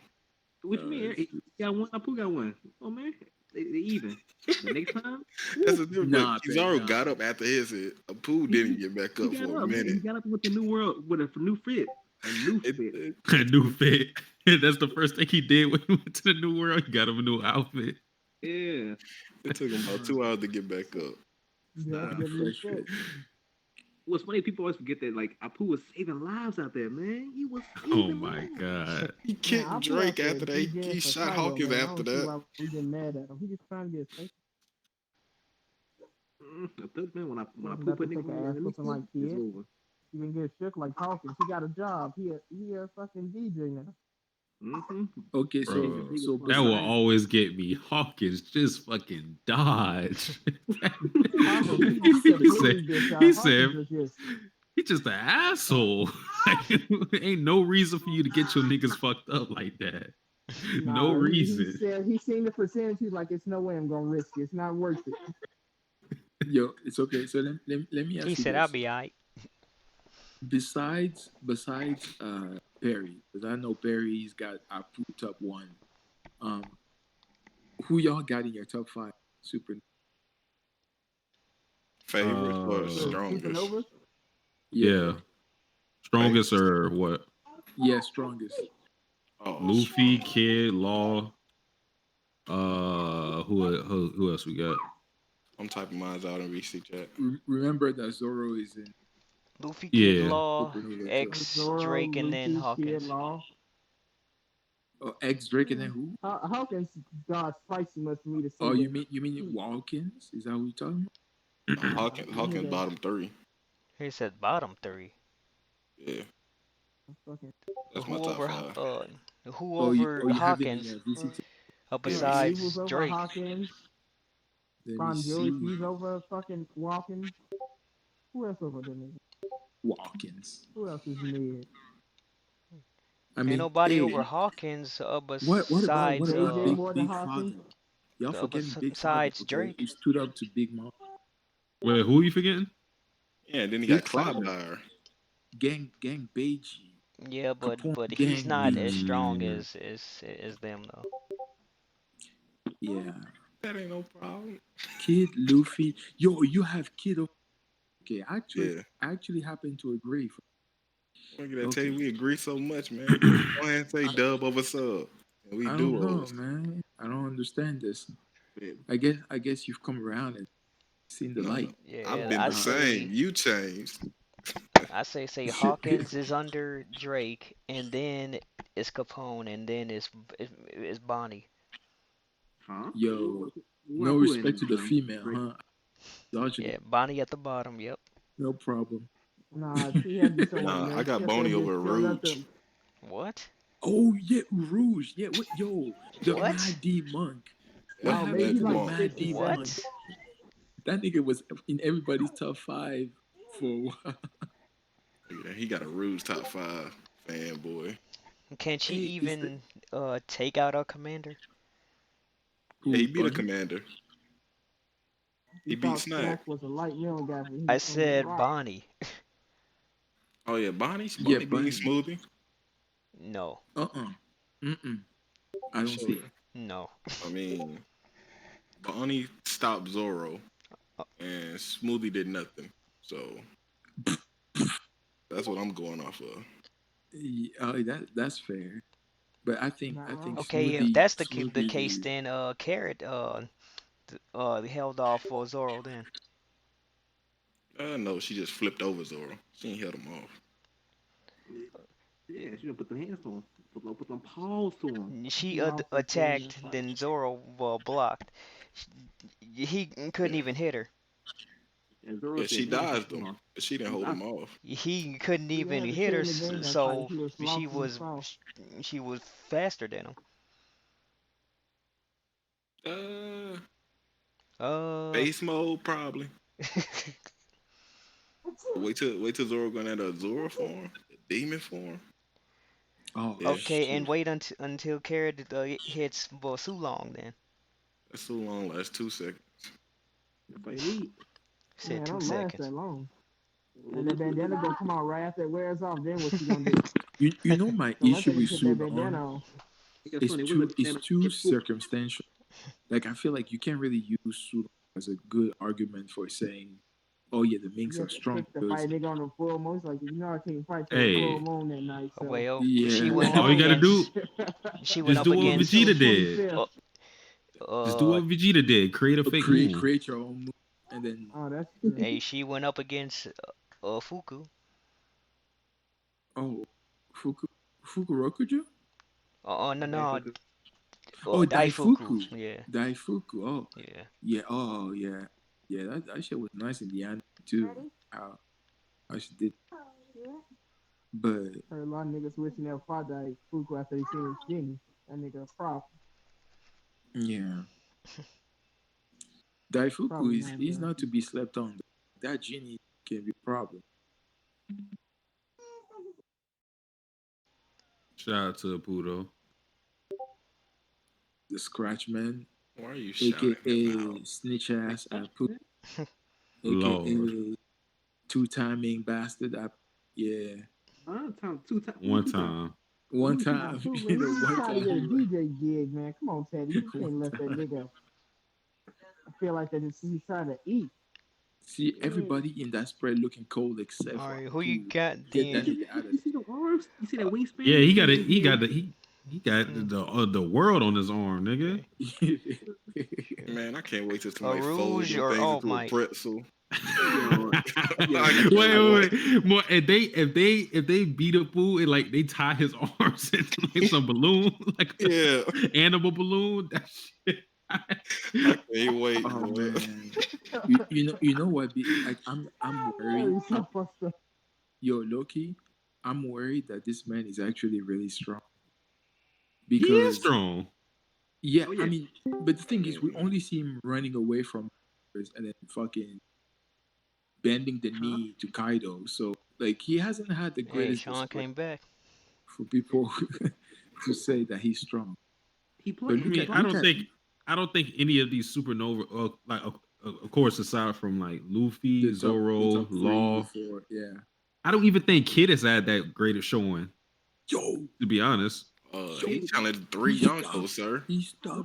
What you mean? He got one. Apu got one. Oh man, they even. The next time. That's a different. Kizaru got up after his hit. Apu didn't get back up for a minute. He got up with the new world with a new fit. A new fit. A new fit. That's the first thing he did when he went to the new world. He got him a new outfit. Yeah. It took him about 2 hours to get back up. What's funny, people always forget that like Apu was saving lives out there, man. He was Oh saving my lives. god. He Man, kicked I put out Drake there after that. DJing He for shot Kylo, Hawkins man. I after don't see that. why we getting mad at him. He just trying to get safe. I thought, man, when I Wasn't put about to niggas take on an the ass enemy whooping like team, it's kid. over. He been get shook like Hawkins. He got a job. He a fucking DJ now. Okay, so Bro, so that will besides always get me. Hawkins just fucking dodge. Hawkins, he he completely said, bitch he out. said, Hawkins was just he's just an asshole. Ain't no reason for you to get your niggas fucked up like that. No nah. He reason. said he seen the percentage. He's like, it's no way I'm gonna risk it. It's not worth it. yo, it's okay. So let me He ask you said, "I'll this. be alright." Besides Perry, because I know Perry's got Apu top one. Who y'all got in your top 5? Super. Favorite or Supernova. strongest? Yeah. Strongest or what? Yeah, strongest. Oh, Luffy, Kid, Law. Who else we got? I'm typing mine out in VC chat. Remember that Zoro is in. Luffy, Kid, Yeah. Law, Supernova too. X, Zoro, Drake, and then Luffy, Kid, Hawkins. Law. Oh, X Drake and then who? Hawkins got spicy much for me to say. Oh, that. you mean Walkins? Is that what you're talking about? Hawkins bottom 3. He said bottom 3. Yeah. Okay. That's Who my top over 5. who Oh, over you have it in Hawkins? VCT. Besides Evil's over Drake. Hawkins. Let me Bon Jovi, see. he's over fucking Walkins. Who else over there? Nigga? Walkins. Who else is mid? I Ain't mean, nobody hey, over Hawkins what about besides AJ Big more than Big Hawkins? Father? Y'all forgetting Big Father? besides Okay, Drake? he stood up to Big Mom. Wait, who are you forgetting? Yeah, and then he Big got Father. Cloudfire. Gang Beiji. Yeah, but Capone he's Gang not as Beiji. strong as them though. Yeah. That ain't no problem. Kid Luffy. Yo, you have Kid. Okay, Yeah. I actually happen to agree. Look at that. Tell Okay. you we agree so much, man. Go ahead and say dub over sub. And we I do don't know, always. man. I don't understand this. Yeah. I guess you've come around and seen the No, light. I've been the same. You changed. I say Hawkins is under Drake, and then it's Capone, and then it's Bonnie. Huh? Yo, Where no who respect to in, the female, Drake? huh? Dodging Yeah, it. Bonnie at the bottom. Yep. No problem. Nah, she had to be someone Nah, there. I got She up there Boney just over throwing up Rouge. them. What? Oh yeah, Rouge. Yeah, what? Yo, the What? Mad D Monk. Yep, What Oh, happened maybe to he the like Monk. Mad D 67. Monk? That nigga was in everybody's top 5 for a while. Yeah, he got a Rouge top 5 fanboy. Can she Hey, is even take out a commander? Yeah, he Who, beat a Bunny? commander. He He beat thought Snack. Snack was a light middle guy. But he I was on the said rock. Bonnie. Oh yeah, Bonnie Yeah, beating Bunny. Smoothie. No. Mm-mm. I don't see it. No. I mean, Bonnie stopped Zoro, and Smoothie did nothing. So that's what I'm going off of. That's fair. But I think Okay, if Smoothie, that's the Smoothie case, is, then Carrot held off for Zoro then. No, she just flipped over Zoro. She ain't held him off. Yeah, she gonna put the hands on him. Put them paws to him. She attacked, then Zoro blocked. He couldn't even hit her. And Zoro Yeah, said, she "Damn, dodged him, but she didn't hold him off. He couldn't He even had to hit stay her, in the game that fight. so He was she lost in the sauce. was faster than him. Base mode probably. wait till Zoro going into a Zoro form, a demon form. Oh, yeah. Okay, and wait until Carrot hits Bosulong then. That's so long. Last 2 seconds. Said Man, 2 don't last seconds. that long. And the bandana gonna come out right after it wears off. Then what you gonna do? you know my Unless issue they with put that Sulong bandana on. is too circumstantial. Like I feel like you can't really use Sulong as a good argument for saying, "Oh yeah, the Minks You are have to strong." pick the fight nigga on the full moon. It's like you know I can't fight till Hey. the full moon that night. So Well, Yeah. she went All up you gotta do, against. She went just up do what against. Vegeta did. Just do what Vegeta did. Create a fake move. Create your own move, and then. Oh, that's Hey, she went up against Fuku. Oh, Fukurokuju? No. Oh, Daifuku. Daifuku. Yeah. Daifuku. Oh, Yeah. yeah. Oh, yeah. Yeah, that shit was nice in the anime too. How she did. But Heard a lot of niggas wishing they'll fought Fuku after they seen him skinny. That nigga a problem. yeah, Daifuku Probably he's not to be slept on. That genie can be a problem. Shout out to Pudo. The Scratch Man. Why are you shouting AKA Snitch Ass at Pudo. Lord. AKA two-timing bastard. Yeah. One time. One time. Fuku, he was trying to get a DJ gig, man. Come on, Teddy. You can't let that nigga. I feel like that he's trying to eat. See, everybody in that spread looking cold except All right, for who you Pudo. got Get that then? nigga out of You see the arms? You see that wingspan? Yeah, he got the world on his arm, nigga. Man, I can't wait till somebody folds Rouge them or things oh into my. a pretzel. Wait. More, if they beat a fool and like they tie his arms into like some balloon, like animal balloon. That shit. I can't wait. Oh boy. man, you know what? Like I'm worried. Yo, Loki, I'm worried that this man is actually really strong. He is strong. Yeah, I mean, but the thing is, we only see him running away from and then fucking bending the knee to Kaido. So like he hasn't had the Hey, greatest Sean respect came back. for people to say that he's strong. I don't think any of these supernova, like of course, aside from like Luffy, Zoro, Law, yeah. I don't even think Kid has had that great of showing. Yo, to be honest, he challenged 3 Yonkos, sir.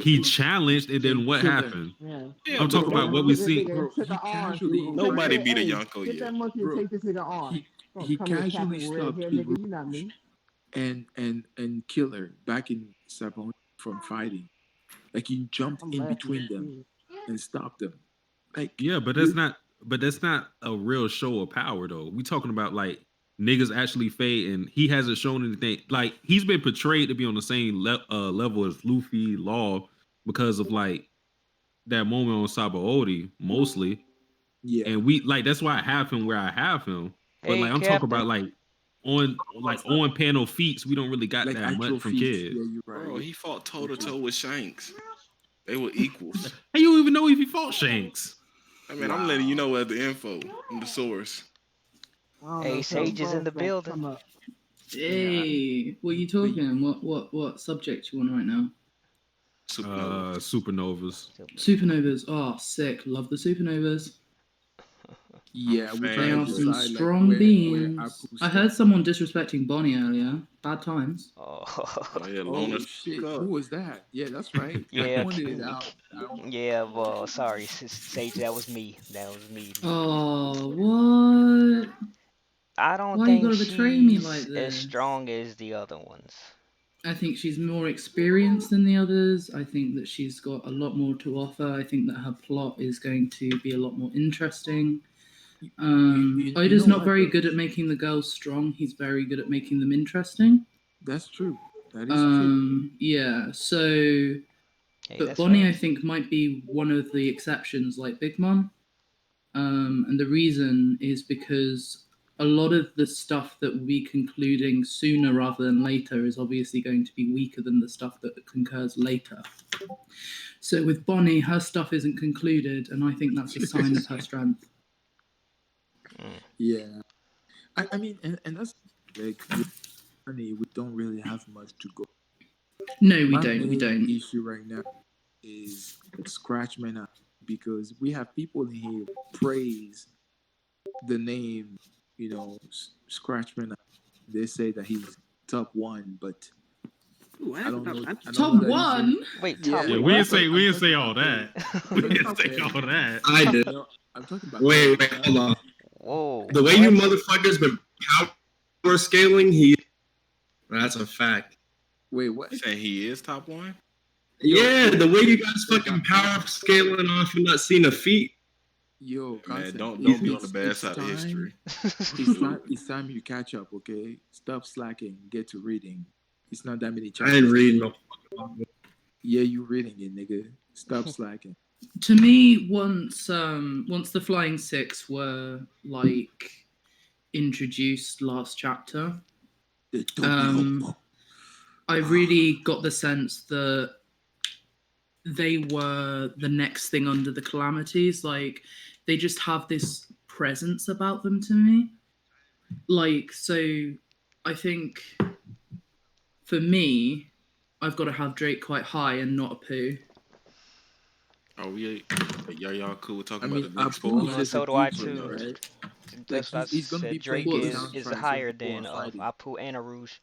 He challenged, and then what happened? I'm talking about what we see. Nobody beat a Yonko Get yet. that monkey and take this nigga on. He casually stopped red hair, nigga. You not me. and Killer back in Sabon from fighting. Like he jumped in between them and stopped them. Like Yeah, but that's not a real show of power though. We talking about like niggas actually fade, and he hasn't shown anything. Like he's been portrayed to be on the same level as Luffy, Law, because of like that moment on Sabaody mostly. Yeah, and we like that's why I have him where I have him. But Hey, like I'm Captain. talking about like on panel feats, we don't really got like that much from feats. Kid. Yeah, you're right. Bro, he fought toe to toe with Shanks. They were equals. How you even know if he fought Shanks? I mean, I'm letting you know at the info from the source. Hey, Sage is in the building. Hey, what are you talking? What subject you want right now? Supernovas. Supernovas. Oh, sick. Love the supernovas. Yeah, They are some strong beings. I heard someone disrespecting Bonnie earlier. Bad times. Oh yeah, Oh shit! Who was that? Yeah, that's right. Yeah, I pointed it out. yeah. Well, sorry, Sage. That was me. Oh, what? I don't Why think you gotta betray me she's like as this? strong as the other ones. I think she's more experienced than the others. I think that she's got a lot more to offer. I think that her plot is going to be a lot more interesting. Oda's not very good at making the girls strong. He's very good at making them interesting. That's true. That is true. Yeah, so... but Bonnie, I think, might be one of the exceptions, like Big Mom. And the reason is because a lot of the stuff that will be concluding sooner rather than later is obviously going to be weaker than the stuff that concurs later. So with Bonnie, her stuff isn't concluded, and I think that's a sign of her strength. Yeah, I mean, and that's like, we don't really have much to go. No, we don't. We don't. The issue right now is Scratchman up because we have people in here praise the name, Scratchman up. They say that he's top 1, but I don't know. Top 1? Wait, top yeah, we didn't say all that. We didn't say all that. I did. I'm talking about. Wait, hold on. Whoa. The way you motherfuckers been power scaling, that's a fact. Wait, what? You saying he is top 1? Yeah, the way you guys fucking power scaling off and not seeing a feat. Yo, Man, concept. don't It's- be on the it's- bad it's side of time- history. It's time you catch up, okay? Stop slacking. Get to reading. It's not that many I chapters. ain't reading no. Yeah, you reading it, nigga. Stop slacking. To me, once the Flying Six were like introduced last chapter, I really got the sense that they were the next thing under the calamities. Like they just have this presence about them to me. Like, so I think for me, I've got to have Drake quite high and not a poo. Are we? Y'all cool with talking I mean, about the next Apu four? is just So a do I DJ, too. right? That's Like what I he's gonna said. be Drake playing the is soundtracks higher of people than are fighting. Apu and Arouge.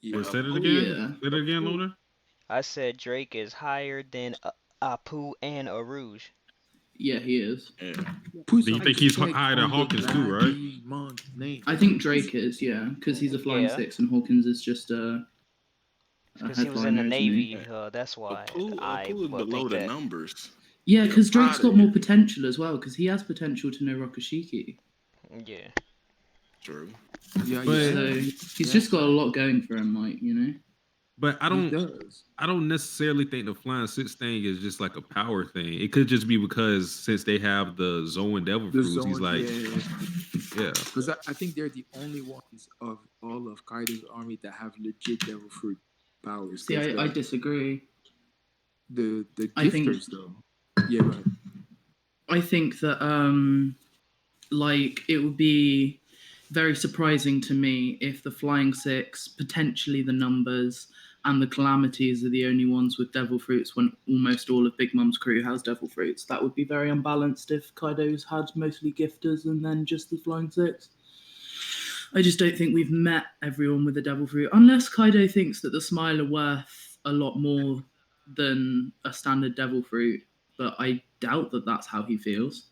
Yeah. Say it Oh, again. yeah. Say it again, Loner. I said Drake is higher than Apu and Arouge. Yeah, he is. Yeah. Do you think he's higher than Hawkins too, right? I think Drake is, yeah, because he's a Flying Yeah. Six and Hawkins is just a Because he was in the headliner, isn't he? Navy. That's why I Apu is would below think the that. numbers. Yeah, Get because up Drake's outta got here. more potential as well, because he has potential to know Rokushiki. Yeah. True. Yeah, But- So he's just got a lot going for him, like, you know. But I He don't. does. I don't necessarily think the Flying Six thing is just like a power thing. It could just be because since they have the Zoan Devil The Fruits, he's Zone, like, yeah. yeah. Because I think they're the only ones of all of Kaido's army that have legit Devil Fruit powers. See, 'Cause I disagree. the I think- gifters though. Yeah, go ahead. I think that like it would be very surprising to me if the Flying Six, potentially the Numbers, and the Calamities are the only ones with Devil Fruits when almost all of Big Mum's crew has Devil Fruits. That would be very unbalanced if Kaido's had mostly gifters and then just the Flying Six. I just don't think we've met everyone with a Devil Fruit, unless Kaido thinks that the Smile are worth a lot more than a standard Devil Fruit, but I doubt that that's how he feels.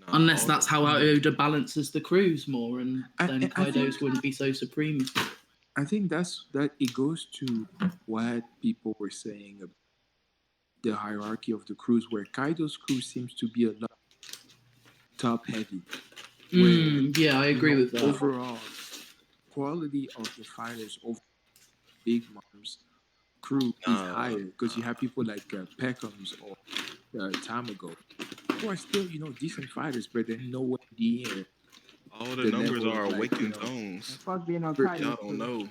Unless that's how Oda balances the crews more, and then Kaido's wouldn't be so supreme. I think that it goes to what people were saying about the hierarchy of the crews, where Kaido's crew seems to be a lot top heavy. Yeah, I agree with that. Overall, quality of the fighters over Big Mom's crew is higher because you have people like Peckham's or Tamago, who are still, decent fighters, but they're nowhere near. All the numbers are awakened zones. Fuck being on Y'all Titan. don't know.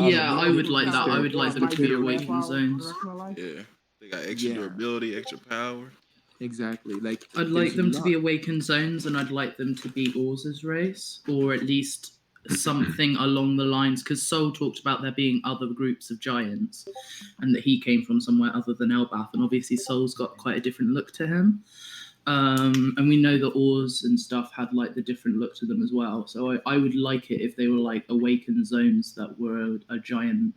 Yeah, I would like that. I would like them to be awakened zones. Yeah. They got extra durability, extra power. Exactly. Like I'd like them to be awakened zones, and I'd like them to be Orz's race, or at least something along the lines. Because Soul talked about there being other groups of giants, and that he came from somewhere other than Elbath, and obviously Soul's got quite a different look to him. And we know that Oars and stuff had like the different look to them as well. So I would like it if they were like awakened zones that were a giant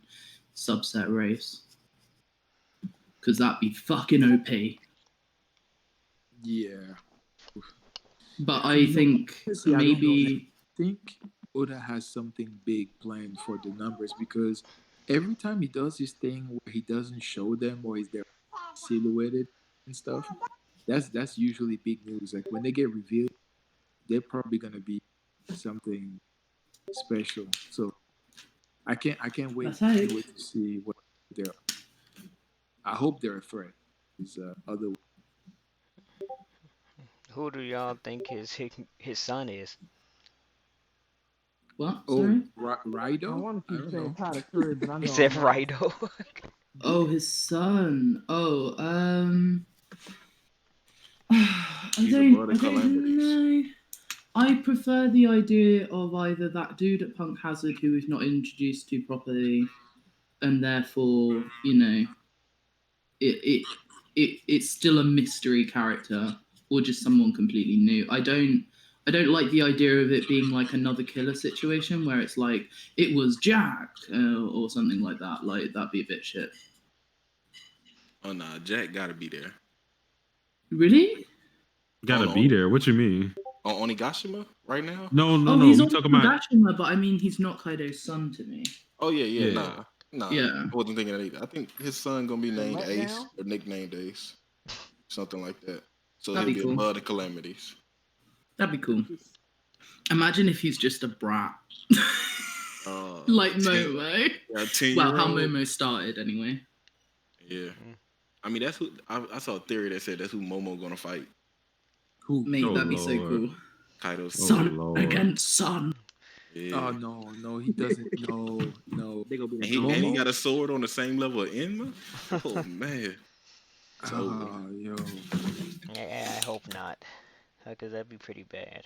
subset race. Because that'd be fucking OP. Yeah. But I think maybe... I think Oda has something big planned for the numbers, because every time he does this thing where he doesn't show them or is there silhouetted and stuff, that's usually big news. Like when they get revealed, they're probably gonna be something special. So I can't wait. That's I right. can't wait to see what they're. I hope they're a threat. Other. Who do y'all think his son is? What? Oh, Sorry? Rido? I want to keep saying know. Tyler Curry, but I know He said I'm wrong. Rido. Oh, his son. Oh, I don't know. I prefer the idea of either that dude at Punk Hazard who we've not introduced to properly, and therefore, it's still a mystery character, or just someone completely new. I don't like the idea of it being like another killer situation where it's like it was Jack or something like that. Like that'd be a bit shit. Oh nah, Jack gotta be there. Really? Gotta be there. What you mean? On Onigashima right now? No. He's We on talking about. Onigashima, but I mean, he's not Kaido's son to me. Oh yeah. Yeah. Nah. Yeah. I wasn't thinking that either. I think his son gonna be named Let Ace down? or nicknamed Ace, something like that. So That'd he'll be be cool. above the calamities. That'd be cool. Imagine if he's just a brat. Like Momo. Yeah, 10 Well, year how old. Momo started anyway. Yeah. I mean, that's who I saw a theory that said that's who Momo gonna fight. Who? Mate, Oh, that'd be so Lord. cool. Kaido's Son Lord. against son. Yeah. Oh no, he doesn't. No. They gonna be And like, he got a sword on the same level of Enma? Oh man. It's over. Yo. Yeah, I hope not, because that'd be pretty bad.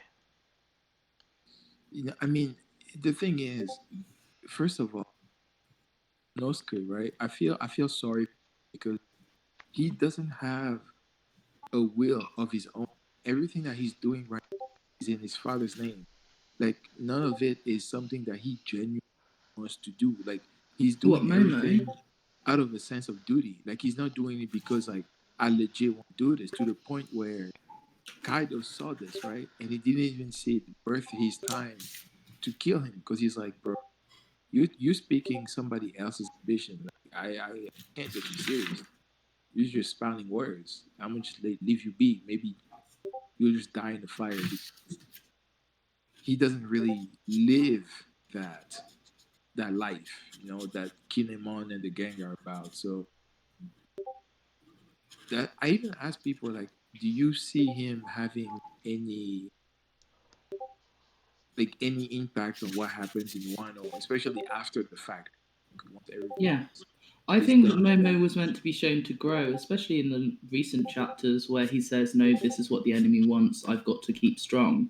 You know, I mean, the thing is, first of all, Nosuke, right? I feel sorry because he doesn't have a will of his own. Everything that he's doing right is in his father's name. Like none of it is something that he genuinely wants to do. Like he's What, doing Momo? everything out of a sense of duty. Like he's not doing it because like I legit want to do this. To the point where Kaido saw this, right, and he didn't even see it worth his time to kill him because he's like, bro, you speaking somebody else's ambition. Like, I can't take you serious. You're just spouting words. I'm gonna just leave you be. Maybe you'll just die in the fire. He doesn't really live that life, you know, that Kinemon and the gang are about. So that I even ask people like, do you see him having any impact on what happens in Wano, especially after the fact? Yeah. I think Momo was meant to be shown to grow, especially in the recent chapters where he says, no, this is what the enemy wants, I've got to keep strong.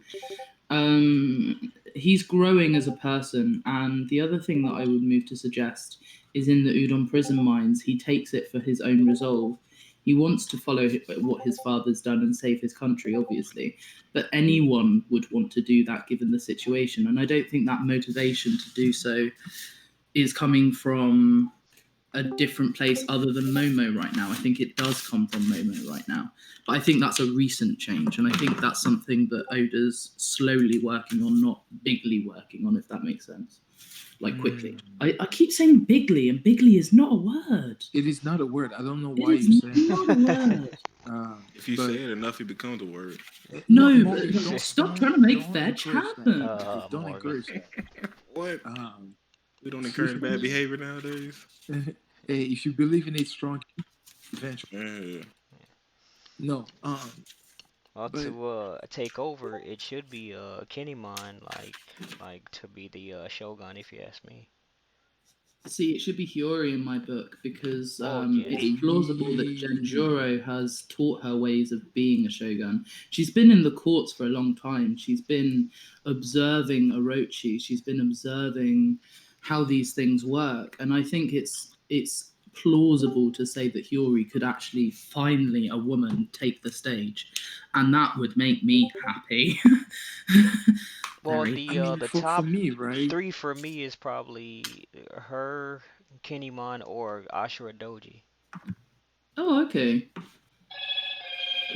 He's growing as a person, and the other thing that I would move to suggest is in the Udon prison mines, he takes it for his own resolve. He wants to follow what his father's done and save his country, obviously, but anyone would want to do that given the situation, and I don't think that motivation to do so is coming from a different place other than Momo right now. I think it does come from Momo right now. But I think that's a recent change, and I think that's something that Oda's slowly working on, not bigly working on, if that makes sense. Like, quickly. I keep saying bigly, and bigly is not a word. It is not a word. I don't know why It you is say not a word. If you say it enough, it becomes a word. No, stop trying to make fetch happen. Don't encourage that. What? We don't encourage bad behavior nowadays. Hey, if you believe in it strong, eventually. Yeah. No. Well, but to take over, it should be Kinemon, like to be the Shogun, if you ask me. See, it should be Hiyori in my book because it's plausible that Genjuro has taught her ways of being a shogun. She's been in the courts for a long time. She's been observing Orochi. She's been observing how these things work, and I think it's plausible to say that Hiyori could actually finally, a woman, take the stage, and that would make me happy. Well, Right. the for top me, right? 3 for me is probably her, Kinemon, or Ashura Doji. Oh, okay.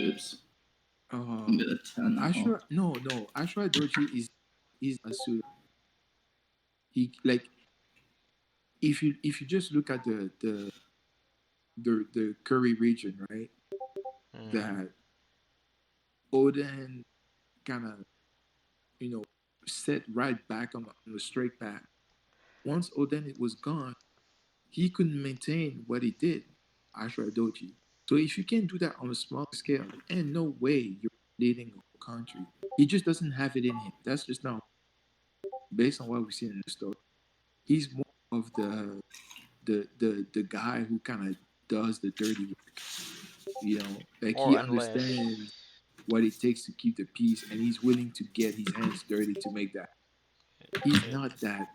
Oops. I'm gonna turn that Ashura, off. no. Ashura Doji is a suit. He like if you just look at the Curry region, right? That Oden kind of set right back on the straight path. Once Oden was gone, he couldn't maintain what he did, Ashura Doji. So if you can do that on a small scale, and no way you're leading a whole country. He just doesn't have it in him. That's just not based on what we've seen in the story. He's more of the guy who kind of does the dirty work. You know, like he understands what it takes to keep the peace, and he's willing to get his hands dirty to make that. He's not that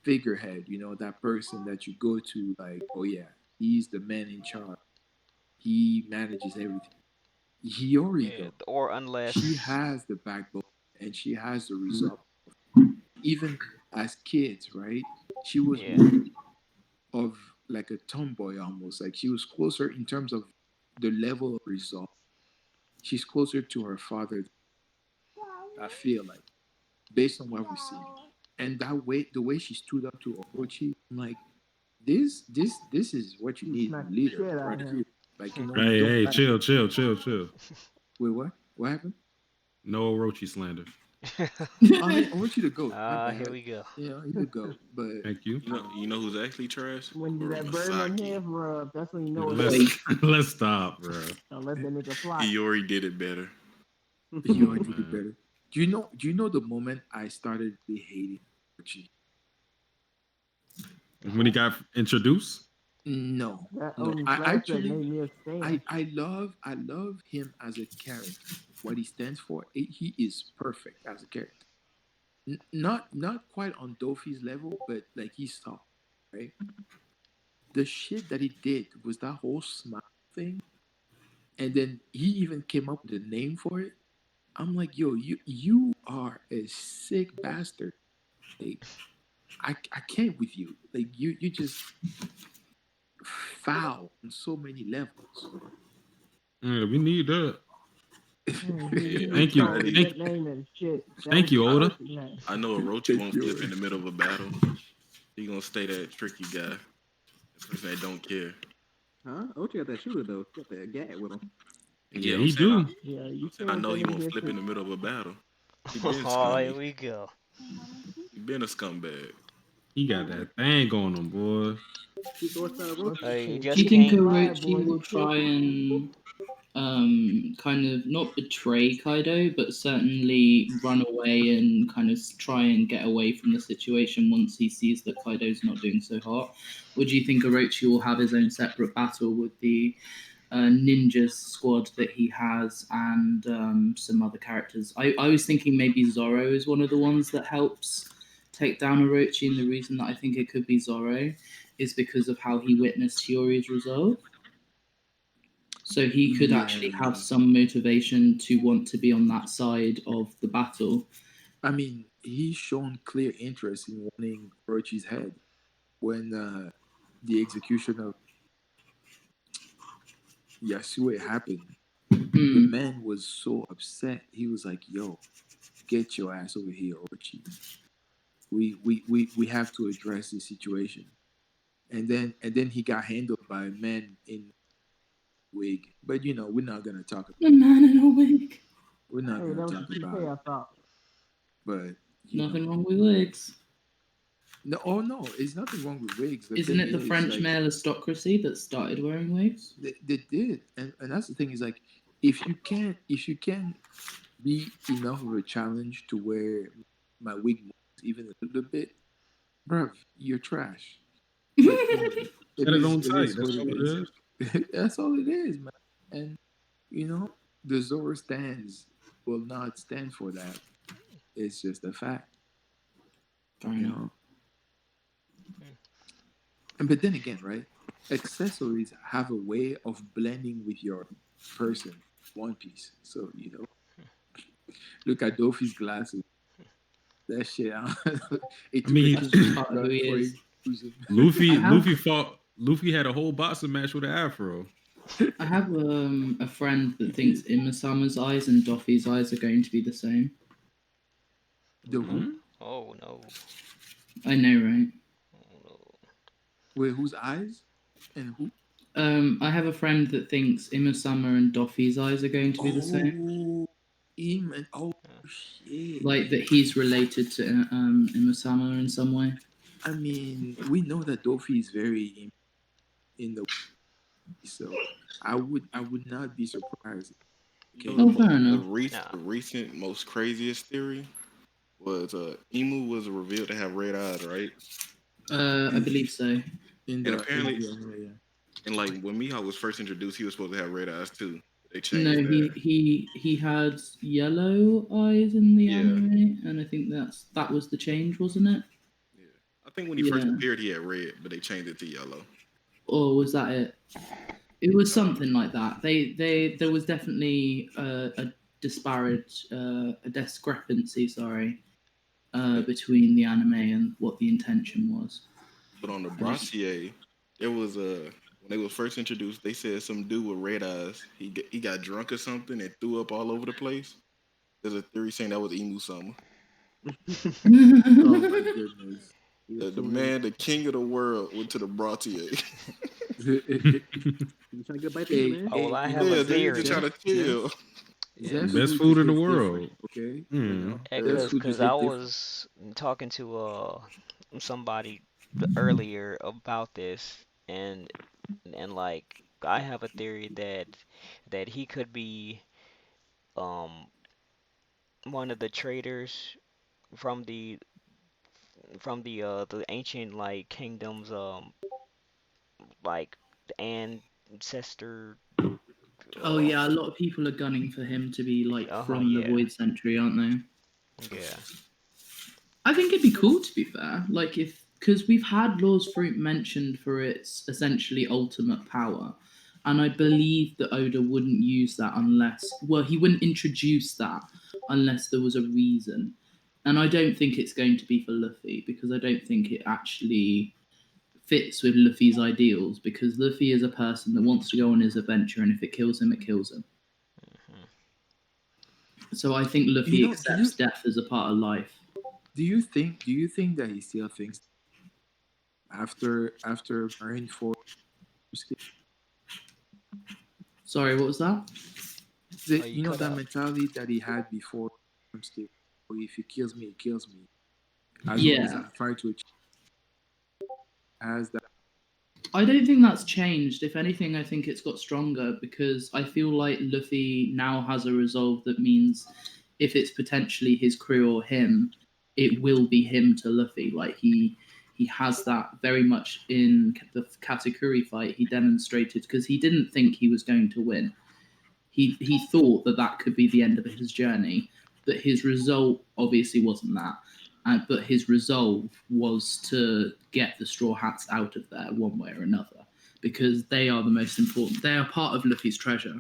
figurehead, that person that you go to like, oh yeah, he's the man in charge. He manages everything. Hiyori, though, or unless she has the backbone and she has the resolve. Even as kids, right? She was more of like a tomboy almost. Like she was closer in terms of the level of resolve. She's closer to her father, I feel like, based on what we've seen. And the way she stood up to Orochi, I'm like, this is what you need in a leader, right? Like you know, Hey, chill. Wait, what? What happened? No Orochi slander. I want you to go. Here we go. Yeah, you could go, but thank you. You know who's actually trash? When that burn that head rub, that's when you know Let's stop, bro. Don't let that nigga fly. He already did it better. He already did it better. Do you know the moment I started really hating Orochi? When he got introduced? No. I love him as a character. What he stands for, he is perfect as a character. Not quite on Dofi's level, but like he's top, right? The shit that he did was that whole smile thing, and then he even came up with a name for it. I'm like, yo, you are a sick bastard. Like, I can't with you. Like you just foul on so many levels. Yeah, we need that. Thank you, Oda. I know Orochi won't flip in the middle of a battle. He gonna stay that tricky guy. The person that don't care. Huh? Orochi got that shooter though. Got that gat with him. Yeah, he do. I know he won't flip in the middle of a battle. He been Here scummy. we go. He been a scumbag. He got that thing going on, boy. You Do you think Orochi will try and kind of not betray Kaido, but certainly run away and kind of try and get away from the situation once he sees that Kaido's not doing so hot? Or do you think Orochi will have his own separate battle with the ninja squad that he has and some other characters? I was thinking maybe Zoro is one of the ones that helps take down Orochi, and the reason that I think it could be Zoro is because of how he witnessed Hiyori's resolve. So he could actually have some motivation to want to be on that side of the battle. I mean, he's shown clear interest in wanting Orochi's head when the execution of Yasue happened. The man was so upset. He was like, "Yo, get your ass over here, Orochi. We have to address this situation." And then he got handled by a man in wig. But you know, we're not gonna talk about the man in a wig. We're not gonna talk about it. But nothing wrong with wigs. No, it's nothing wrong with wigs. Isn't it the French male aristocracy that started wearing wigs? They did, and that's the thing is like, if you can't be enough of a challenge to wear my wig even a little bit, bruv, you're trash. But, That's all it is. That's all it is, man. And you know, the Zoro stands will not stand for that. It's just a fact. You know. But then again, right? Accessories have a way of blending with your person. One Piece. So, you know. Look at Dofi's glasses. That shit. Luffy had a whole boxing match with an afro. I have a friend that thinks Imasama's eyes and Doffy's eyes are going to be the same. Oh no. I know, right? Wait, whose eyes? And who? I have a friend that thinks Imasama and Doffy's eyes are going to be the same. Shit. Like that he's related to Imasama in some way. I mean, we know that Doffy is very in the, so I would not be surprised. Okay. Fair enough. The recent most craziest theory was Emu was revealed to have red eyes, right? I believe so. And apparently, and like when Mihawk was first introduced, he was supposed to have red eyes too. They changed No, that. he had yellow eyes in the anime, and I think that was the change, wasn't it? Yeah, I think when he first appeared, he had red, but they changed it to yellow. Or was that it? It was something like that. There was definitely a discrepancy. Sorry, between the anime and what the intention was. But on the Brassier, there was when they was first introduced, they said some dude with red eyes. He got drunk or something and threw up all over the place. There's a theory saying that was Emu Sama. Oh my goodness. The man, the king of the world, went to the Brassier. You trying to get back in, man? Oh, well, I have a theory. Yeah. Best food in the world. Okay. Because I was talking to somebody earlier about this, and like I have a theory that he could be um one of the traders from the ancient like kingdoms, like the ancestor. Oh yeah, a lot of people are gunning for him to be like from the Yeah. Void Century, aren't they? Yeah. I think it'd be cool, to be fair. Like if because we've had Law's Fruit mentioned for its essentially ultimate power, and I believe that Oda wouldn't use that unless he wouldn't introduce that unless there was a reason. And I don't think it's going to be for Luffy because I don't think it actually fits with Luffy's ideals because Luffy is a person that wants to go on his adventure, and if it kills him, it kills him. So I think Luffy accepts death as a part of life. Do you think that he still thinks after Marineford? Sorry, what was that? You know that mentality that he had before Skip. If he kills me, he kills me. As long as I'm trying to achieve as that. I don't think that's changed. If anything, I think it's got stronger because I feel like Luffy now has a resolve that means if it's potentially his crew or him, it will be him to Luffy. Like he has that very much in the Katakuri fight. He demonstrated because he didn't think he was going to win. He thought that could be the end of his journey. That his result obviously wasn't that. But his resolve was to get the Straw Hats out of there one way or another because they are the most important. They are part of Luffy's treasure.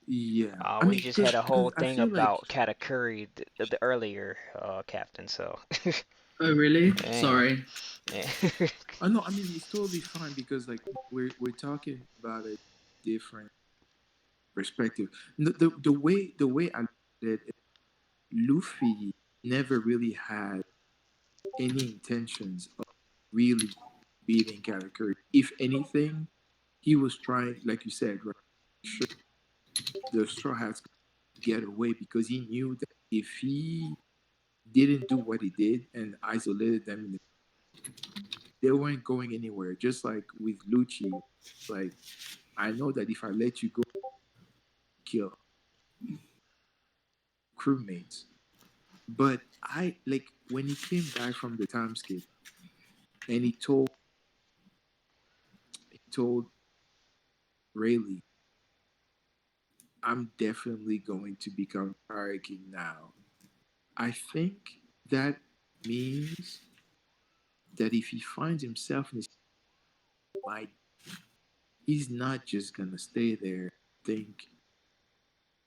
Yeah. We just had a whole thing about Katakuri the earlier, Captain. So. Oh really? Yeah. Sorry. Yeah. Oh no, I mean it's totally fine because like we're talking about a different perspective. The way I did it, Luffy never really had any intentions of really beating Katakuri. If anything, he was trying, like you said, right, sure, the Straw Hats get away because he knew that if he didn't do what he did and isolated them, they weren't going anywhere. Just like with Lucci, like I know that if I let you go, kill crewmates. But I like when he came back from the time skip and he told Rayleigh, I'm definitely going to become Fire King now. I think that means that if he finds himself in his mind, he's not just gonna stay there. Think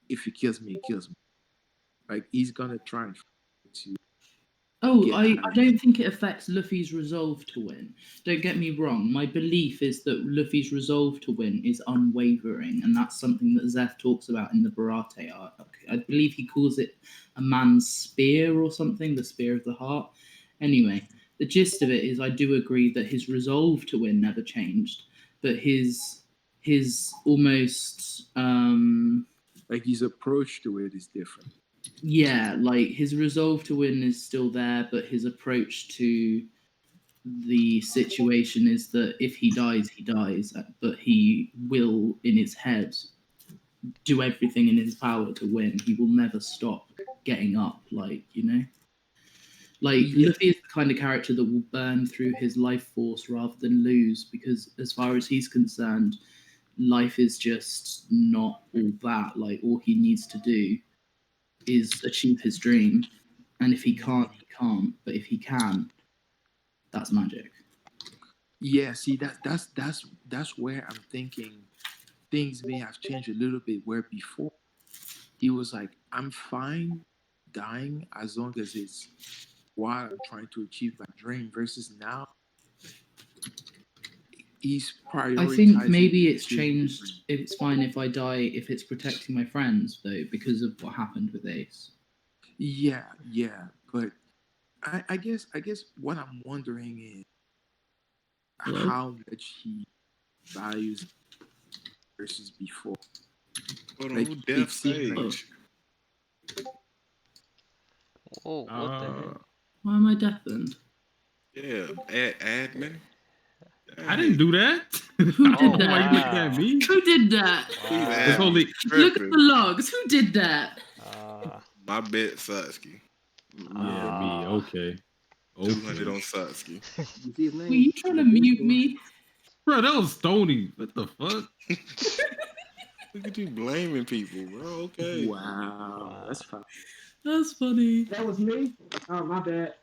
if he kills me, he kills me. Like he's gonna try and to. I don't think it affects Luffy's resolve to win. Don't get me wrong. My belief is that Luffy's resolve to win is unwavering, and that's something that Zeph talks about in the Barate arc. I believe he calls it a man's spear or something, the spear of the heart. Anyway, the gist of it is I do agree that his resolve to win never changed, but his almost like his approach to it is different. Yeah, like his resolve to win is still there, but his approach to the situation is that if he dies, he dies, but he will, in his head, do everything in his power to win. He will never stop getting up, Luffy is the kind of character that will burn through his life force rather than lose, because as far as he's concerned, life is just not all that. Like, all he needs to do is achieve his dream, and if he can't, he can't. But if he can, that's magic. Yeah, see that's where I'm thinking things may have changed a little bit. Where before he was like, I'm fine dying as long as it's while I'm trying to achieve my dream, versus now he's prioritizing. I think maybe it's changed. It's fine if I die if it's protecting my friends, though, because of what happened with Ace. Yeah, but I guess what I'm wondering is how much he values versus before. Hold on, Like who it Death seemed like Sage? Oh, what the heck? Why am I deafened? Yeah, admin. I didn't do that. Who did Why you looking that? at me? Who did that? It's only Look at the logs. Who did that? My bet, Satsuki. Yeah, me. Okay. 200 on Satsuki. Were you trying to mute me? Bro, that was Stony. What the fuck? Look at you blaming people, bro. Okay. Wow, that's fine. That's funny. That was me. Oh, my bad.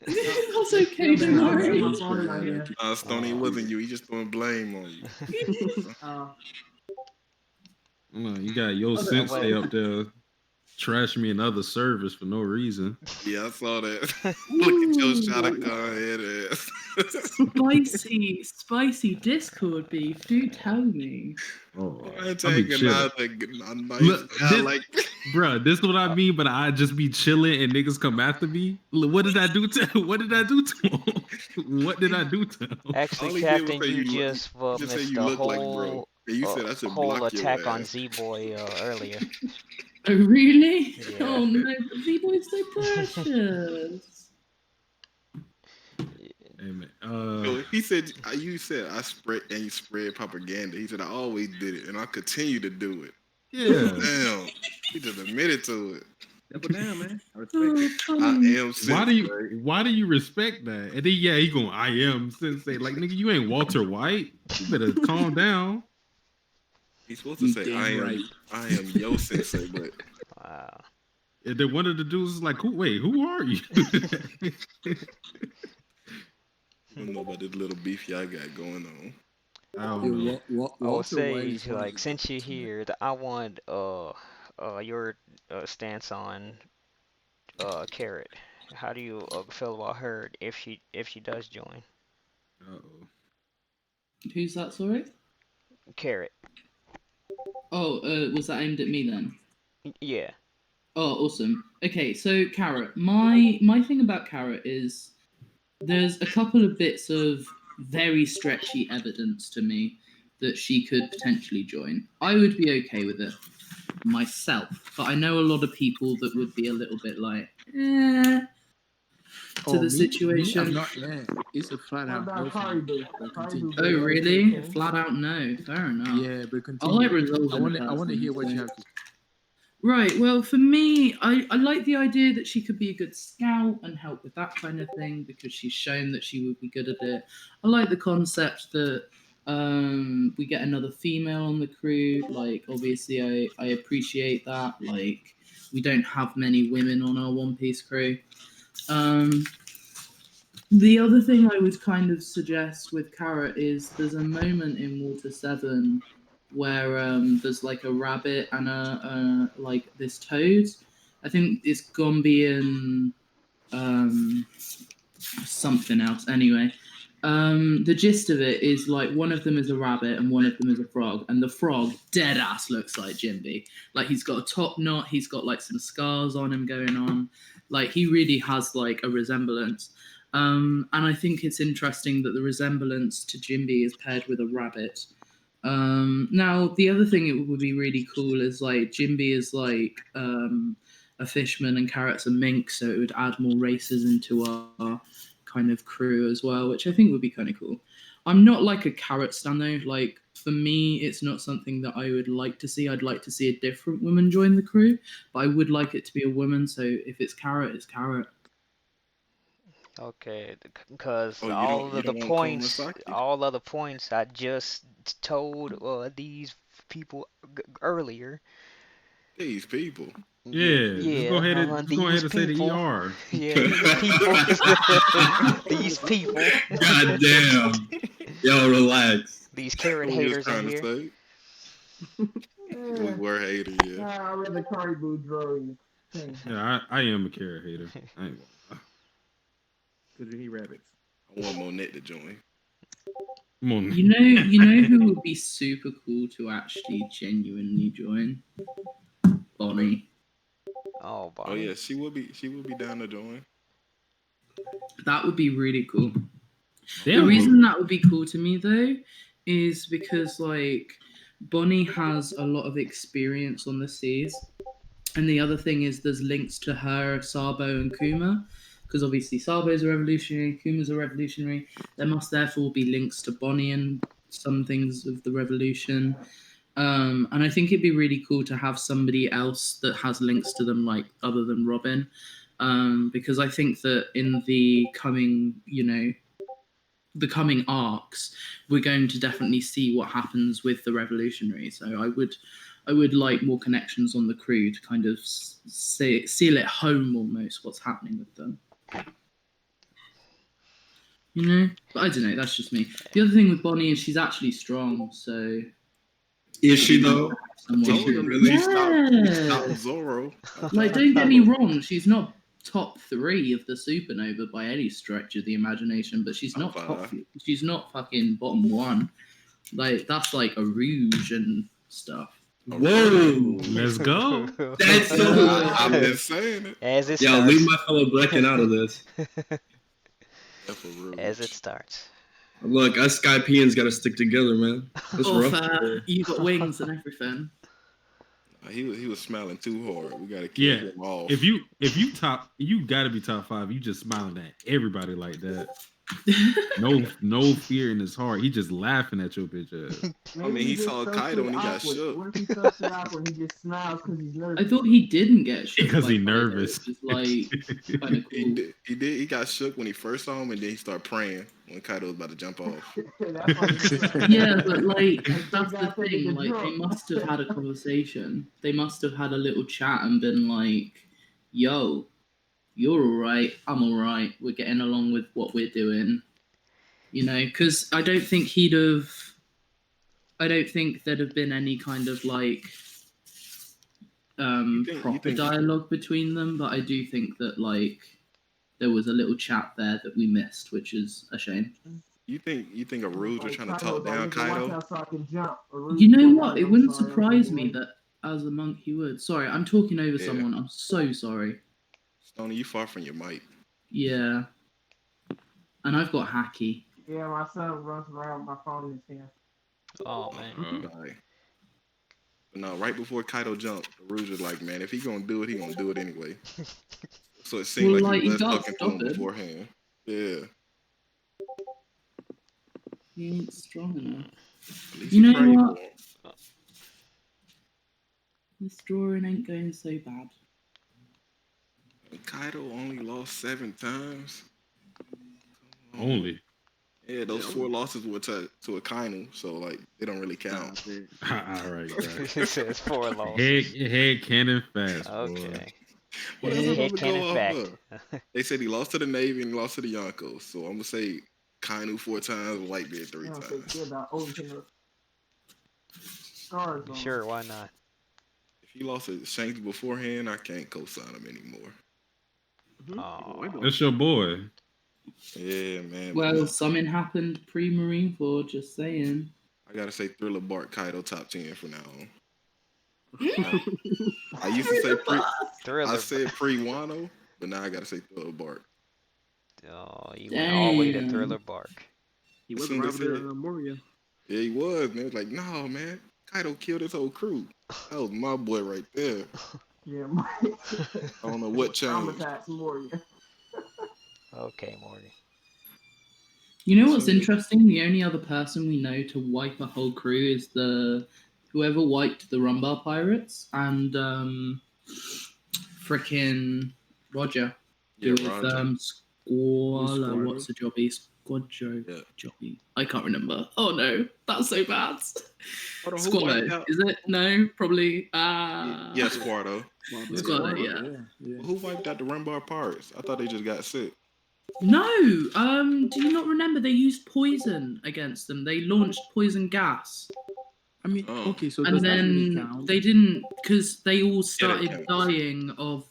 That's okay, don't worry. Stony, it wasn't you. He just throwing blame on you. You got your sensei up there trash me another service for no reason. Yeah, I saw that. Look at your shot of head ass. Spicy Discord beef. Do tell me. Oh, I I take be chilling. a nice Look, guy like bro, this is what I mean. But I just be chilling and niggas come after me. Look, what did I do to? What did I do to him? What did I do to him? Actually, Captain, you just missed the whole whole attack on Zboy earlier. Oh really? Yeah. Oh no, Z-Boy's so precious. Hey, man, So he said, you said I spread and you spread propaganda. He said I always did it and I continue to do it. Yeah. Damn. He just admitted to it. Double down, man. I respect I am sensei. Why do you respect that? And then he going, I am sensei. Like nigga, you ain't Walter White. You better calm down. He's supposed to say I am your sensei, but wow. And then one of the dudes is like, who are you? I don't know about this little beef y'all got going on. I don't know. Oh, Sage, like since you're here, I want your stance on Carrot. How do you feel about her if she does join? Uh-oh. Who's that? Sorry. Carrot. Oh, was that aimed at me then? Yeah. Oh, awesome. Okay, so Carrot. My thing about Carrot is there's a couple of bits of very stretchy evidence to me that she could potentially join. I would be okay with it myself, but I know a lot of people that would be a little bit like, to the situation. It's a flat out no. Oh, really? Flat out no. Fair enough. Yeah, but continue. I'll let resolve I want to hear what you have to say. Right, well, for me, I like the idea that she could be a good scout and help with that kind of thing because she's shown that she would be good at it. I like the concept that we get another female on the crew. Like, obviously, I appreciate that. Like, we don't have many women on our One Piece crew. The other thing I would kind of suggest with Carrot is there's a moment in Water 7 where there's like a rabbit and a like this toad. I think it's Gombian something else. Anyway, the gist of it is like one of them is a rabbit and one of them is a frog, and the frog dead ass looks like Jinbe. Like he's got a top knot, he's got like some scars on him going on. Like he really has like a resemblance. And I think it's interesting that the resemblance to Jinbe is paired with a rabbit. Now, the other thing it would be really cool is like Jinbe is like a fishman and Carrot's a mink, so it would add more races into our kind of crew as well, which I think would be kind of cool. I'm not like a Carrot stan though. Like for me, it's not something that I would like to see. I'd like to see a different woman join the crew, but I would like it to be a woman. So if it's Carrot, it's Carrot. Okay, because all of the points I just told these people earlier. These people. Yeah. Just go ahead and say the ER. Yeah, these people. God damn. Yo, relax. These Carrot haters in here. We were haters, yeah. I read the Caribou drawing. Yeah, I am a Carrot hater. I ain't gonna. Because we need rabbits. I want Monet to join. You know who would be super cool to actually genuinely join? Bonnie. Oh, Bonnie. Oh yeah, she would be down to join. That would be really cool. The reason that would be cool to me though is because like Bonnie has a lot of experience on the seas, and the other thing is there's links to her, Sabo, and Kuma, because obviously Sabo's a revolutionary, Kuma's a revolutionary. There must therefore be links to Bonnie and some things of the revolution. And I think it'd be really cool to have somebody else that has links to them, like other than Robin, because I think that in the coming, the coming arcs, we're going to definitely see what happens with the revolutionary. So I would like more connections on the crew to kind of seal it home almost what's happening with them. But I don't know. That's just me. The other thing with Bonnie is she's actually strong. So is she though? Really? Stop Zoro. Like, don't get me wrong. She's not top 3 of the supernova by any stretch of the imagination, but she's not she's not fucking bottom 1. Like, that's like a Rouge and stuff. Whoa, let's go. That's so. I've been saying it. As it Yo, starts. leave my fellow Brecken out of this. As it starts. Look, us Skypeans got to stick together, man. It's rough. You got wings and everything. He was smiling too hard. We gotta keep him off. If you gotta be top 5. You just smiling at everybody like that. No fear in his heart. He just laughing at your bitch ass. I mean, he saw Kaido and he got shook. What if he feels so awkward? He just smiles because he's nervous. I thought he didn't get shook because he's nervous. It's like kind of cool. He did. He got shook when he first saw him, and then he started praying when Kaido was about to jump off. Yeah, but like that's the thing. Like they must have had a conversation. They must have had a little chat and been like, "Yo, you're all right. I'm all right. We're getting along with what we're doing." Because I don't think there'd have been any kind of like proper dialogue between them. But I do think that like there was a little chat there that we missed, which is a shame. You think a Rouge was trying to talk down Kaido? You know what? It wouldn't surprise me that as a monk he would. Sorry, I'm talking over someone. I'm so sorry. Stoney, you far from your mic. Yeah. And I've got hacky. Yeah, my son runs around with my phone in his hand. Oh, man. No, right before Kaido jumped, Rouge was like, man, if he gonna do it, he gonna do it anyway. So it seemed like he was talking to him beforehand. Yeah. He ain't strong enough. You know what? This drawing ain't going so bad. Kaido only lost 7 times. Only. Yeah, those 4 losses were to Akainu, so like they don't really count. All right. It says 4 losses. Head cannon fast. Okay. Head cannon fact. They said he lost to the Navy and lost to the Yonkos, so I'm gonna say Kainu 4 times, Whitebeard 3 times. Sure, why not? If he lost to Shanks beforehand, I can't co-sign him anymore. Oh, that's your boy. Yeah, man. Well, something happened pre-Marineford, just saying. I gotta say Thriller Bark Kaido top 10 from now on. I used to say pre-Wano, but now I gotta say Thriller Bark. Oh, you went all the way to Thriller Bark. He was robbing Moria. Yeah, he was, man. It was like, no, man. Kaido killed his whole crew. That was my boy right there. Yeah, I don't know what changed. Okay, Morty. You know what's interesting? The only other person we know to wipe a whole crew is whoever wiped the Rumbar Pirates and frickin' Roger. Yeah, with Roger. Squala, what's the jobby? Jobby. I can't remember. Oh no, that's so bad. Squalo, is it? No, probably. Yeah, Squardo. Squalo, yeah. Who wiped out the Rumbar Pirates? I thought they just got sick. No, do you not remember they used poison against them? They launched poison gas. I mean, okay, so and then they didn't, because they all started dying of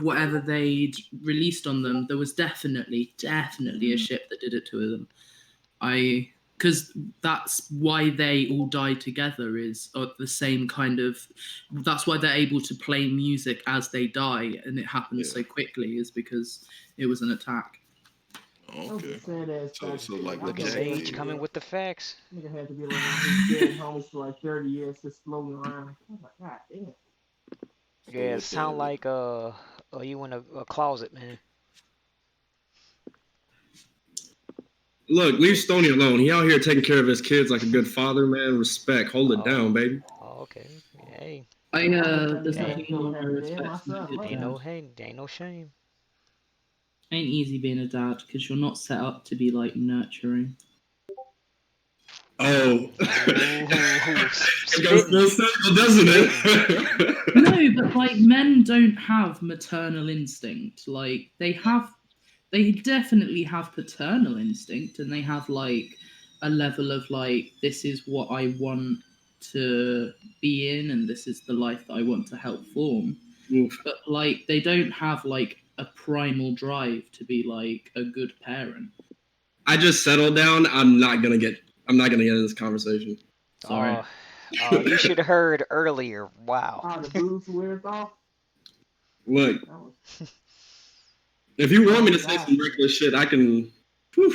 whatever they'd released on them. There was definitely a ship that did it to them. Because that's why they all died together, is the same kind of. That's why they're able to play music as they die, and it happens so quickly, is because it was an attack. Okay. Sad ass So like the Look at Jack Sage did. coming with the facts. Nigga had to be around his dead homies for like 30 years just floating around. I was like, God damn. Yeah, it sound like you in a closet, man. Look, leave Stoney alone. He out here taking care of his kids like a good father, man. Respect. Hold it down, baby. Oh, okay. Hey. There's Hey. nothing more I respect than a good Ain't no shame. Ain't easy being a dad because you're not set up to be like nurturing. Oh. It goes full circle, doesn't it? No, but like men don't have maternal instinct. Like they definitely have paternal instinct, and they have like a level of like, this is what I want to be in, and this is the life that I want to help form. But like they don't have like a primal drive to be like a good parent. I just settled down. I'm not gonna get into this conversation. Sorry. Oh, you should have heard earlier. Wow. The booze wears off. Look, if you want me to say some reckless shit, I can.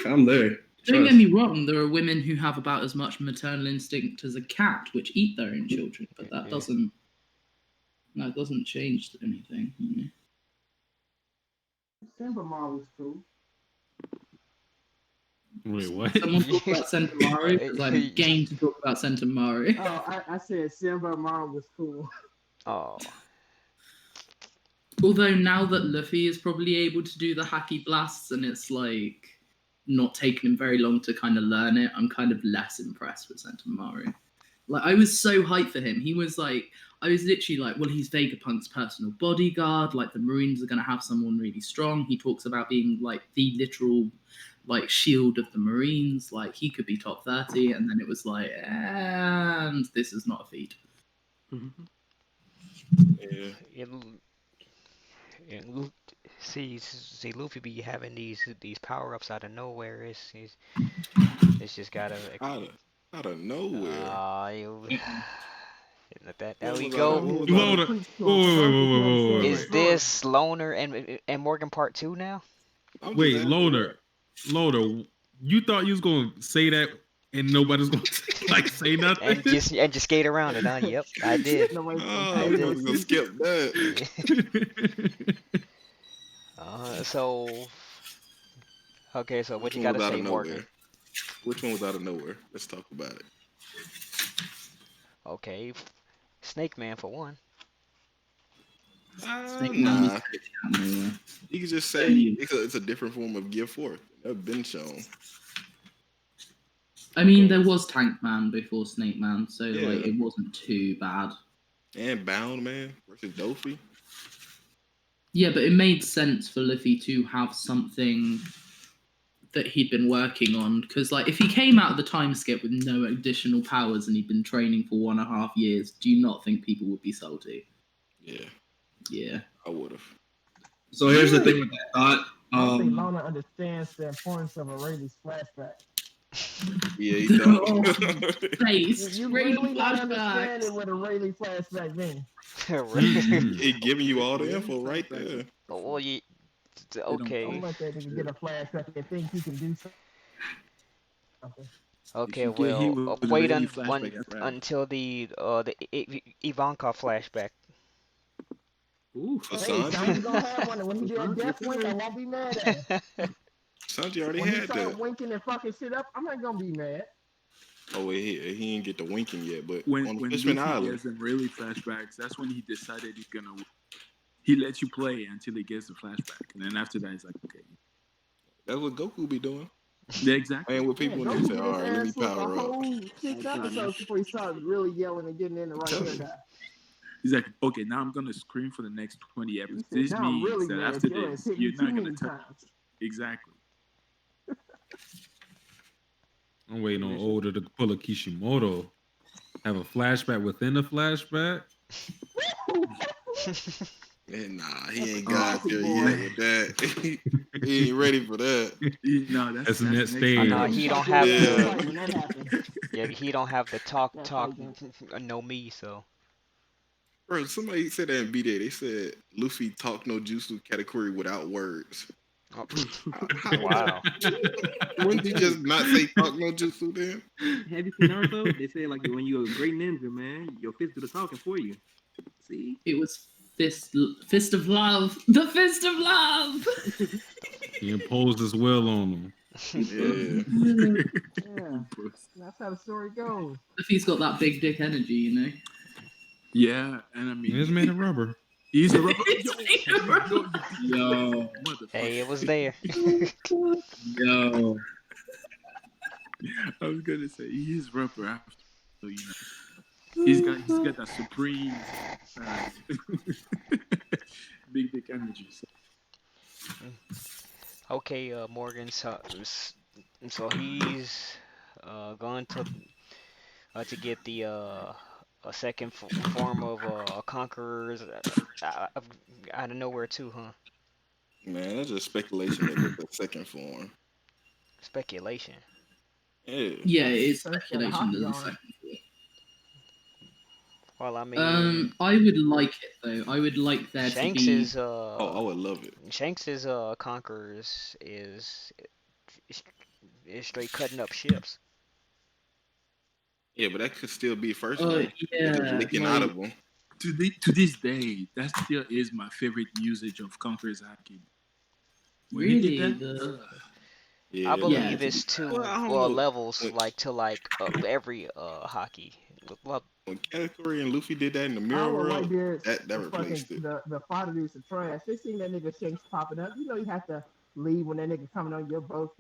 I'm there. Don't get me wrong, there are women who have about as much maternal instinct as a cat, which eat their own children, but that doesn't change anything. You know? Simba Mom was cool. Wait, what? Someone talk about Centauri because I'm game to talk about Centauri. Oh, I said Simba Mom was cool. Oh. Although now that Luffy is probably able to do the hacky blasts and it's like not taking him very long to kind of learn it, I'm kind of less impressed with Centauri. Like I was so hyped for him. He was like, I was literally like, well, he's Vegapunk's personal bodyguard. Like the Marines are going to have someone really strong. He talks about being like the literal like shield of the Marines. Like he could be top 30. And then it was like, and this is not a feat. Yeah. See, Luffy be having these power ups out of nowhere. It's just gotta out of nowhere. There we go. Loner. Is this Loner and Morgan Part 2 now? Wait, Loner, you thought you was gonna say that and nobody's gonna like say nothing and just skate around it, huh? Yep, I did. I was gonna skip that. So what you gotta say, Morgan? Which one was out of nowhere? Let's talk about it. Okay, Snake Man for one. Nah. You can just say it's a different form of Gear 4. That's been shown. I mean, there was Tank Man before Snake Man, so like it wasn't too bad. And Bound Man versus Dofi. Yeah, but it made sense for Luffy to have something that he'd been working on, because like if he came out of the time skip with no additional powers and he'd been training for 1.5 years, do you not think people would be salty? Yeah, I would have. So here's the thing with that thought. I don't think Lona understands the importance of a Rayleigh's flashback. Yeah, he don't. You really not understanding what a Rayleigh flashback means. It giving you all the info right there. Well, okay. Don't let that nigga get a flashback and think he can do something. Okay, well, wait until the Ivanka flashback. Ooh, Sanji gonna have one. When he do a death wink, I won't be mad at him. Sanji already when had he start that. winking and fucking shit up, I'm not gonna be mad. Oh wait, he didn't get the winking yet, but when on Fishman Luffy Island, gets them really flashbacks, that's when he decided he's gonna. He lets you play until he gets the flashback, and then after that, he's like, okay. That's what Goku be doing. Yeah, exactly. And with people in there say, all right, let me power up. 6 episodes before he started really yelling and getting in the right haircut. He's like, okay, now I'm gonna scream for the next 20 episodes. This now I'm means really that mad. after Your this, ass hit you're me not too gonna many touch. times. Exactly. I'm waiting on Oda to pull a Kishimoto. Have a flashback within a flashback. And nah, he ain't got there yet with that. He ain't ready for that. No, that's the next stage. No, he don't have the. Yeah, he don't have the talk. Know me, so. Bro, somebody said that in B-Day. They said Luffy talk no jutsu category without words. Oh, wow. Wouldn't you just not say talk no jutsu then? Have you seen Naruto? They say like when you're a great ninja, man, your fist do the talking for you. See? It was fist of love. The fist of love. He imposed his will on them. Yeah, that's how the story goes. If he's got that big dick energy, you know. Yeah, and I mean, He's made of rubber. He's a rubber. Yo, Hey, it was there. Yo. I was gonna say he is rubber after, so you know. He's got that supreme big dick energy. So. Okay, Morgan. So he's going to get the a second form of conquerors out of nowhere too, huh? Man, that's just speculation that it's the second form. Speculation. Yeah. Yeah, it is speculation. There's a second. Well, I mean, I would like it though. I would like there Shanks to be. is I would love it. Shanks is conquerors is straight cutting up ships. Yeah, but that could still be first Oh, one. yeah, Just licking out of them. To this day, that still is my favorite usage of Conqueror's Haki. When he did that, Yeah, I believe it's two know. levels, like to every hockey. Well, when Katakuri and Luffy did that in the Mirror World, that replaced it. The fighter dudes are trash. They seen that nigga Shanks popping up. You know you have to leave when that nigga coming on your boat.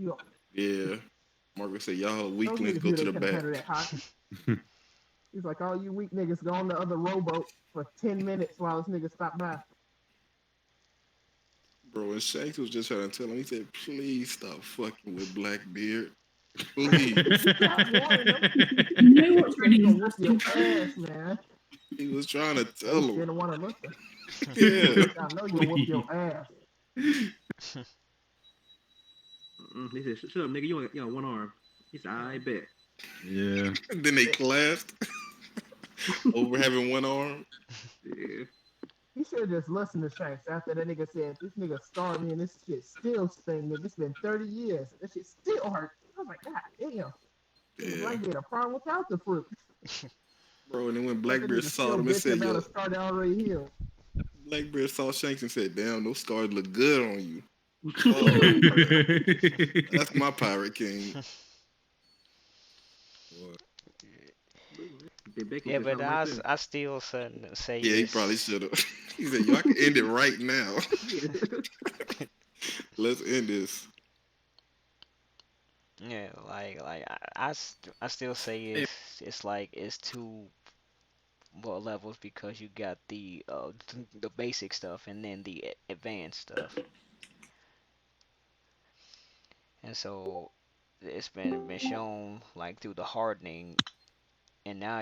Yeah. Margaret said, y'all weaklings go to the back. He's like, all you weak niggas go on the other rowboat for 10 minutes while this nigga stop by. Bro, and Shanks was just trying to tell him, he said, please stop fucking with Blackbeard. Please. You know what's really whoop your ass, man. He was trying to tell him. You didn't want to listen. Yeah. I know you whoop your ass. They said, shut up, nigga, you got one arm. He said, I bet. Yeah. And then they clasped over having one arm. Yeah. He should have just listened to Shanks after that nigga said, this nigga starved me and this shit still sting, nigga. It's been 30 years. That shit still hurt. I was like, God damn. Yeah. Blackbeard a problem without the fruit. Bro, and then when Blackbeard saw him and said, yo, started already healed. Blackbeard saw Shanks and said, damn, those scars look good on you. That's my pirate king. Yeah, but I still say yeah, he probably should have. He said, "Yo, I can end it right now. Let's end this." Yeah, I still say it's two levels because you got the basic stuff and then the advanced stuff, and so it's been shown like through the hardening, and now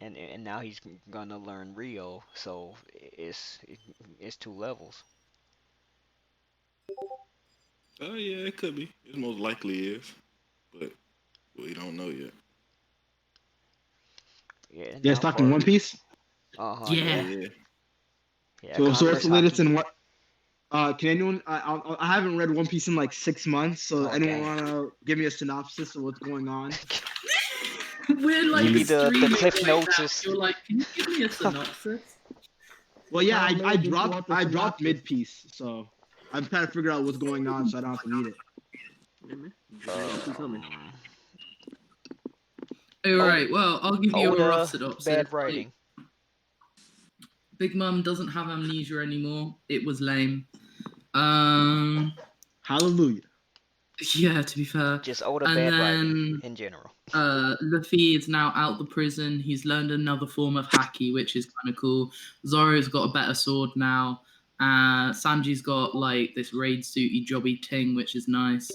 and now he's gonna learn Rio, so it's two levels. Oh yeah, it could be. It most likely is, but we don't know yet. Yeah, it's talking One Piece. Yeah. So it's the latest in what? Can anyone? I haven't read One Piece in like 6 months, so anyone wanna give me a synopsis of what's going on? We're like Maybe the cliff notes is. You're like, can you give me a synopsis? Well, yeah, I dropped mid piece, so I'm trying to figure out what's going on, so I don't have to read it. Alright, well, I'll give you a rough synopsis. Bad writing. Big Mum doesn't have amnesia anymore. It was lame. Hallelujah. Yeah, to be fair. Just older bad writing in general. Luffy is now out the prison. He's learned another form of haki, which is kind of cool. Zoro's got a better sword now. Sanji's got like this raid suity jobby ting, which is nice.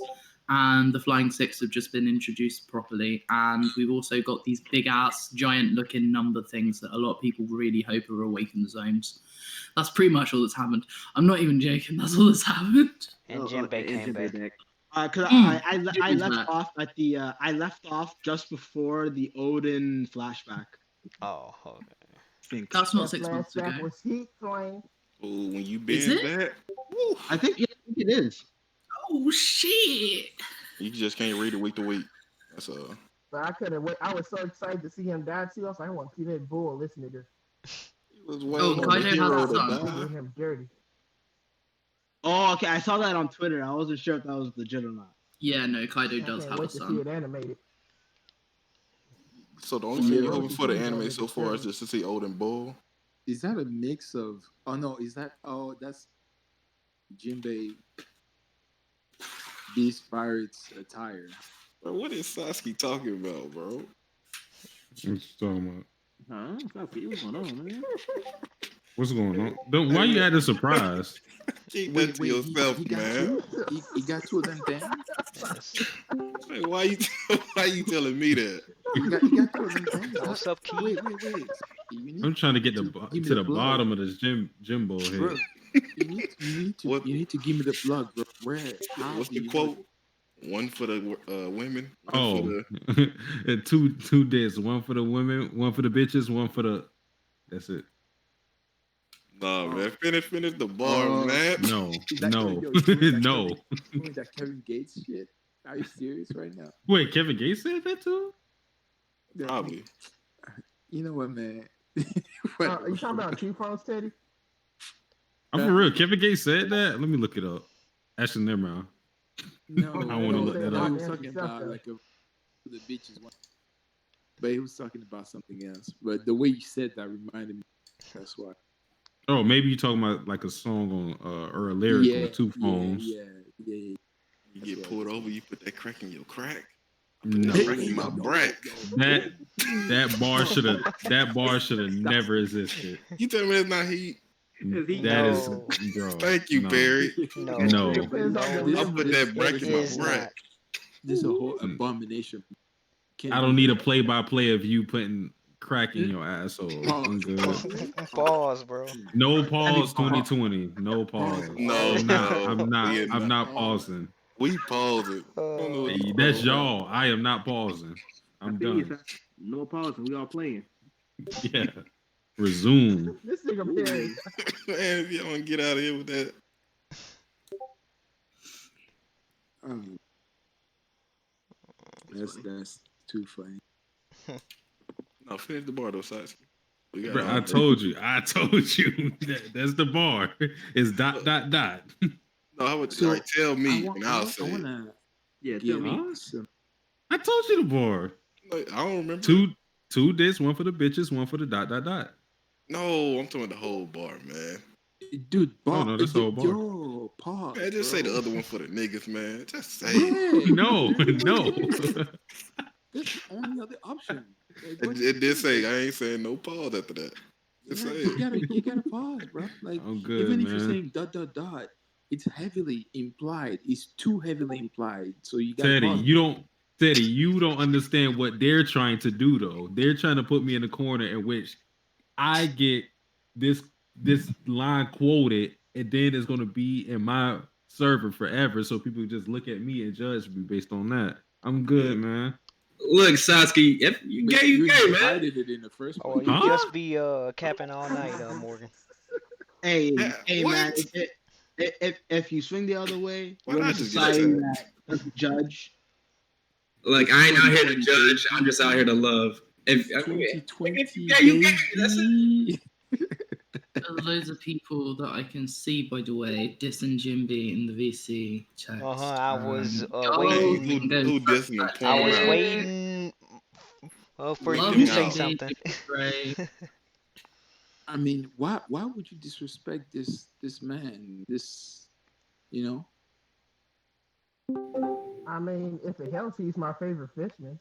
And the Flying Six have just been introduced properly. And we've also got these big ass, giant looking number things that a lot of people really hope are Awakened Zones. That's pretty much all that's happened. I'm not even joking. That's all that's happened. And Jinbei came back. Because I left off at the I left off just before the Odin flashback. Oh, okay. That's not 6 months ago. Oh, when you been back? I think it It is. Oh shit! You just can't read it week to week. That's But I couldn't wait. I was so excited to see him die too. I was like, I want to see that bull, this nigga. He was Kaido has a son. Doing him dirty. Oh, okay. I saw that on Twitter. I wasn't sure if that was legit or not. Yeah, no, Kaido I does can't have a wait to see son. it animated. So the only thing you're hoping for the anime so far is just to see Odin Bull. Is that a mix of? Oh no, is that? Oh, that's Jinbei Beast Pirates attire. Bro, what is Sasuke talking about, bro? What you talking about? Huh? Sasuke, what's going on, man? What's going on? Why you acting surprised? Keep that to yourself, he got man. He got two of them things. Hey, why you telling me that? He got two of them things. What's up, Key? Wait. I'm trying to get to the bottom of this Jimbo head. Bro, you need to give me the plug, bro. What's the quote? One for the women. Oh, two discs. One for the women, one for the bitches, one for the. That's it. Nah, man. Finish the bar, man. No. That Kevin Gates shit. Are you serious right now? Wait, Kevin Gates said that too? Probably. You know what, man? Are you talking about T-Phones, Teddy? I'm for real. Kevin Gates said that? Let me look it up. Actually, never mind. No, I want to look that up. He was talking about the bitches one. But he was talking about something else. But the way you said that reminded me. That's why. Oh, maybe you're talking about like a song on or a lyric on Two Phones. Yeah. You get pulled over, you put that crack in your crack. No. Crack in my brack. That bar should have never existed. You tell me it's not heat. That is, bro. Thank you, Barry. No. I'll put that brack in my brack. This is a whole abomination. I don't need a play-by-play of you putting crack in your asshole. I'm good. Pause, bro. No pause 2020. No pause. No, I'm not pausing. We pausing. That's y'all. I am not pausing. I'm done. No pausing. We all playing. Yeah. Resume. This nigga Barry. Man, if y'all want to get out of here with that. That's too funny. No, finish the bar though, Sasuke. Bro, I told you. That's the bar. It's ... No, I would tell me and I'll say it. Tell me. I told you the bar. Like, I don't remember. Two discs, one for the bitches, one for the ... No, I'm talking the whole bar, man. Dude, bar. No, that's the whole bar. Yo, pause. Man, just say the other one for the niggas, man. Just say it. No. That's the only other option. It did say, I ain't saying no pause after that. Just say it. You gotta pause, bro. Like, I'm good, even man. if you're saying ... it's heavily implied. It's too heavily implied. So you gotta pause. Teddy, you don't understand what they're trying to do, though. They're trying to put me in a corner in which I get this line quoted, and then it's going to be in my server forever. So people just look at me and judge me based on that. I'm good, man. Look, Sasuke, if you gay, man. It in the first place. You just be capping all night, Morgan. Hey, man. If you swing the other way, we're in a society that doesn't judge. Like, I ain't out here to judge. I'm just out here to love. If you gay, that's it. There are loads of people that I can see, by the way, dissing Jimby in the VC chat. I was waiting. Who dissing him? I was waiting for you to say something. I mean, why would you disrespect this man? You know? I mean, if it helps, he's my favorite fishman.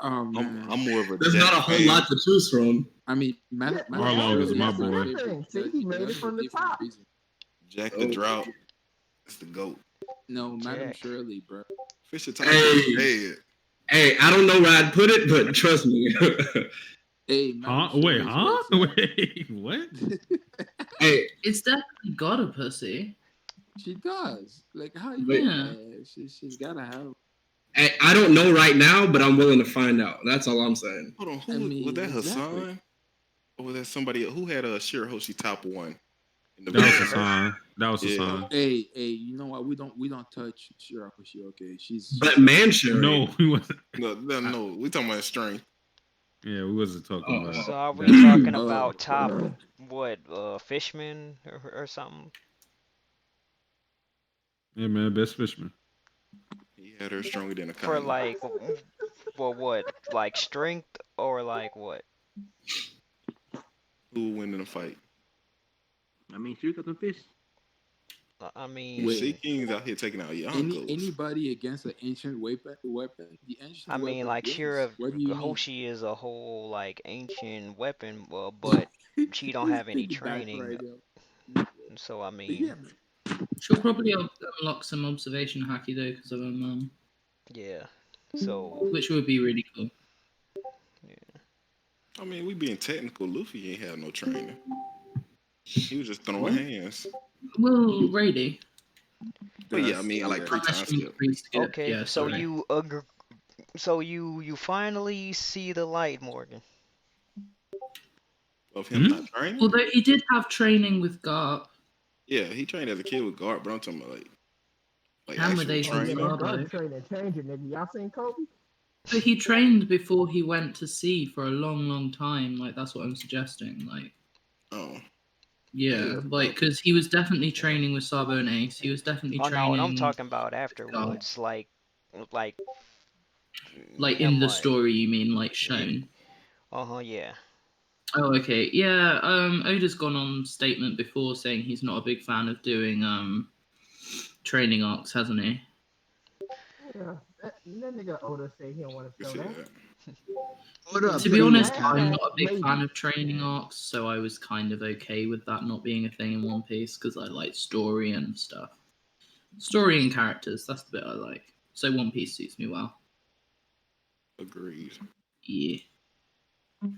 I'm more of a. There's not a whole lot to choose from. I mean, Marlo is my boy. See, he made it from the top. Jack the Drought. That's the GOAT. No, Madam Shirley, bro. Fisher time. Hey, I don't know where I'd put it, but trust me. Hey, Wait, what? Hey, it's definitely got a pussy. She does. Like, how you she's gotta have. Hey, I don't know right now, but I'm willing to find out. That's all I'm saying. Hold on, was that Hassan? Or was that somebody who had a Shirahoshi top 1? In the That was a back. sign. That was a Yeah. sign. Hey, you know what? We don't touch Shirakushi. Okay, she's. But man, sure. No, we wasn't. No. We talking about strength. Yeah, we wasn't talking about. So are we that. talking about top Fishman or something? Yeah, man, best fisherman. He had her stronger than a For condom. like, well, what? Like strength or like what? Who will win in a fight? I mean, she got them fish. I mean, Sea King's out here taking out your uncles. Anybody against an ancient weapon? The ancient I mean, weapon like wins. Shira What do you mean? Hoshi is a whole like ancient weapon, but she don't have any Take it back training. right now. So I But mean, yeah, man. She'll probably unlock some observation haki though because of her mum, yeah. So which would be really cool. I mean, we being technical. Luffy ain't have no training. He was just throwing hands. Well, Rady. But yeah, I mean, like 3 times skip. okay, Yeah, so sorry. you agree. So you finally see the light, Morgan. Of him not training? Although he did have training with Garp. Yeah, he trained as a kid with Garp, but I'm talking about like Hammer actual days with training. Garp. Changing, nigga. Y'all seen Kobe? But he trained before he went to sea for a long, long time. Like that's what I'm suggesting. Like, oh, yeah, like because he was definitely training with Sabo and Ace. He was definitely Oh training. no, I'm talking about afterwards, like in the like- story, you mean like shown? Yeah. Oh, okay. Yeah, Oda's gone on statement before saying he's not a big fan of doing training arcs, hasn't he? Yeah. That nigga Oda say he don't want to show that. To be honest, I'm not a big fan of training arcs, so I was kind of okay with that not being a thing in One Piece because I like story and stuff. Story and characters, that's the bit I like. So One Piece suits me well. Agreed. Yeah.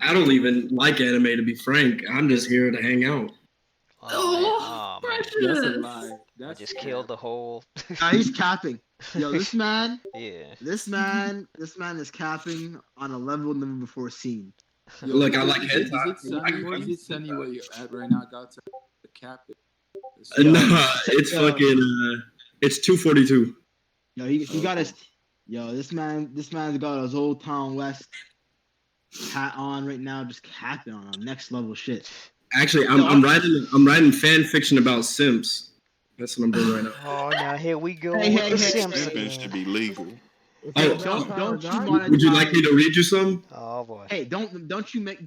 I don't even like anime, to be frank. I'm just here to hang out. Oh, man. That's a lie. I just killed the whole. Nah, he's capping. Yo, this man. Yeah. This man is capping on a level never before seen. Yo, Look, I like is hentai. it sunny where you're at right now? Got to the cap it. Nah, it's fucking. It's 2:42. Yo, he got his. Yo, this man's got his Old Town West hat on right now, just capping on next level shit. Actually, I'm writing fan fiction about simps. That's what I'm doing right now. Oh, now here we go Hey, with hey, the hey, Sims Simping should be legal. Oh, don't you monetize? would you like me to read you some? Oh boy. Hey, don't you make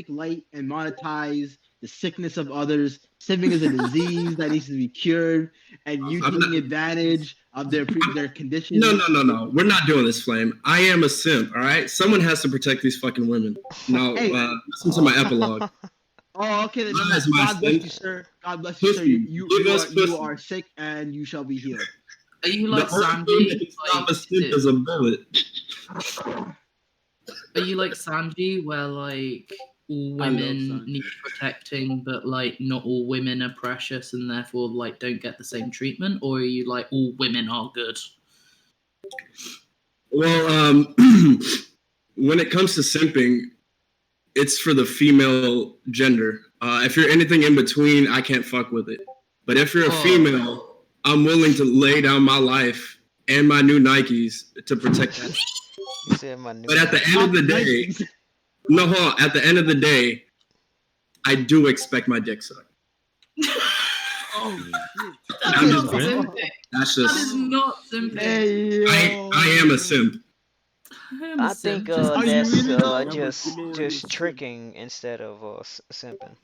light and monetize the sickness of others. Simping is a disease that needs to be cured, and you taking advantage of their condition. No. We're not doing this, Flame. I am a simp. All right. Someone has to protect these fucking women. Now, Hey. listen to my epilogue. Oh, okay. Then God is my God bless simp. you, sir. God bless you, sir. You are sick and you shall be healed. Are you like The only thing that Sanji? can stop a simp is a bullet. Are you like Sanji, where like all women need protecting, but like not all women are precious and therefore like don't get the same treatment? Or are you like all women are good? Well, when it comes to simping, it's for the female gender. If you're anything in between, I can't fuck with it. But if you're a female, I'm willing to lay down my life and my new Nikes to protect that. But at the end of the day, at the end of the day, I do expect my dick sucked. That's That is not simping. I am a simp. I think that's just tricking instead of simping.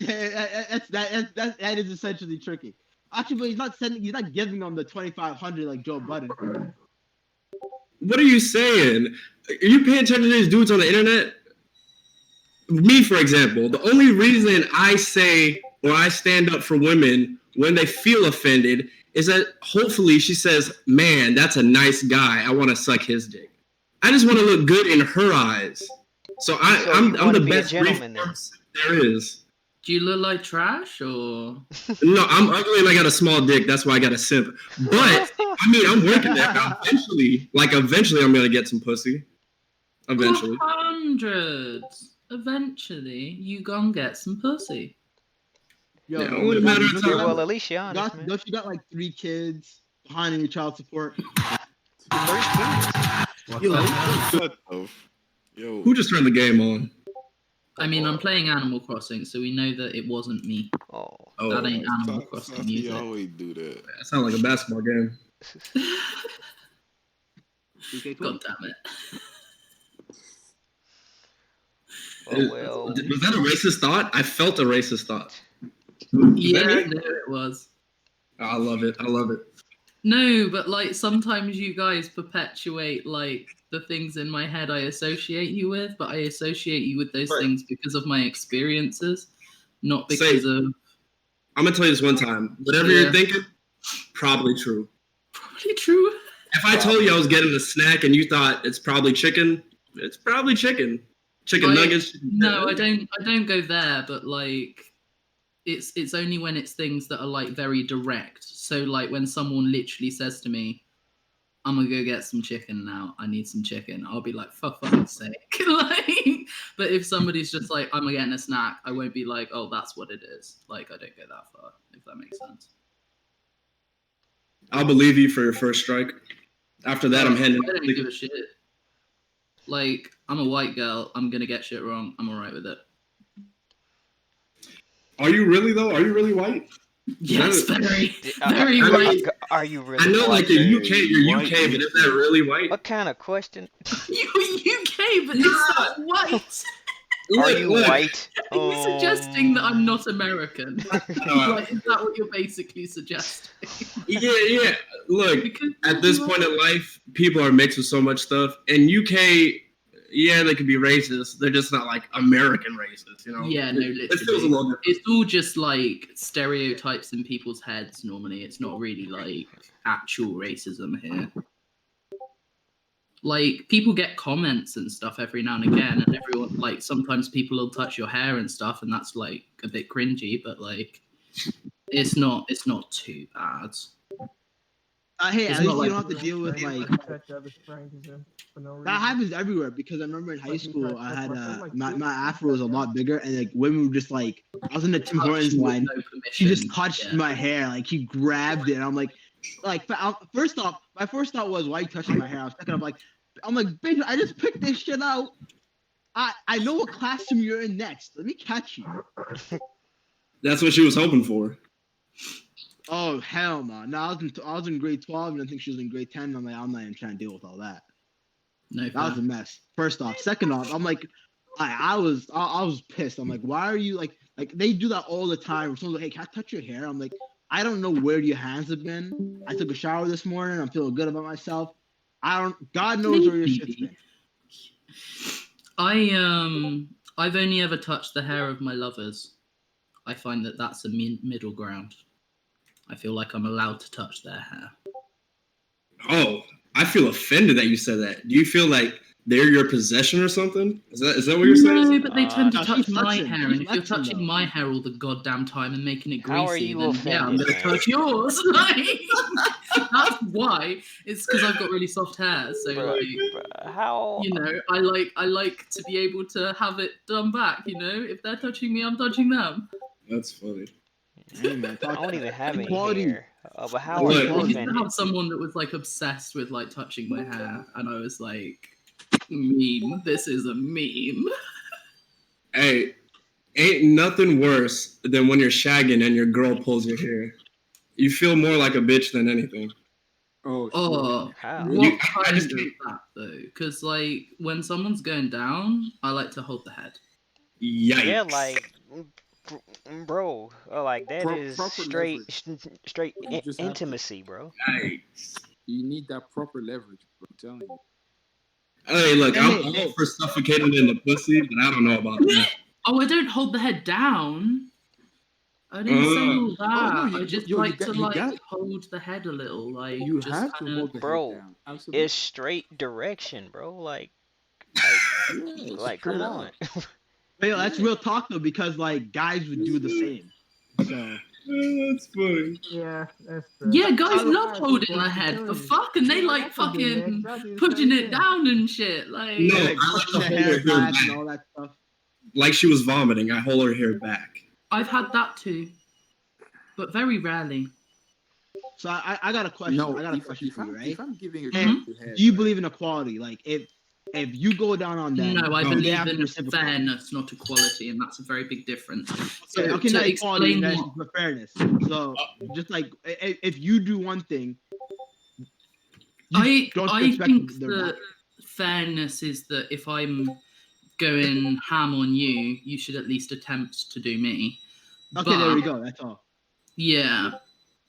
That is essentially tricky. Actually, but he's not giving them the 2,500 like Joe Budden. What are you saying? Are you paying attention to these dudes on the internet? Me, for example, the only reason I say or I stand up for women when they feel offended is that hopefully she says, "Man, that's a nice guy. I want to suck his dick." I just want to look good in her eyes. So I'm the best gentleman there is. Do you look like trash or? No, I'm ugly and I got a small dick. That's why I got a simp. But I mean, I'm working there now. Eventually, I'm gonna get some pussy. Eventually. 100. Eventually, you gonna get some pussy. Yo, Yeah, only a matter of time. Well, at least you're honest, man. Don't you got like 3 kids behind your child support? Yo. Who just turned the game on? I mean, I'm playing Animal Crossing, so we know that it wasn't me. Oh, that ain't Animal Crossing music. You always do that. That sounds like a basketball game. God damn it. Well. Was that a racist thought? I felt a racist thought. Yeah, no, it was. I love it. I love it. No, but like sometimes you guys perpetuate like the things in my head I associate you with, but I associate you with those things because of my experiences, not because of. I'm gonna tell you this one time. Whatever you're thinking, probably true. Probably true. If I told you I was getting a snack and you thought it's probably chicken, it's probably chicken. Chicken nuggets. No, I don't go there, but like it's only when it's things that are like very direct. So like when someone literally says to me, I'm gonna go get some chicken now, I need some chicken, I'll be like, for fuck's sake. Like, but if somebody's just like, I'm getting a snack, I won't be like, oh, that's what it is. Like, I don't go that far, if that makes sense. I'll believe you for your first strike. After that, I'm handing. I don't give a shit. Like, I'm a white girl, I'm gonna get shit wrong, I'm alright with it. Are you really though? Are you really white? Yes, very white. Are you really? I know, white? like in UK, you're UK, but is that really white? What kind of question? You're UK, but it's not white. Are you white? Are you suggesting that I'm not American? Like, is that what you're basically suggesting? Yeah. Look, at this point in life, people are mixed with so much stuff. In UK, yeah, they could be racist. They're just not like American racist, you know? Yeah, no, literally. It feels a little different. It's all just like stereotypes in people's heads normally. It's not really like actual racism here. Like, people get comments and stuff every now and again, and everyone, like, sometimes people will touch your hair and stuff, and that's, like, a bit cringy, but, like, it's not too bad. Hey, It's at least not you like- don't have to deal with, like... That happens everywhere, because I remember in high school, I had, my afro was a lot bigger, and, like, women were just, like... I was in the Tim Hortons line, she just touched my hair, like, she grabbed it, and I'm like, first off, my first thought was, why are you touching my hair? I was thinking of, like, I'm like, bitch, I just picked this shit out. I know what classroom you're in next. Let me catch you. That's what she was hoping for. Oh, hell no. No, I was in grade 12, and I think she was in grade 10. And I'm like, I'm not even trying to deal with all that. No, that was a mess. First off. Second off, I'm like, I was pissed. I'm like, why are you like they do that all the time. Someone's like, hey, can I touch your hair? I'm like, I don't know where your hands have been. I took a shower this morning. I'm feeling good about myself. God knows where your shit's been. I've only ever touched the hair of my lovers. I find that that's a middle ground. I feel like I'm allowed to touch their hair. Oh, I feel offended that you said that. Do you feel like they're your possession or something? Is that what you're saying? No, but they tend to touch she's my flexing. hair, She's and if you're flexing, touching though. my hair all the goddamn time and making it greasy, How are you then yeah, I'm offended, gonna man? touch yours. Like, that's why. It's because I've got really soft hair, so like, how? You know, I like to be able to have it done back. You know, if they're touching me, I'm touching them. That's funny. Hey, man, I don't even have any Equality. hair. But how are Look, you I used to offended? have someone that was like obsessed with like touching my hair, and I was like, meme. This is a meme. Hey, ain't nothing worse than when you're shagging and your girl pulls your hair. You feel more like a bitch than anything. Oh, How? what kind of that though? Because like when someone's going down, I like to hold the head. Yikes. Yeah, like, bro, like that is Proper straight You just have to- intimacy, bro. Yikes. You need that proper leverage, bro. I'm telling you. Hey, look, I'm all for suffocating in the pussy, but I don't know about that. Oh, I don't hold the head down. I didn't say all that. no, I just you like got- to you like got- hold the head a little, like You just have to kinda- hold the Bro, head down. Absolutely. it's straight direction, bro. Like Yes, come straight on. up. But yo, that's real talk though, because like guys would do the same. So That's funny. Yeah, that's true. Yeah, guys I love don't- holding their head. The fuck, and they like I can do that, fucking 'cause I do the pushing same it thing. down and shit. Like, No, like I like pushing to the hold her hair hair back and back. all that stuff. Like she was vomiting, I hold her hair back. I've had that too. but very rarely. So I got a question. No, I got a question for you, right? If I'm giving a And cut to head, do you believe in equality? Like if you go down on them, No, I do they believe have to in reciprocate? fairness, not equality, and that's a very big difference. So Okay, to not equality, explain that's what, but fairness. So just like if you do one thing, I expect think the that fairness is that if I'm going ham on you, you should at least attempt to do me. Okay, there we go. That's all. Yeah,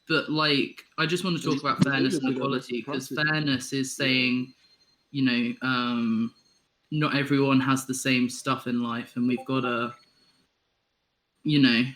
but like I just want to talk about fairness and equality because fairness is saying, not everyone has the same stuff in life, and we've got to, we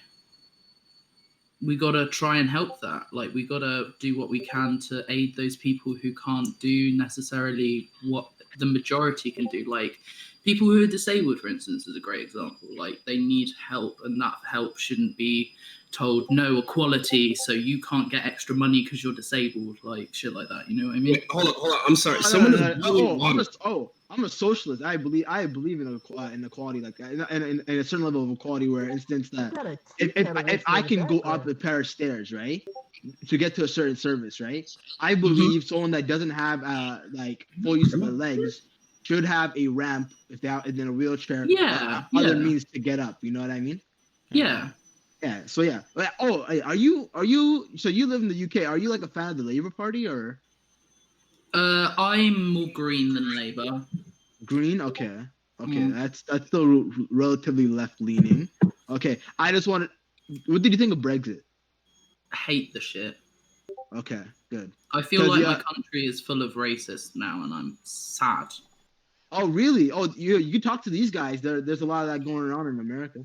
got to try and help that. Like we got to do what we can to aid those people who can't do necessarily what the majority can do. Like people who are disabled, for instance, is a great example. Like they need help, and that help shouldn't be told no equality, so you can't get extra money because you're disabled, like shit like that. You know what I mean? Wait, hold on. I'm sorry. I'm a socialist. I believe in equality like that, and a certain level of equality where, instance that if I can go up a pair of stairs, right, to get to a certain service, right, I believe someone that doesn't have like full use of their legs should have a ramp if they're in a wheelchair. Other means to get up. You know what I mean? Yeah. Yeah. So yeah. Oh, are you? So you live in the UK? Are you like a fan of the Labour Party or? I'm more green than Labour. Green? Okay. That's still relatively left leaning. Okay. I just wanted. What did you think of Brexit? Hate the shit. Okay. Good. I feel like my country is full of racists now, and I'm sad. Oh really? Oh, you talk to these guys. There's a lot of that going on in America.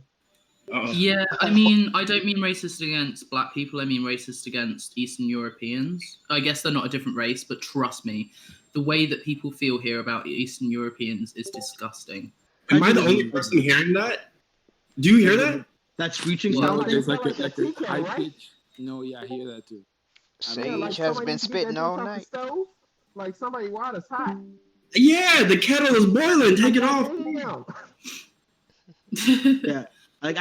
Yeah, I mean, I don't mean racist against black people. I mean racist against Eastern Europeans. I guess they're not a different race, but trust me, the way that people feel here about Eastern Europeans is disgusting. Am I the only person hearing that? Do you hear that? That screeching sound? sound? There's like a high pitch. No, yeah, I hear that too. Sage has been spitting all night. Like somebody water's hot. Yeah, the kettle is boiling. Take it off. Yeah. Like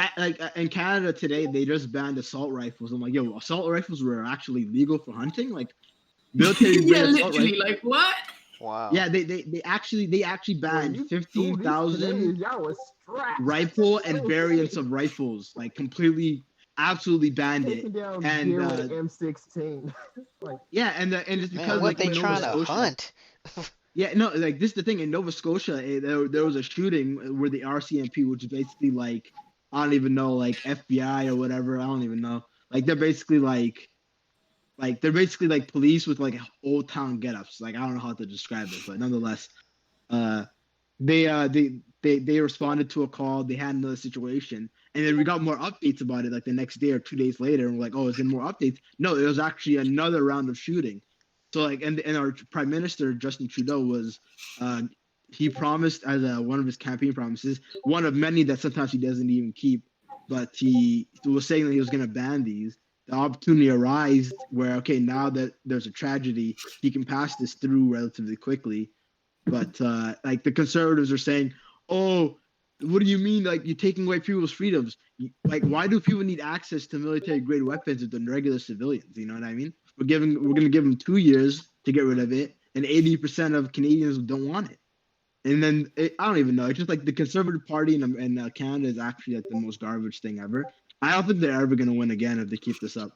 in Canada today, they just banned assault rifles. I'm like, yo, assault rifles were actually legal for hunting, like military. Literally, like what? Wow. Yeah, they actually banned 15,000 rifle and variants of rifles, like completely, absolutely banned it. And M16. like, yeah, and it's because what like they trying to hunt. Yeah, no, like this is the thing in Nova Scotia. There was a shooting where the RCMP, which is basically like, I don't even know, like FBI or whatever. I don't even know. Like they're basically like police with like old town get-ups. Like I don't know how to describe it, but nonetheless, they responded to a call. They had another situation, and then we got more updates about it like the next day or 2 days later, and we're like, oh, is there more updates? No, it was actually another round of shooting. So like, and our Prime Minister Justin Trudeau was he promised as one of his campaign promises, one of many that sometimes he doesn't even keep, but he was saying that he was going to ban these. The opportunity arose where, okay, now that there's a tragedy, he can pass this through relatively quickly. But like the conservatives are saying, oh, what do you mean? Like you're taking away people's freedoms? Like why do people need access to military grade weapons if they're regular civilians? You know what I mean? We're going to give them 2 years to get rid of it, and 80% of Canadians don't want it. And then I don't even know. It's just like the Conservative Party in Canada is actually like the most garbage thing ever. I don't think they're ever going to win again if they keep this up.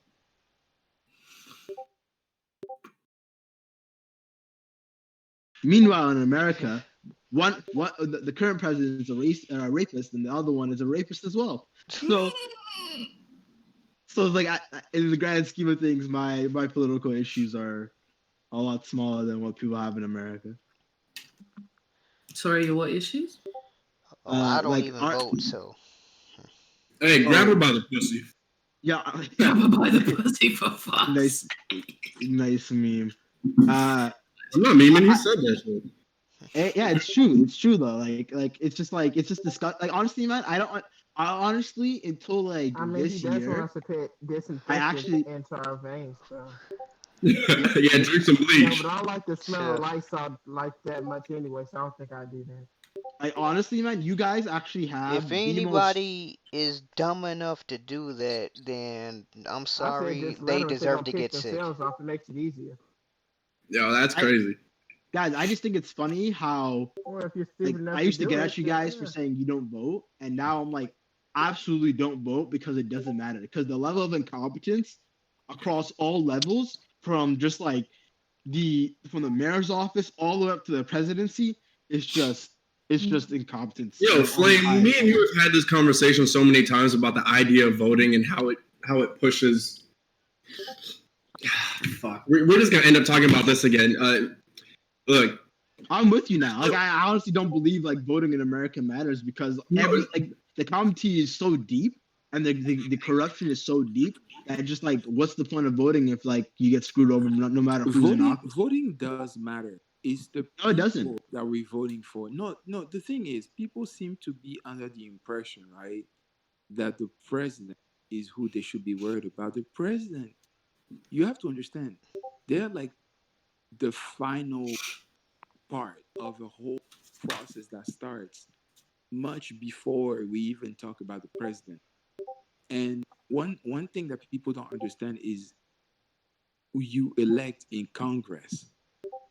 Meanwhile, in America, the current president is a rapist, and the other one is a rapist as well. So it's like in the grand scheme of things, my political issues are a lot smaller than what people have in America. Sorry, what issues? I don't even vote, so. Hey, grab her by the pussy. Yeah, grab her by the pussy for fuck. Nice meme. I'm not memeing. He said that shit. Yeah, it's true. It's true though. Like it's just disgusting. Like honestly, man, I honestly until like this year, I actually into our veins, so. Yeah, drink some bleach. Yeah, but I don't like the smell of Lysol like that much anyway, so I don't think I do that. honestly, man, you guys actually have If the most. anybody is dumb enough to do that, then I'm I say sorry, just let they them if they're gonna deserve to piss get sick. themselves off. It makes it easier. Yo, that's I crazy. guys, I just think it's funny how Or if you're like stupid enough I to used to do get it, at you then guys for yeah. saying you don't vote, and now I'm like, absolutely don't vote because it doesn't matter. Because the level of incompetence across all levels, from just like from the mayor's office all the way up to the presidency, is just incompetence Yo, on the Flame, me highest and you level. have had this conversation so many times about the idea of voting and how it pushes. Fuck, we're just gonna end up talking about this again. Look, I'm with you now. Like I honestly don't believe like voting in America matters because the committee is so deep and the corruption is so deep that just like what's the point of voting if like you get screwed over no matter who's in office? Voting does matter. It's the No, it people doesn't. that we're voting for. No. The thing is, people seem to be under the impression, right, that the president is who they should be worried about. The president, you have to understand, they're like the final part of a whole process that starts much before we even talk about the president. And one thing that people don't understand is who you elect in Congress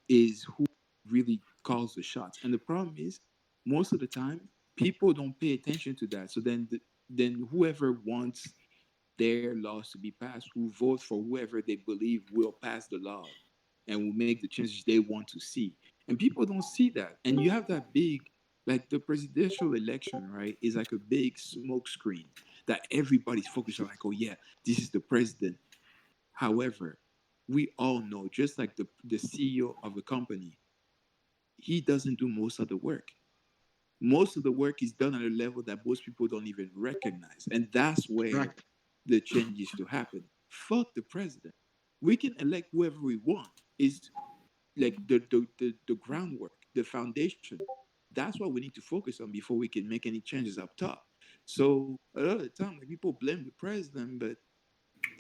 is who really calls the shots. And the problem is, most of the time, people don't pay attention to that. So then whoever wants their laws to be passed will vote for whoever they believe will pass the law and will make the changes they want to see. And people don't see that. And you have that big, like the presidential election, right, is like a big smoke screen that everybody's focused on, like, oh yeah, this is the president. However, we all know, just like the CEO of a company, he doesn't do most of the work. Most of the work is done at a level that most people don't even recognize. And that's where the change is to happen. Fuck the president. We can elect whoever we want. It's like the groundwork, the foundation. That's what we need to focus on before we can make any changes up top. So a lot of the time, like, people blame the president, but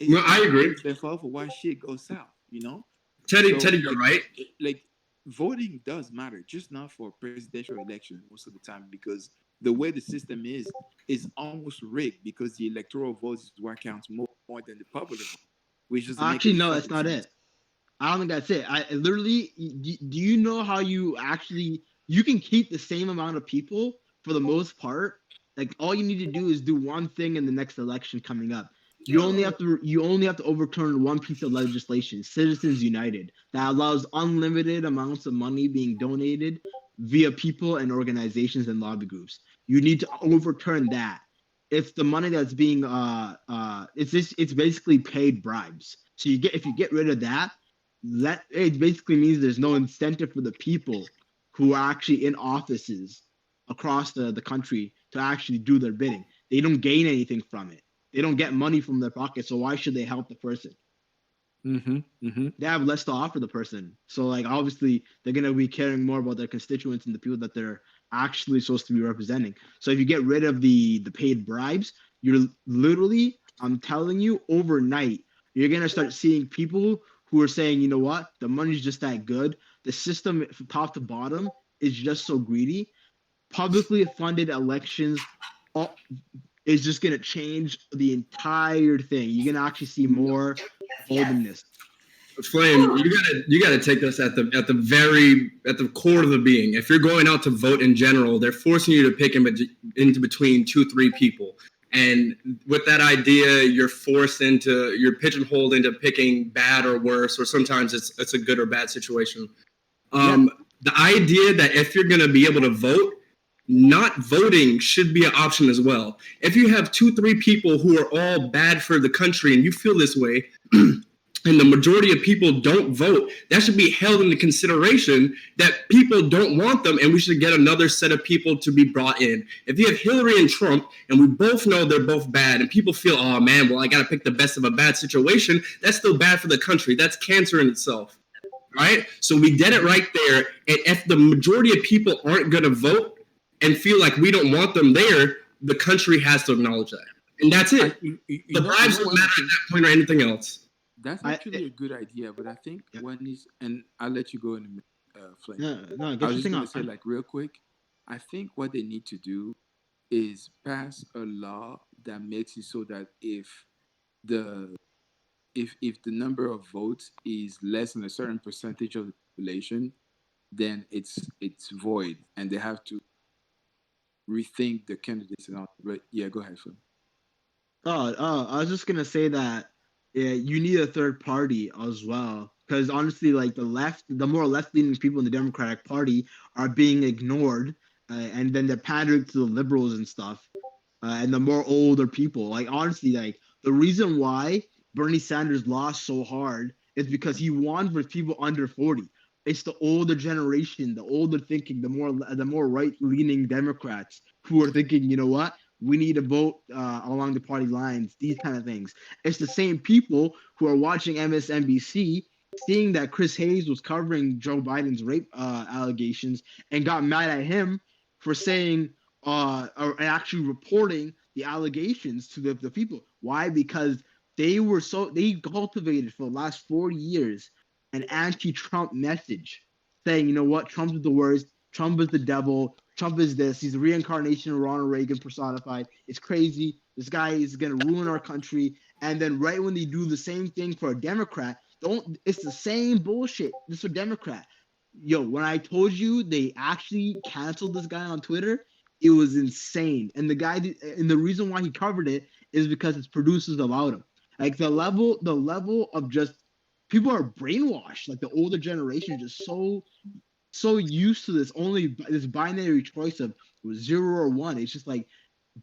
no, I agree. It's their fault for why shit goes south, you know? Teddy, So, you're right. Like, voting does matter, just not for presidential elections most of the time, because the way the system is almost rigged because the electoral vote is what counts more than the popular vote, which doesn't make Actually, any no, that's fucking not sense. it. I don't think that's it. I literally, do you know how you can keep the same amount of people for the most part? Like all you need to do is do one thing in the next election coming up. You only have to overturn one piece of legislation, Citizens United, that allows unlimited amounts of money being donated via people and organizations and lobby groups. You need to overturn that. It's the money that's being it's basically paid bribes. So if you get rid of that, that it basically means there's no incentive for the people who are actually in offices across the country to actually do their bidding. They don't gain anything from it. They don't get money from their pocket, so why should they help the person? They have less to offer the person. So like obviously they're gonna be caring more about their constituents and the people that they're actually supposed to be representing. So if you get rid of the paid bribes, you're literally, I'm telling you, overnight, you're gonna start seeing people who are saying, you know what, the money's just that good. The system from top to bottom is just so greedy. Publicly funded elections is just gonna change the entire thing. You're gonna actually see more boldness. Flame, you gotta take this at the core of the being. If you're going out to vote in general, they're forcing you to pick into between 2-3 people. And with that idea, you're pigeonholed into picking bad or worse, or sometimes it's a good or bad situation. The idea that if you're gonna be able to vote, not voting should be an option as well. If you have 2-3 people who are all bad for the country and you feel this way, and the majority of people don't vote, that should be held into consideration that people don't want them and we should get another set of people to be brought in. If you have Hillary and Trump and we both know they're both bad and people feel, oh man, well, I got to pick the best of a bad situation, that's still bad for the country. That's cancer in itself, right? So we get it right there. And if the majority of people aren't going to vote and feel like we don't want them there, the country has to acknowledge that. And that's it. The bribes don't matter at that point or anything else. That's actually a good idea, but I think one is, and I'll let you go in a minute, Flame. No, I was just gonna say, like, real quick, I think what they need to do is pass a law that makes it so that the if the number of votes is less than a certain percentage of the population, then it's void, and they have to rethink the candidates and all. But yeah, go ahead, Phil. I was just gonna say that you need a third party as well, because honestly, like the more left-leaning people in the Democratic Party are being ignored, and then they're pandering to the liberals and stuff, and the more older people. Like honestly, like the reason why Bernie Sanders lost so hard is because he won with people under 40. It's the older generation, the older thinking, the more right-leaning Democrats who are thinking, you know what? We need to vote along the party lines, these kind of things. It's the same people who are watching MSNBC, seeing that Chris Hayes was covering Joe Biden's rape allegations and got mad at him for saying or actually reporting the allegations to the people. Why? Because they cultivated for the last 40 years an anti-Trump message saying, you know what, Trump is the worst, Trump is the devil, Trump is this, he's the reincarnation of Ronald Reagan personified. It's crazy. This guy is gonna ruin our country. And then right when they do the same thing for a Democrat, it's the same bullshit. This is a Democrat. Yo, when I told you they actually canceled this guy on Twitter, it was insane. And the reason why he covered it is because his producers allowed him. Like the level of just people are brainwashed. Like the older generation is just so used to this binary choice of 0 or 1. It's just like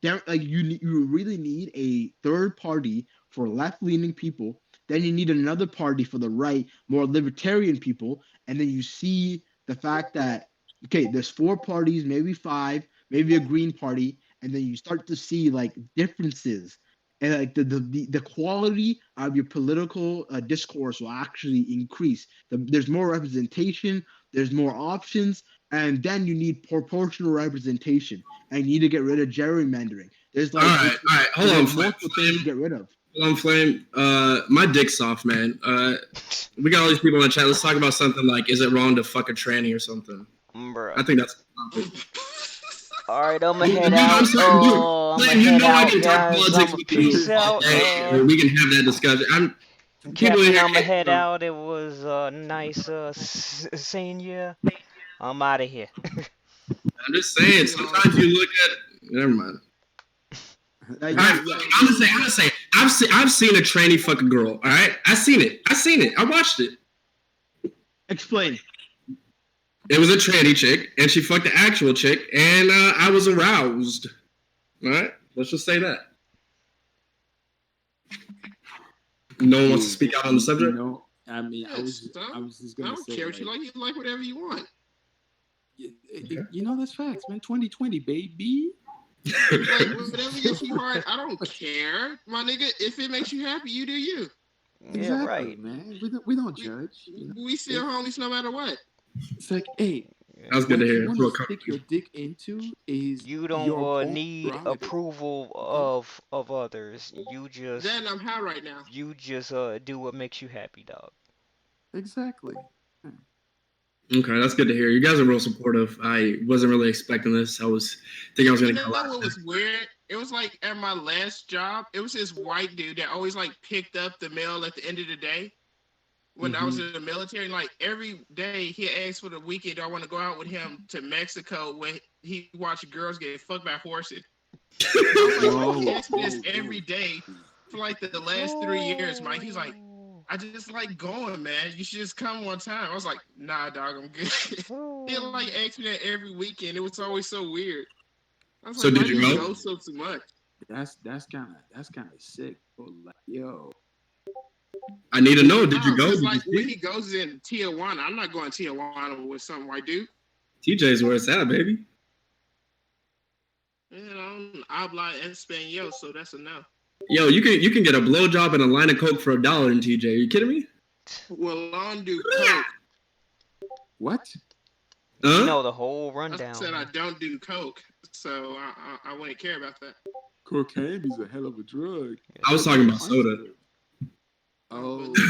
you really need a third party for left-leaning people. Then you need another party for the right, more libertarian people. And then you see the fact that, okay, there's 4 parties, maybe 5, maybe a green party. And then you start to see like differences. And like the quality of your political discourse will actually increase. There's more representation, there's more options, and then you need proportional representation. And you need to get rid of gerrymandering. There's like all right, hold on, multiple things to get rid of. Hold on, Flame. My dick's off, man. We got all these people in the chat. Let's talk about something like, is it wrong to fuck a tranny or something? Bruh. I think that's all right, I'm gonna head out. I'm gonna head out, guys. Peace out. We can have that discussion. Captain, I'm gonna head out. It was nice seeing you. I'm out of here. I'm just saying. Sometimes you look at. Never mind. I'm gonna say. I've seen a tranny fuck a girl. All right, I seen it. I watched it. Explain. It was a tranny chick, and she fucked the actual chick, and I was aroused. All right, let's just say that. No one wants to speak out on the subject. You know, I mean, I was just gonna say. I don't care what you like. You like whatever you want. You know, that's facts, man. 2020, baby. Like whatever gets you hard, I don't care, my nigga. If it makes you happy, you do you. Exactly, yeah, right, man. We don't judge. We still homies no matter what. It's like, hey, that was good to hear. What you want to stick your dick into is you don't need approval of others. You just then I'm high right now. You just do what makes you happy, dog. Exactly. Okay, that's good to hear. You guys are real supportive. I wasn't really expecting this. I was thinking I was going to collapse. You know what was weird? It was like at my last job, it was this white dude that always like picked up the mail at the end of the day. When I was in the military, like every day he asked for the weekend, do I want to go out with him to Mexico where he watched girls get fucked by horses. I was like, he asked me this every day for like the last 3 years, Mike. He's like, I just like going, man. You should just come one time. I was like, nah, dog, I'm good. He like asked me that every weekend. It was always so weird. I was so like, did you go? So too much. That's kind of sick. But like, yo. I need to know. Did you go? Like when he goes in Tijuana, I'm not going to Tijuana with some white dude. TJ's where it's at, baby. You know, habla español, so that's a no. Yo, you can get a blowjob and a line of coke for $1 in TJ. Are you kidding me? Well, I don't do coke. What? You know the whole rundown. I said I don't do coke, so I wouldn't care about that. Cocaine is a hell of a drug. I was talking about soda. Oh,